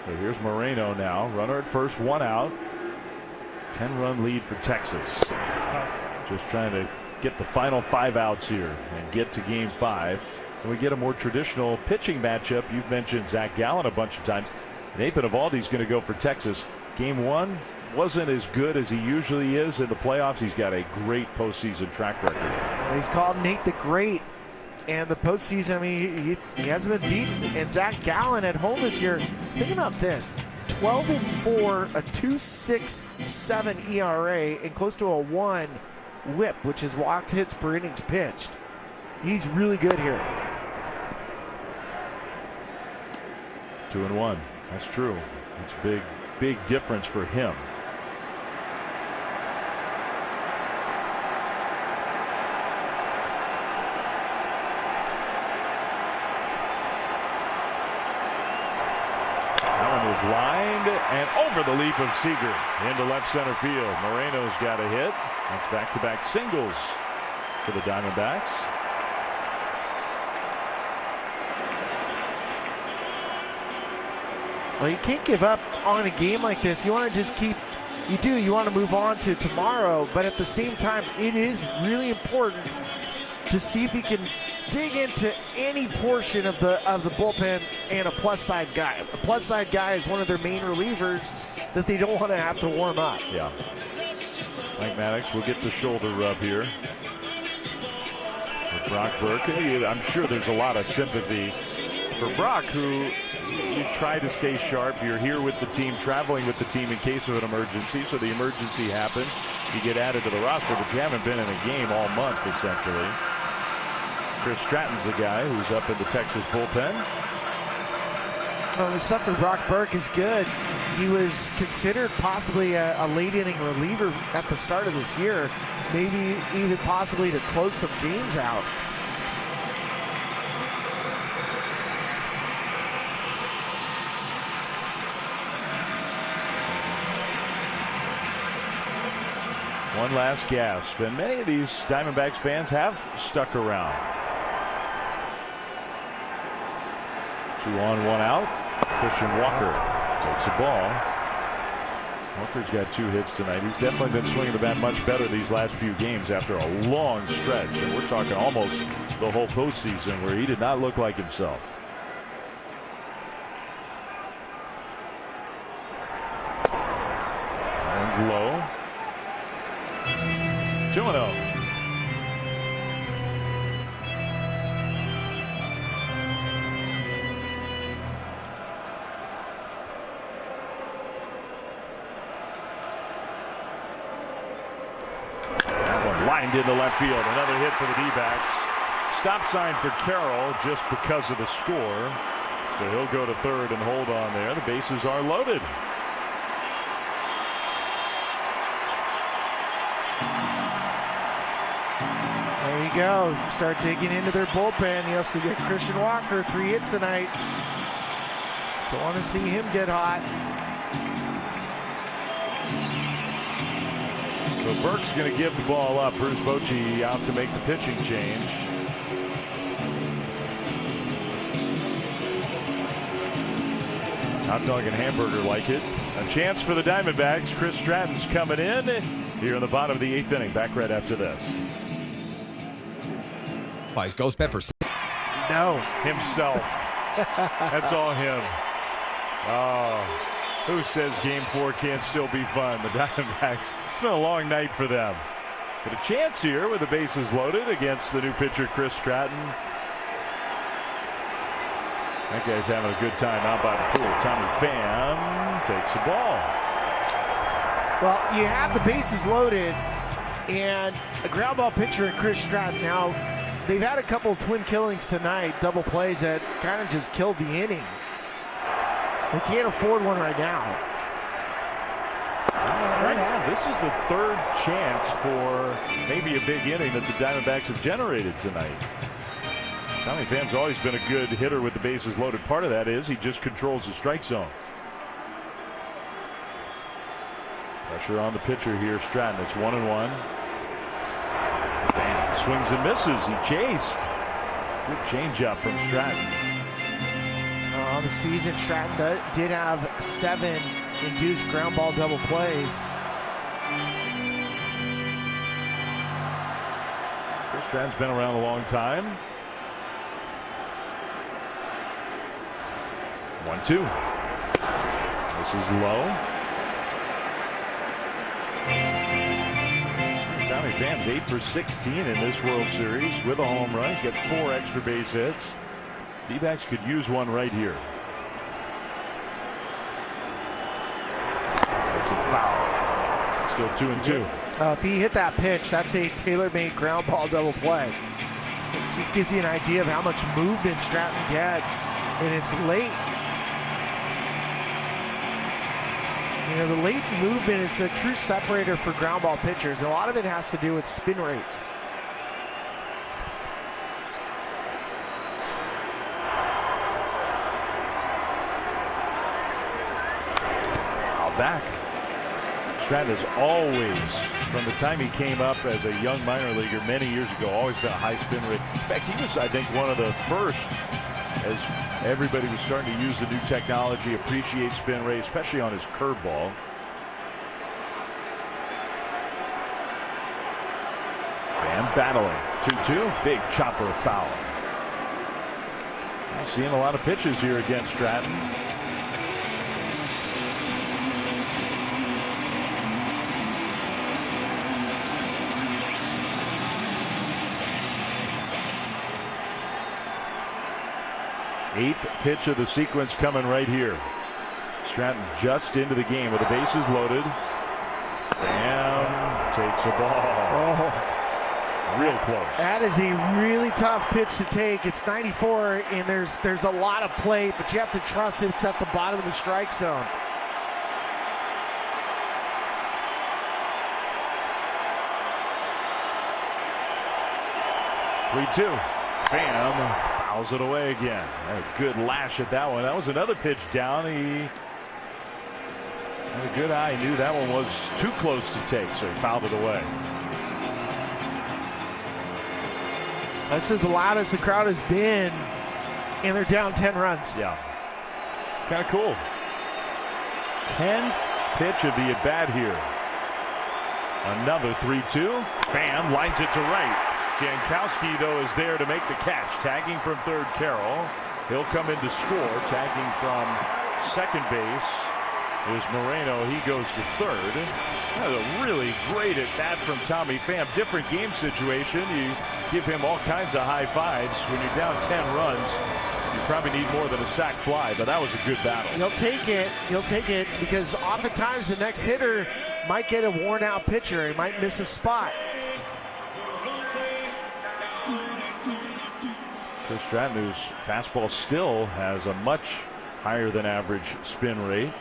So here's Moreno now. Runner at first, 1 out. 10-run lead for Texas. Just trying to get the final 5 outs here and get to Game 5. And we get a more traditional pitching matchup. You've mentioned Zach Gallen a bunch of times. Nathan Eovaldi's going to go for Texas. Game 1 wasn't as good as he usually is in the playoffs. He's got a great postseason track record. He's called Nate the Great. And the postseason, I mean, he hasn't been beaten. And Zach Gallen at home this year, think about this. 12-4, a 2.67 ERA, and close to a 1 whip, which is walked hits per innings pitched. He's really good here. 2-1. That's true. It's big big difference for him. Was lined and over the leap of Seager into left center field. Moreno's got a hit. That's back-to-back singles for the Diamondbacks. Well, you can't give up on a game like this. You want to just keep. You want to move on to tomorrow, but at the same time, it is really important to see if he can dig into any portion of the bullpen and a plus side guy. A plus side guy is one of their main relievers that they don't want to have to warm up. Yeah. Mike Maddox will get the shoulder rub here. With Brock Burke, I'm sure there's a lot of sympathy for Brock, who you try to stay sharp. You're here with the team, traveling with the team in case of an emergency. So the emergency happens. You get added to the roster, but you haven't been in a game all month, essentially. Chris Stratton's the guy who's up in the Texas bullpen. Well, the stuff for Brock Burke is good. He was considered possibly a late inning reliever at the start of this year, maybe even possibly to close some games out. One last gasp, and many of these Diamondbacks fans have stuck around. 2 on, 1 out. Christian Walker takes a ball. Walker's got 2 hits tonight. He's definitely been swinging the bat much better these last few games after a long stretch. And we're talking almost the whole postseason where he did not look like himself. One's low. 2-0. Lined into left field. Another hit for the D-backs. Stop sign for Carroll just because of the score. So he'll go to third and hold on there. The bases are loaded. There you go. Start digging into their bullpen. You also get Christian Walker, 3 hits tonight. Don't want to see him get hot. So Burke's going to give the ball up. Bruce Bochy out to make the pitching change. Hot dog and hamburger like it. A chance for the Diamondbacks. Chris Stratton's coming in here in the bottom of the 8th inning. Back right after this. Ghost Peppers. No. Himself. That's all him. Oh, who says Game 4 can't still be fun? The Diamondbacks. It's been a long night for them. But a chance here with the bases loaded against the new pitcher, Chris Stratton. That guy's having a good time out by the pool. Tommy Pham takes the ball. Well, you have the bases loaded and a ground ball pitcher in Chris Stratton. Now, they've had a couple of twin killings tonight, double plays that kind of just killed the inning. They can't afford one right now. This is the 3rd chance for maybe a big inning that the Diamondbacks have generated tonight. Tommy Pham's always been a good hitter with the bases loaded. Part of that is he just controls the strike zone. Pressure on the pitcher here, Stratton. It's 1-1. Swings and misses. He chased. Good changeup from Stratton. On the season, Stratton did have 7 induced ground ball double plays. Chris Stratton's been around a long time. 1-2. This is low. Tommy Pham's 8 for 16 in this World Series with a home run. He's got 4 extra base hits. D-backs could use one right here. That's a foul. Still 2-2. If he hit that pitch, that's a tailor-made ground ball double play. It just gives you an idea of how much movement Stratton gets, and it's late. You know, the late movement is a true separator for ground ball pitchers. A lot of it has to do with spin rates. Back. Stratton has always, from the time he came up as a young minor leaguer many years ago, always been a high spin rate. In fact, he was, I think, one of the first, as everybody was starting to use the new technology, appreciate spin rate, especially on his curveball. Van battling. 2-2. Big chopper foul. I'm seeing a lot of pitches here against Stratton. Eighth pitch of the sequence coming right here. Stratton just into the game with the bases loaded. Bam, takes a ball. Oh. Real close. That is a really tough pitch to take. It's 94, and there's a lot of play, but you have to trust it's at the bottom of the strike zone. Bam, fouls it away again. A good lash at that one. That was another pitch down. He had a good eye. He knew that one was too close to take, so he fouled it away. This is the loudest the crowd has been, and they're down 10 runs. Yeah. Kind of cool. 10th pitch of the at-bat here. Another 3-2. Pham lines it to right. Jankowski, though, is there to make the catch. Tagging from third, Carroll. He'll come in to score. Tagging from second base is Moreno. He goes to third. That was a really great at-bat from Tommy Pham. Different game situation. You give him all kinds of high fives. When you're down 10 runs, you probably need more than a sac fly, but that was a good battle. He'll take it. He'll take it because oftentimes the next hitter might get a worn-out pitcher. He might miss a spot. Chris Stratton, whose fastball still has a much higher than average spin rate.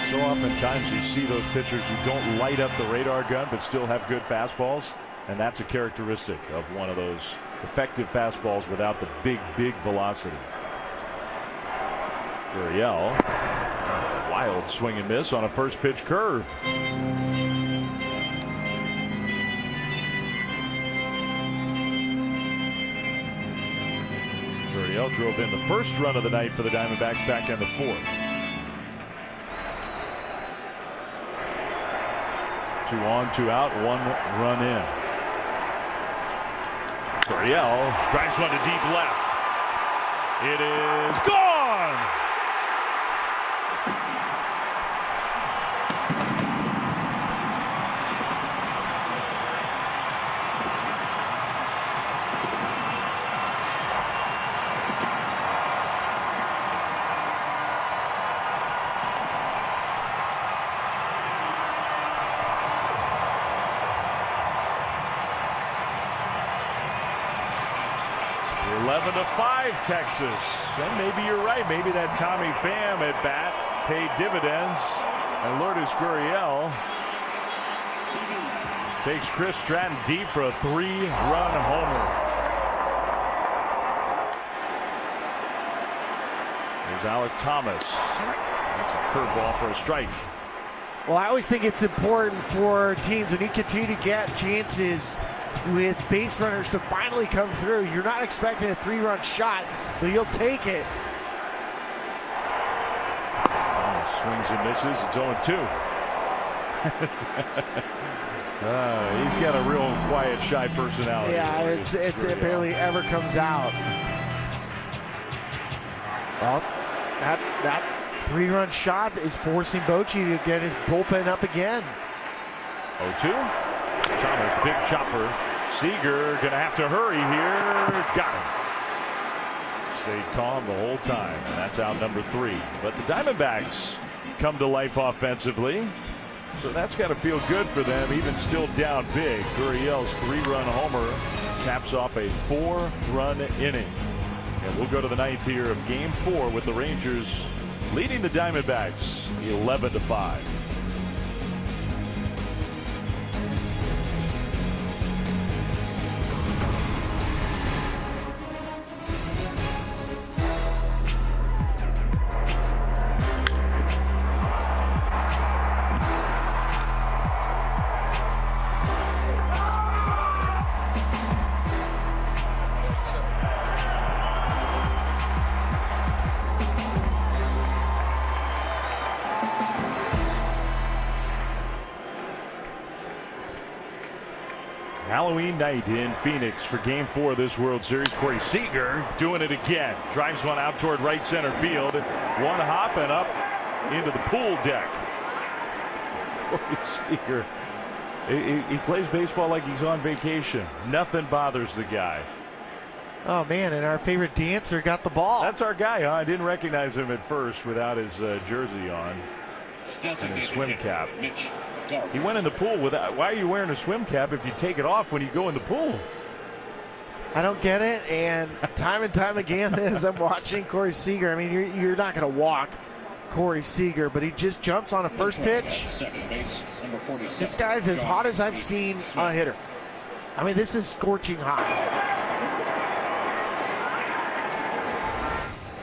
So oftentimes you see those pitchers who don't light up the radar gun but still have good fastballs, and that's a characteristic of one of those effective fastballs without the big velocity. Gurriel, wild swing and miss on a first pitch curve. Gurriel drove in the first run of the night for the Diamondbacks back in the fourth. 2 on, 2 out, 1 run in. Gurriel drives one to deep left. It is gone. To 5 Texas, and maybe you're right. Maybe that Tommy Pham at bat paid dividends, and Lourdes Gurriel takes Chris Stratton deep for a 3-run homer. There's Alec Thomas. That's a curveball for a strike. Well, I always think it's important for teams when you continue to get chances with base runners to finally come through. You're not expecting a 3-run shot, but you'll take it. Thomas swings and misses. It's 0-2. He's got a real quiet, shy personality. Yeah, it barely ever comes out. Well, that 3-run shot is forcing Bochy to get his bullpen up again. 0-2. Thomas, big chopper. Seager gonna have to hurry here. Got him. Stayed calm the whole time, and that's out number 3. But the Diamondbacks come to life offensively, so that's got to feel good for them, even still down big. Gurriel's 3-run homer caps off a 4-run inning. And we'll go to the ninth here of Game 4 with the Rangers leading the Diamondbacks 11-5. Halloween night in Phoenix for Game 4 of this World Series. Corey Seager doing it again. Drives one out toward right center field. One hop and up into the pool deck. Corey Seager. He plays baseball like he's on vacation. Nothing bothers the guy. Oh, man, and our favorite dancer got the ball. That's our guy, huh? I didn't recognize him at first without his jersey on and his swim cap. He went in the pool without. Why are you wearing a swim cap if you take it off when you go in the pool? I don't get it, and time again as I'm watching Corey Seager, I mean, you're not going to walk Corey Seager, but he just jumps on a first pitch. This guy's as hot as I've seen a hitter. I mean, this is scorching hot.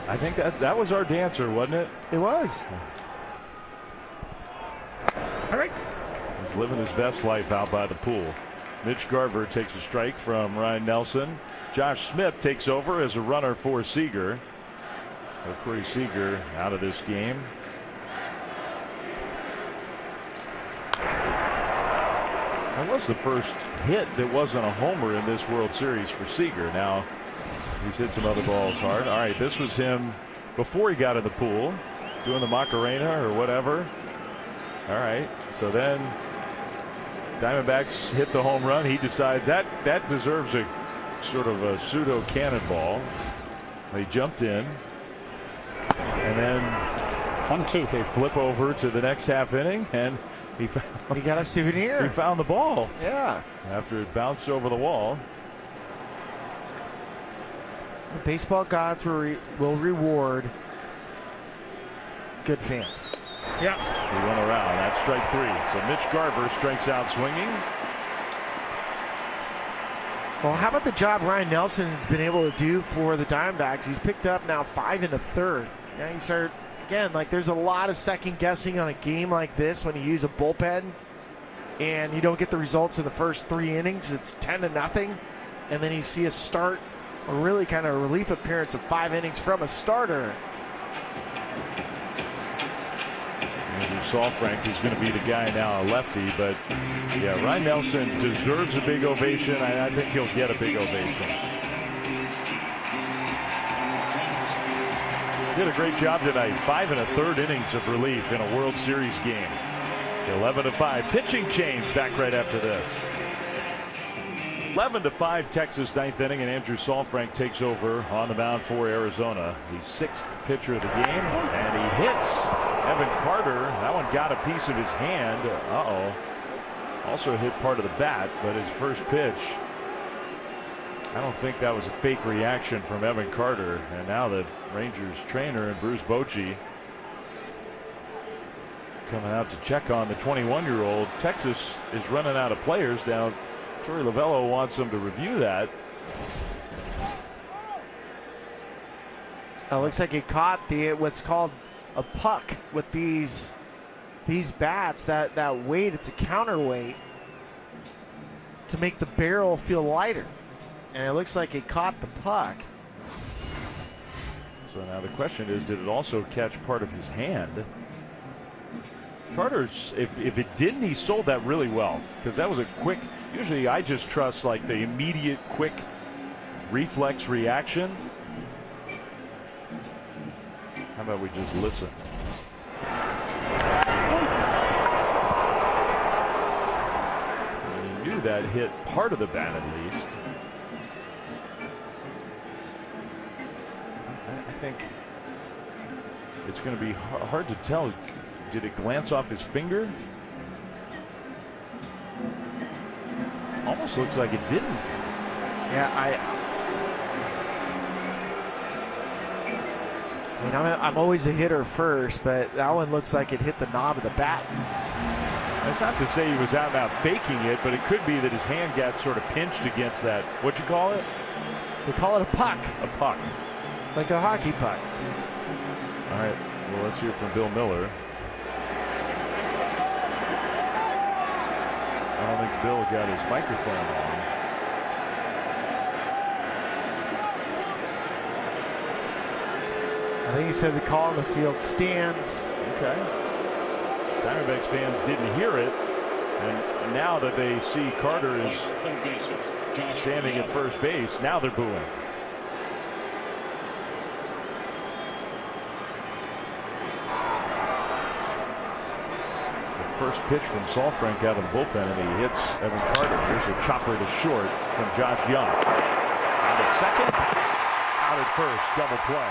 I think that was our dancer, wasn't it? It was. All right. He's living his best life out by the pool. Mitch Garver takes a strike from Ryan Nelson. Josh Smith takes over as a runner for Seager. So Corey Seager out of this game. That was the first hit that wasn't a homer in this World Series for Seager. Now he's hit some other balls hard. All right, this was him before he got in the pool, doing the Macarena or whatever. All right, so then Diamondbacks hit the home run. He decides that deserves a sort of a pseudo cannonball. He jumped in, and then 1-2. They flip over to the next half inning, and he got a souvenir. He found the ball. Yeah. After it bounced over the wall. The baseball gods will reward good fans. Yes. He went around. That's strike 3. So Mitch Garver strikes out swinging. Well, how about the job Ryan Nelson has been able to do for the Diamondbacks? He's picked up now 5 in the third. Now you start, again, like there's a lot of second guessing on a game like this when you use a bullpen and you don't get the results in the first 3 innings. It's 10-0. And then you see a start, a really kind of relief appearance of 5 innings from a starter. Saalfrank is going to be the guy now, a lefty, but yeah, Ryan Nelson deserves a big ovation. I think he'll get a big ovation. Did a great job tonight. 5 1/3 innings of relief in a World Series game. 11-5. Pitching change back right after this. 11-5 Texas, 9th inning, and Andrew Saalfrank takes over on the mound for Arizona. The 6th pitcher of the game, and he hits Evan Carter. That one got a piece of his hand. Also hit part of the bat, but his first pitch, I don't think that was a fake reaction from Evan Carter. And now the Rangers trainer and Bruce Bochy coming out to check on the 21-year-old. Texas is running out of players now. Torey Lovello wants them to review that. Looks like he caught what's called a puck with these bats. That weight, it's a counterweight to make the barrel feel lighter, and it looks like he caught the puck. So now the question is, did it also catch part of his hand? Carter's, if it didn't, he sold that really well, because that was a quick. Usually I just trust like the immediate quick reflex reaction. How about we just listen? He knew that hit part of the bat at least. I think it's going to be hard to tell. Did it glance off his finger? Almost looks like it didn't. Yeah, I mean, I'm always a hitter first, but that one looks like it hit the knob of the bat. That's not to say he was out and out faking it, but it could be that his hand got sort of pinched against that. What you call it? They call it a puck. A puck. Like a hockey puck. All right. Well, let's hear from Bill Miller. I don't think Bill got his microphone on. I think he said the call on the field stands. Okay. Diamondbacks fans didn't hear it, and now that they see Carter is standing at first base, now they're booing. It's the first pitch from Saalfrank out of the bullpen, and he hits Evan Carter. Here's a chopper to short from Josh Young. Out at second, out at first, double play.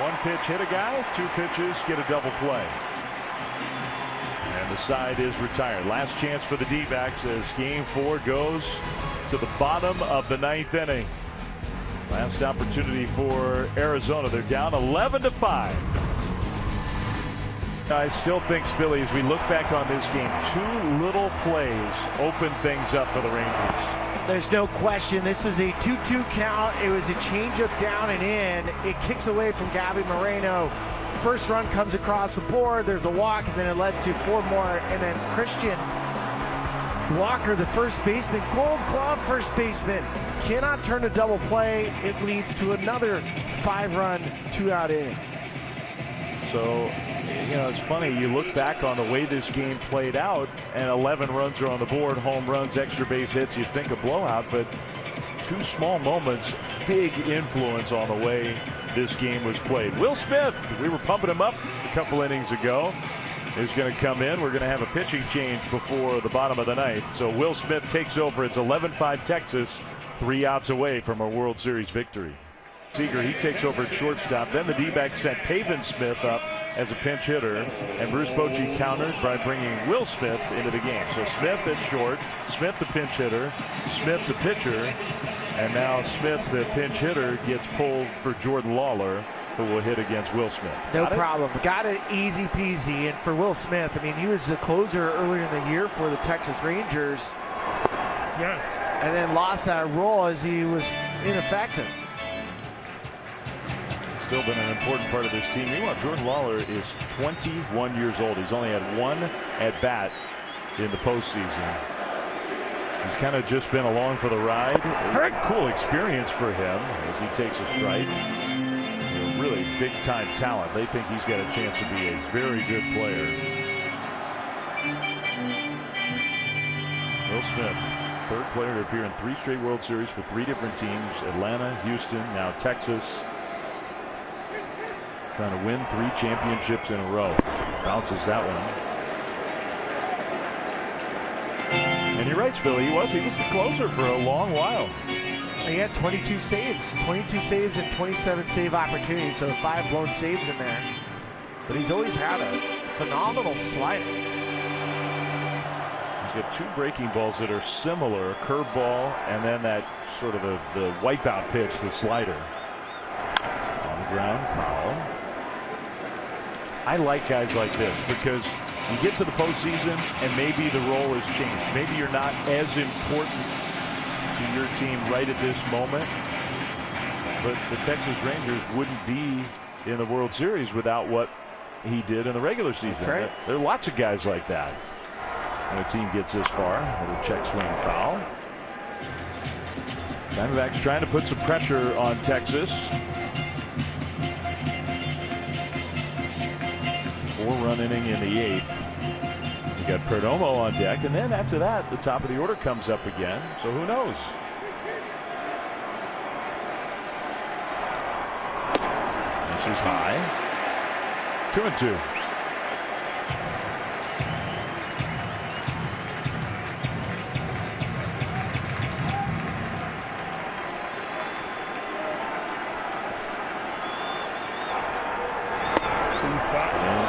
One pitch hit a guy, two pitches get a double play. And the side is retired. Last chance for the D-backs as Game 4 goes to the bottom of the 9th inning. Last opportunity for Arizona. They're down 11-5. I still think, Spilly, as we look back on this game, 2 little plays opened things up for the Rangers. There's no question. This was a 2-2 count. It was a changeup down and in. It kicks away from Gabby Moreno. First run comes across the board. There's a walk, and then it led to 4 more. And then Christian Walker, the first baseman, Gold Glove first baseman, cannot turn a double play. It leads to another 5-run, 2-out inning. So, you know, it's funny. You look back on the way this game played out, and 11 runs are on the board, home runs, extra base hits. You'd think a blowout, but 2 small moments, big influence on the way this game was played. Will Smith, we were pumping him up a couple innings ago, is going to come in. We're going to have a pitching change before the bottom of the 9th. So Will Smith takes over. It's 11-5 Texas, 3 outs away from a World Series victory. Seager, he takes over at shortstop. Then the D-backs sent Pavin Smith up as a pinch hitter, and Bruce Bochy countered by bringing Will Smith into the game. So Smith at short, Smith the pinch hitter, Smith the pitcher, and now Smith the pinch hitter gets pulled for Jordan Lawler, who will hit against Will Smith. No problem. Got it easy peasy. And for Will Smith, I mean, he was the closer earlier in the year for the Texas Rangers. Yes. And then lost that role as he was ineffective. Still been an important part of this team. Meanwhile, Jordan Lawler is 21 years old. He's only had 1 at-bat in the postseason. He's kind of just been along for the ride. Cool experience for him as he takes a strike. You know, really big-time talent. They think he's got a chance to be a very good player. Will Smith, 3rd player to appear in 3 straight World Series for 3 different teams. Atlanta, Houston, now Texas. Trying to win 3 championships in a row. Bounces that one. And you're right, Billy. He was the closer for a long while. He had 22 saves. 22 saves and 27 save opportunities. So 5 blown saves in there. But he's always had a phenomenal slider. He's got 2 breaking balls that are similar. A curveball and then that sort of the wipeout pitch, the slider. On the ground, foul. I like guys like this because you get to the postseason and maybe the role has changed. Maybe you're not as important to your team right at this moment. But the Texas Rangers wouldn't be in the World Series without what he did in the regular season. That's right. There are lots of guys like that. When a team gets this far, with a check swing foul. Diamondbacks trying to put some pressure on Texas. 4-run inning in the 8th. You got Perdomo on deck, and then after that, the top of the order comes up again. So who knows? This is high. 2-2.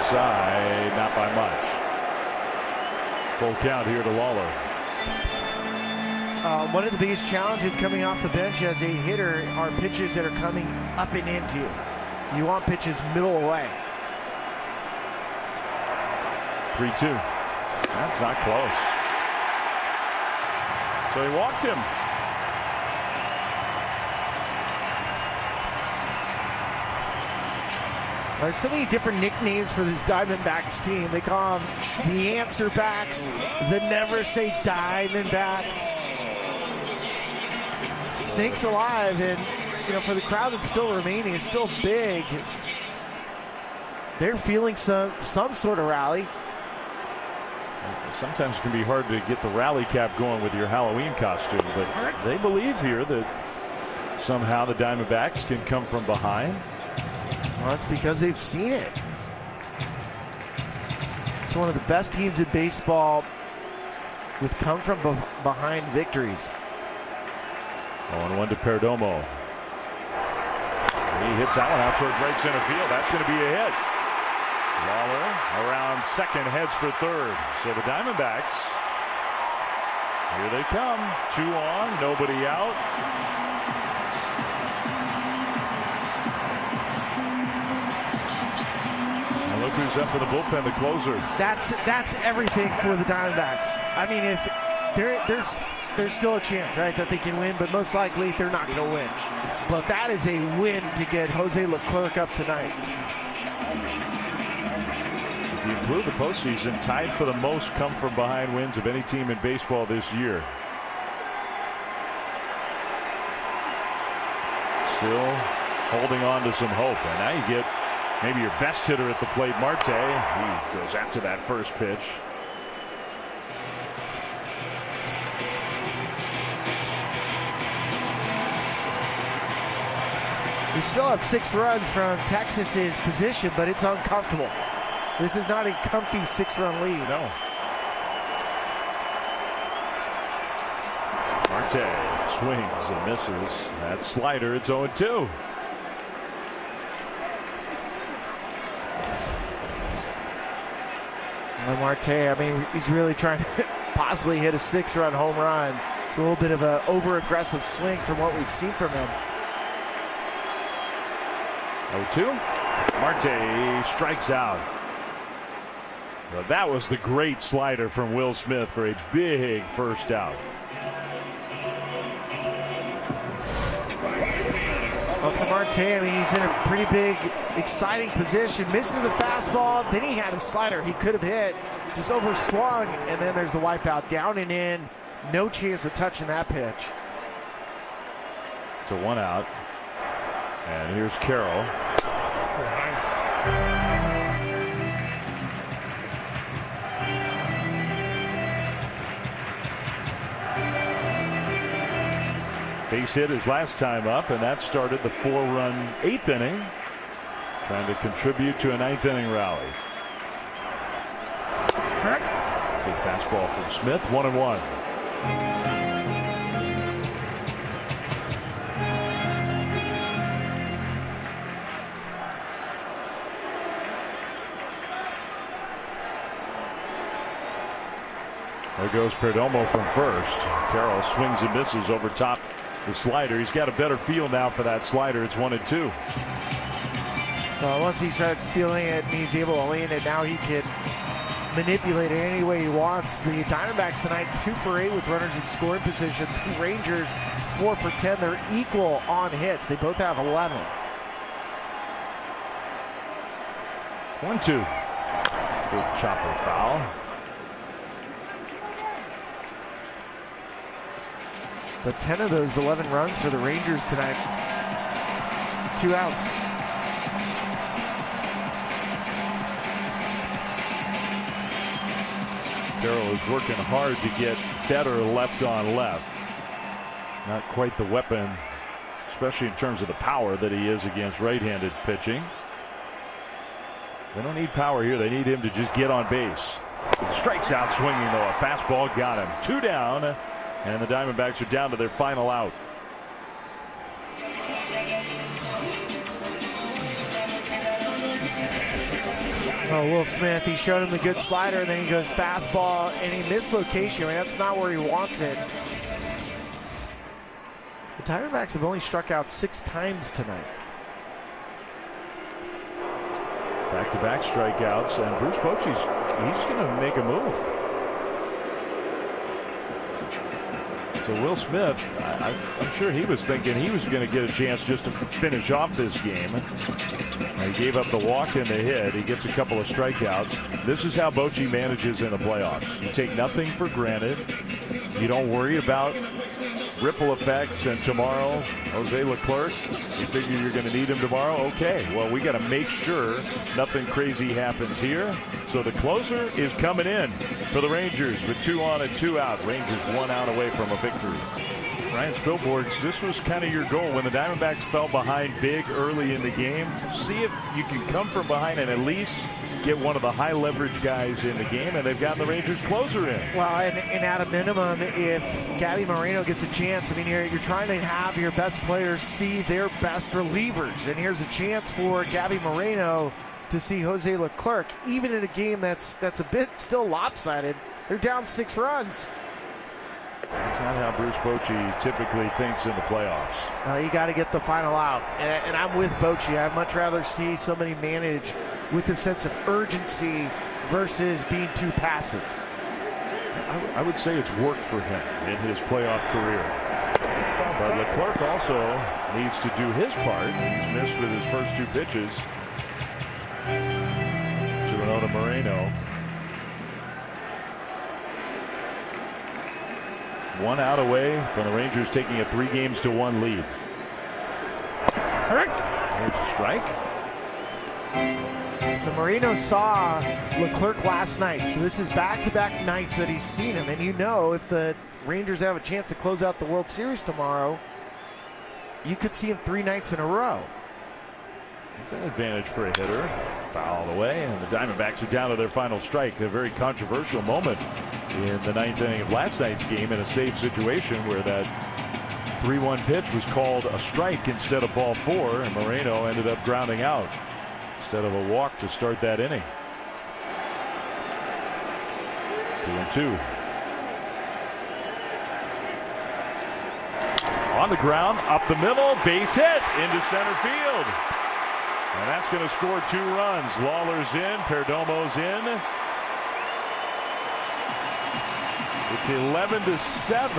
Inside, not by much. Full count here to Lawler. One of the biggest challenges coming off the bench as a hitter are pitches that are coming up and into. You want pitches middle away. 3-2. That's not close. So he walked him. There's so many different nicknames for this Diamondbacks team. They call them the Answer Backs, the Never Say Diamondbacks. Snakes alive, and for the crowd that's still remaining, it's still big. They're feeling some sort of rally. Sometimes it can be hard to get the rally cap going with your Halloween costume, but they believe here that somehow the Diamondbacks can come from behind. Well, that's because they've seen it. It's one of the best teams in baseball with come from behind victories. 0-1 to Perdomo. He hits that one out towards right center field. That's going to be a hit. Lawler around second, heads for third. So the Diamondbacks, here they come. 2 on, nobody out. And look who's up in the bullpen, the closer. That's everything for the Diamondbacks. I mean, if there's still a chance, right, that they can win, but most likely they're not going to win. But that is a win to get Jose Leclerc up tonight. If you include the postseason, tied for the most come-from-behind wins of any team in baseball this year. Still holding on to some hope. And now you get maybe your best hitter at the plate, Marte. He goes after that first pitch. We still have 6 runs from Texas's position, but it's uncomfortable. This is not a comfy 6-run lead. No. Marte swings and misses. That slider, it's 0-2. And Marte, I mean, he's really trying to possibly hit a 6-run home run. It's a little bit of an over-aggressive swing from what we've seen from him. 0-2. Marte strikes out. Well, that was the great slider from Will Smith for a big first out. Well, for Marte, I mean, he's in a pretty big, exciting position. Misses the fastball, then he had a slider he could have hit. Just overswung, and then there's the wipeout. Down and in. No chance of touching that pitch. It's a 1 out. And here's Carroll. Base hit his last time up, and that started the 4-run 8th inning. Trying to contribute to a 9th inning rally. Big fastball from Smith, 1-1. There goes Perdomo from first. Carroll swings and misses over top the slider. He's got a better feel now for that slider. It's 1-2. Well, once he starts feeling it and he's able to land it, now he can manipulate it any way he wants. The Diamondbacks tonight 2 for 8 with runners in scoring position. The Rangers 4 for 10. They're equal on hits. They both have 11. 1-2. Big chopper foul. But 10 of those 11 runs for the Rangers tonight. 2 outs. Carroll is working hard to get better left on left. Not quite the weapon, especially in terms of the power that he is against right-handed pitching. They don't need power here. They need him to just get on base. He strikes out swinging, though. A fastball got him. 2 down. And the Diamondbacks are down to their final out. Oh, Will Smith, he showed him the good slider, and then he goes fastball, and he missed location. I mean, that's not where he wants it. The Diamondbacks have only struck out 6 times tonight. Back-to-back strikeouts, and Bruce Bochy's he's going to make a move. So Will Smith, I'm sure he was thinking he was going to get a chance just to finish off this game. He gave up the walk and the hit. He gets a couple of strikeouts. This is how Bochy manages in the playoffs. You take nothing for granted. You don't worry about ripple effects, and tomorrow, Jose Leclerc, you figure you're going to need him tomorrow? Okay, well, we got to make sure nothing crazy happens here. So the closer is coming in for the Rangers with 2 on and 2 out. Rangers 1 out away from a victory. Ryan Spilborghs, this was kind of your goal when the Diamondbacks fell behind big early in the game. See if you can come from behind and at least get one of the high leverage guys in the game, and they've gotten the Rangers closer in. Well, and at a minimum, if Gabby Moreno gets a chance, I mean, you're trying to have your best players see their best relievers, and here's a chance for Gabby Moreno to see Jose Leclerc, even in a game that's a bit still lopsided. They're down 6 runs. That's not how Bruce Bochy typically thinks in the playoffs. You got to get the final out, and I'm with Bochy. I'd much rather see somebody manage with a sense of urgency versus being too passive. I would say it's worked for him in his playoff career. But Leclerc also needs to do his part. He's missed with his first 2 pitches to Winona Moreno. 1 out away from the Rangers taking a 3-1 lead. There's a strike. So Moreno saw Leclerc last night. So this is back-to-back nights that he's seen him. And you know, if the Rangers have a chance to close out the World Series tomorrow, you could see him 3 nights in a row. It's an advantage for a hitter. Foul away, and the Diamondbacks are down to their final strike. A very controversial moment in the 9th inning of last night's game in a safe situation where that 3-1 pitch was called a strike instead of ball 4, and Moreno ended up grounding out instead of a walk to start that inning. 2-2. On the ground, up the middle, base hit into center field. And that's going to score 2 runs. Lawler's in, Perdomo's in. It's 11-7.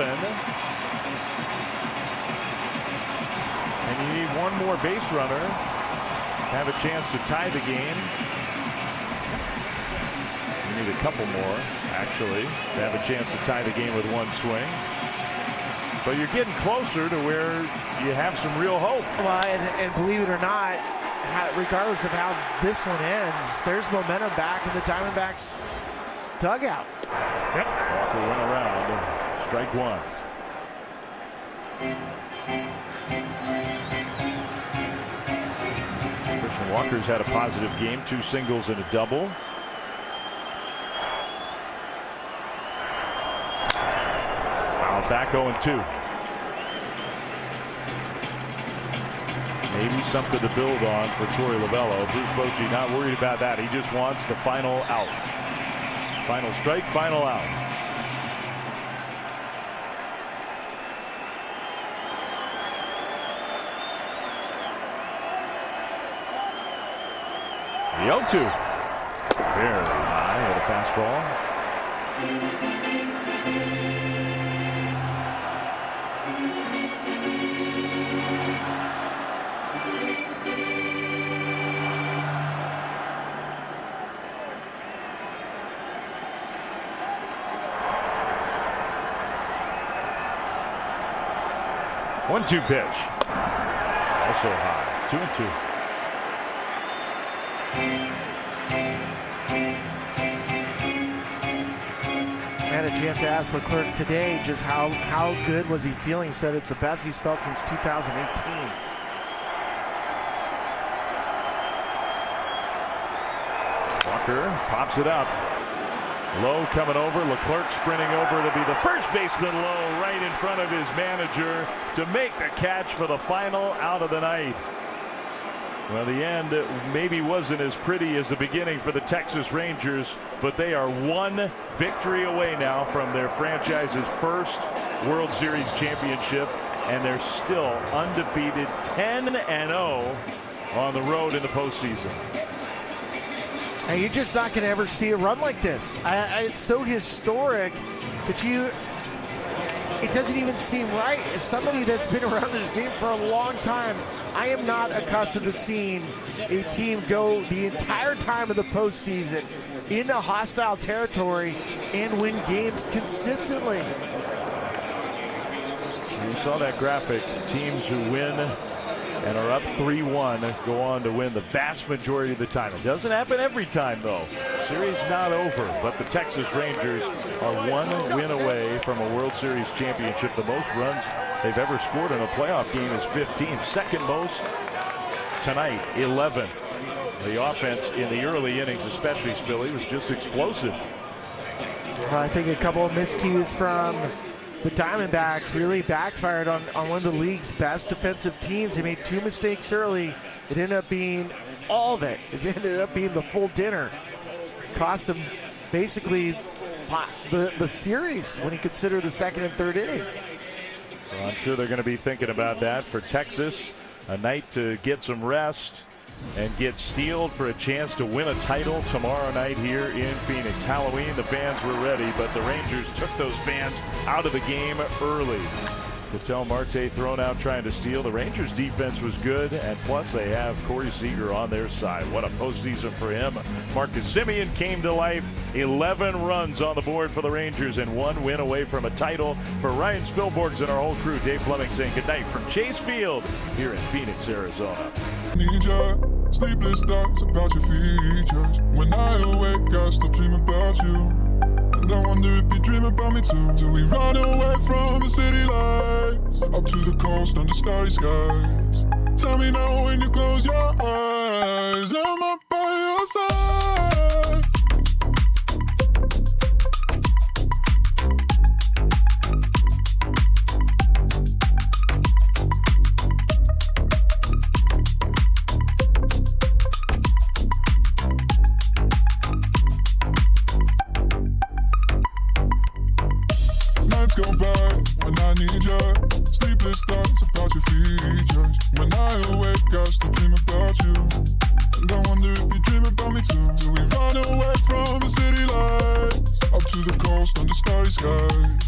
And you need one more base runner to have a chance to tie the game. You need a couple more, actually, to have a chance to tie the game with 1 swing. But you're getting closer to where you have some real hope. Well, and believe it or not, regardless of how this one ends, there's momentum back in the Diamondbacks dugout. Yep. Walker went around. Strike 1. Christian Walker's had a positive game, 2 singles and a double. Foul back 0-2. Maybe something to build on for Torey Lovullo. Bruce Bochy not worried about that. He just wants the final out. Final strike, final out. The 0-2. Very high with a fastball. One-two pitch. Also high. 2-2. I had a chance to ask Leclerc today just how good was he feeling. He said it's the best he's felt since 2018. Walker pops it up. Lowe coming over. Leclerc sprinting over to be the first baseman. Lowe right in front of his manager to make the catch for the final out of the night. Well, the end maybe wasn't as pretty as the beginning for the Texas Rangers, but they are 1 victory away now from their franchise's first World Series championship, and they're still undefeated 10-0 on the road in the postseason. And you're just not going to ever see a run like this. It's so historic that it doesn't even seem right. As somebody that's been around this game for a long time, I am not accustomed to seeing a team go the entire time of the postseason into hostile territory and win games consistently. You saw that graphic. Teams who win and are up 3-1 go on to win the vast majority of the time. It doesn't happen every time, though. Series not over, but the Texas Rangers are 1 win away from a World Series championship. The most runs they've ever scored in a playoff game is 15. Second most tonight, 11. The offense in the early innings, especially Spilly, was just explosive. I think a couple of miscues from the Diamondbacks really backfired on one of the league's best defensive teams. They made 2 mistakes early. It ended up being all of it. It ended up being the full dinner. Cost them basically the series when you consider the second and third inning. So I'm sure they're going to be thinking about that for Texas. A night to get some rest and get steeled for a chance to win a title tomorrow night here in Phoenix. Halloween, the fans were ready, but the Rangers took those fans out of the game early. Ketel Marte thrown out trying to steal. The Rangers defense was good, and plus they have Corey Seager on their side. What a postseason for him. Marcus Semien came to life. 11 runs on the board for the Rangers and 1 win away from a title. For Ryan Spilborghs and our whole crew, Dave Fleming saying goodnight from Chase Field here in Phoenix, Arizona. Need your sleepless thoughts about your features. When I awake, I still dream about you. And I wonder if you dream about me too. Till we run away from the city lights, up to the coast under starry skies. Tell me now when you close your eyes, am I by your side? Go by when I need you. Sleepless thoughts about your features. When I awake, I still dream about you. And I wonder if you dream about me too. Till we run away from the city lights, up to the coast under starry skies.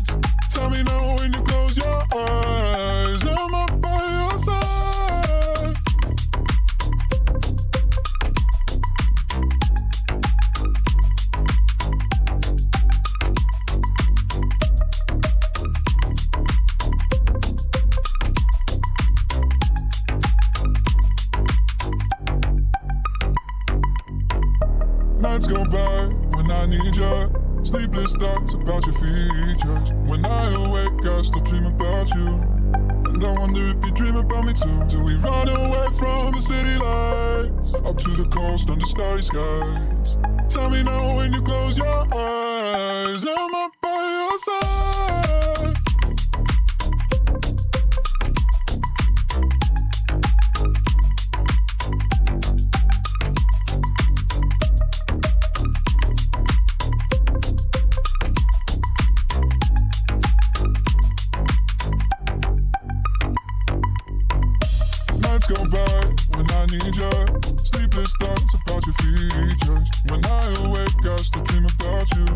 Tell me now when you close your eyes, am I by your side? Nights go by when I need you. Sleepless thoughts about your features. When I awake, I still dream about you. And I wonder if you dream about me too. Till we run away from the city lights, up to the coast under starry skies. Tell me now when you close your eyes, am I by your side? Go by when I need you. Sleepless thoughts about your features. When I awake, I still dream about you.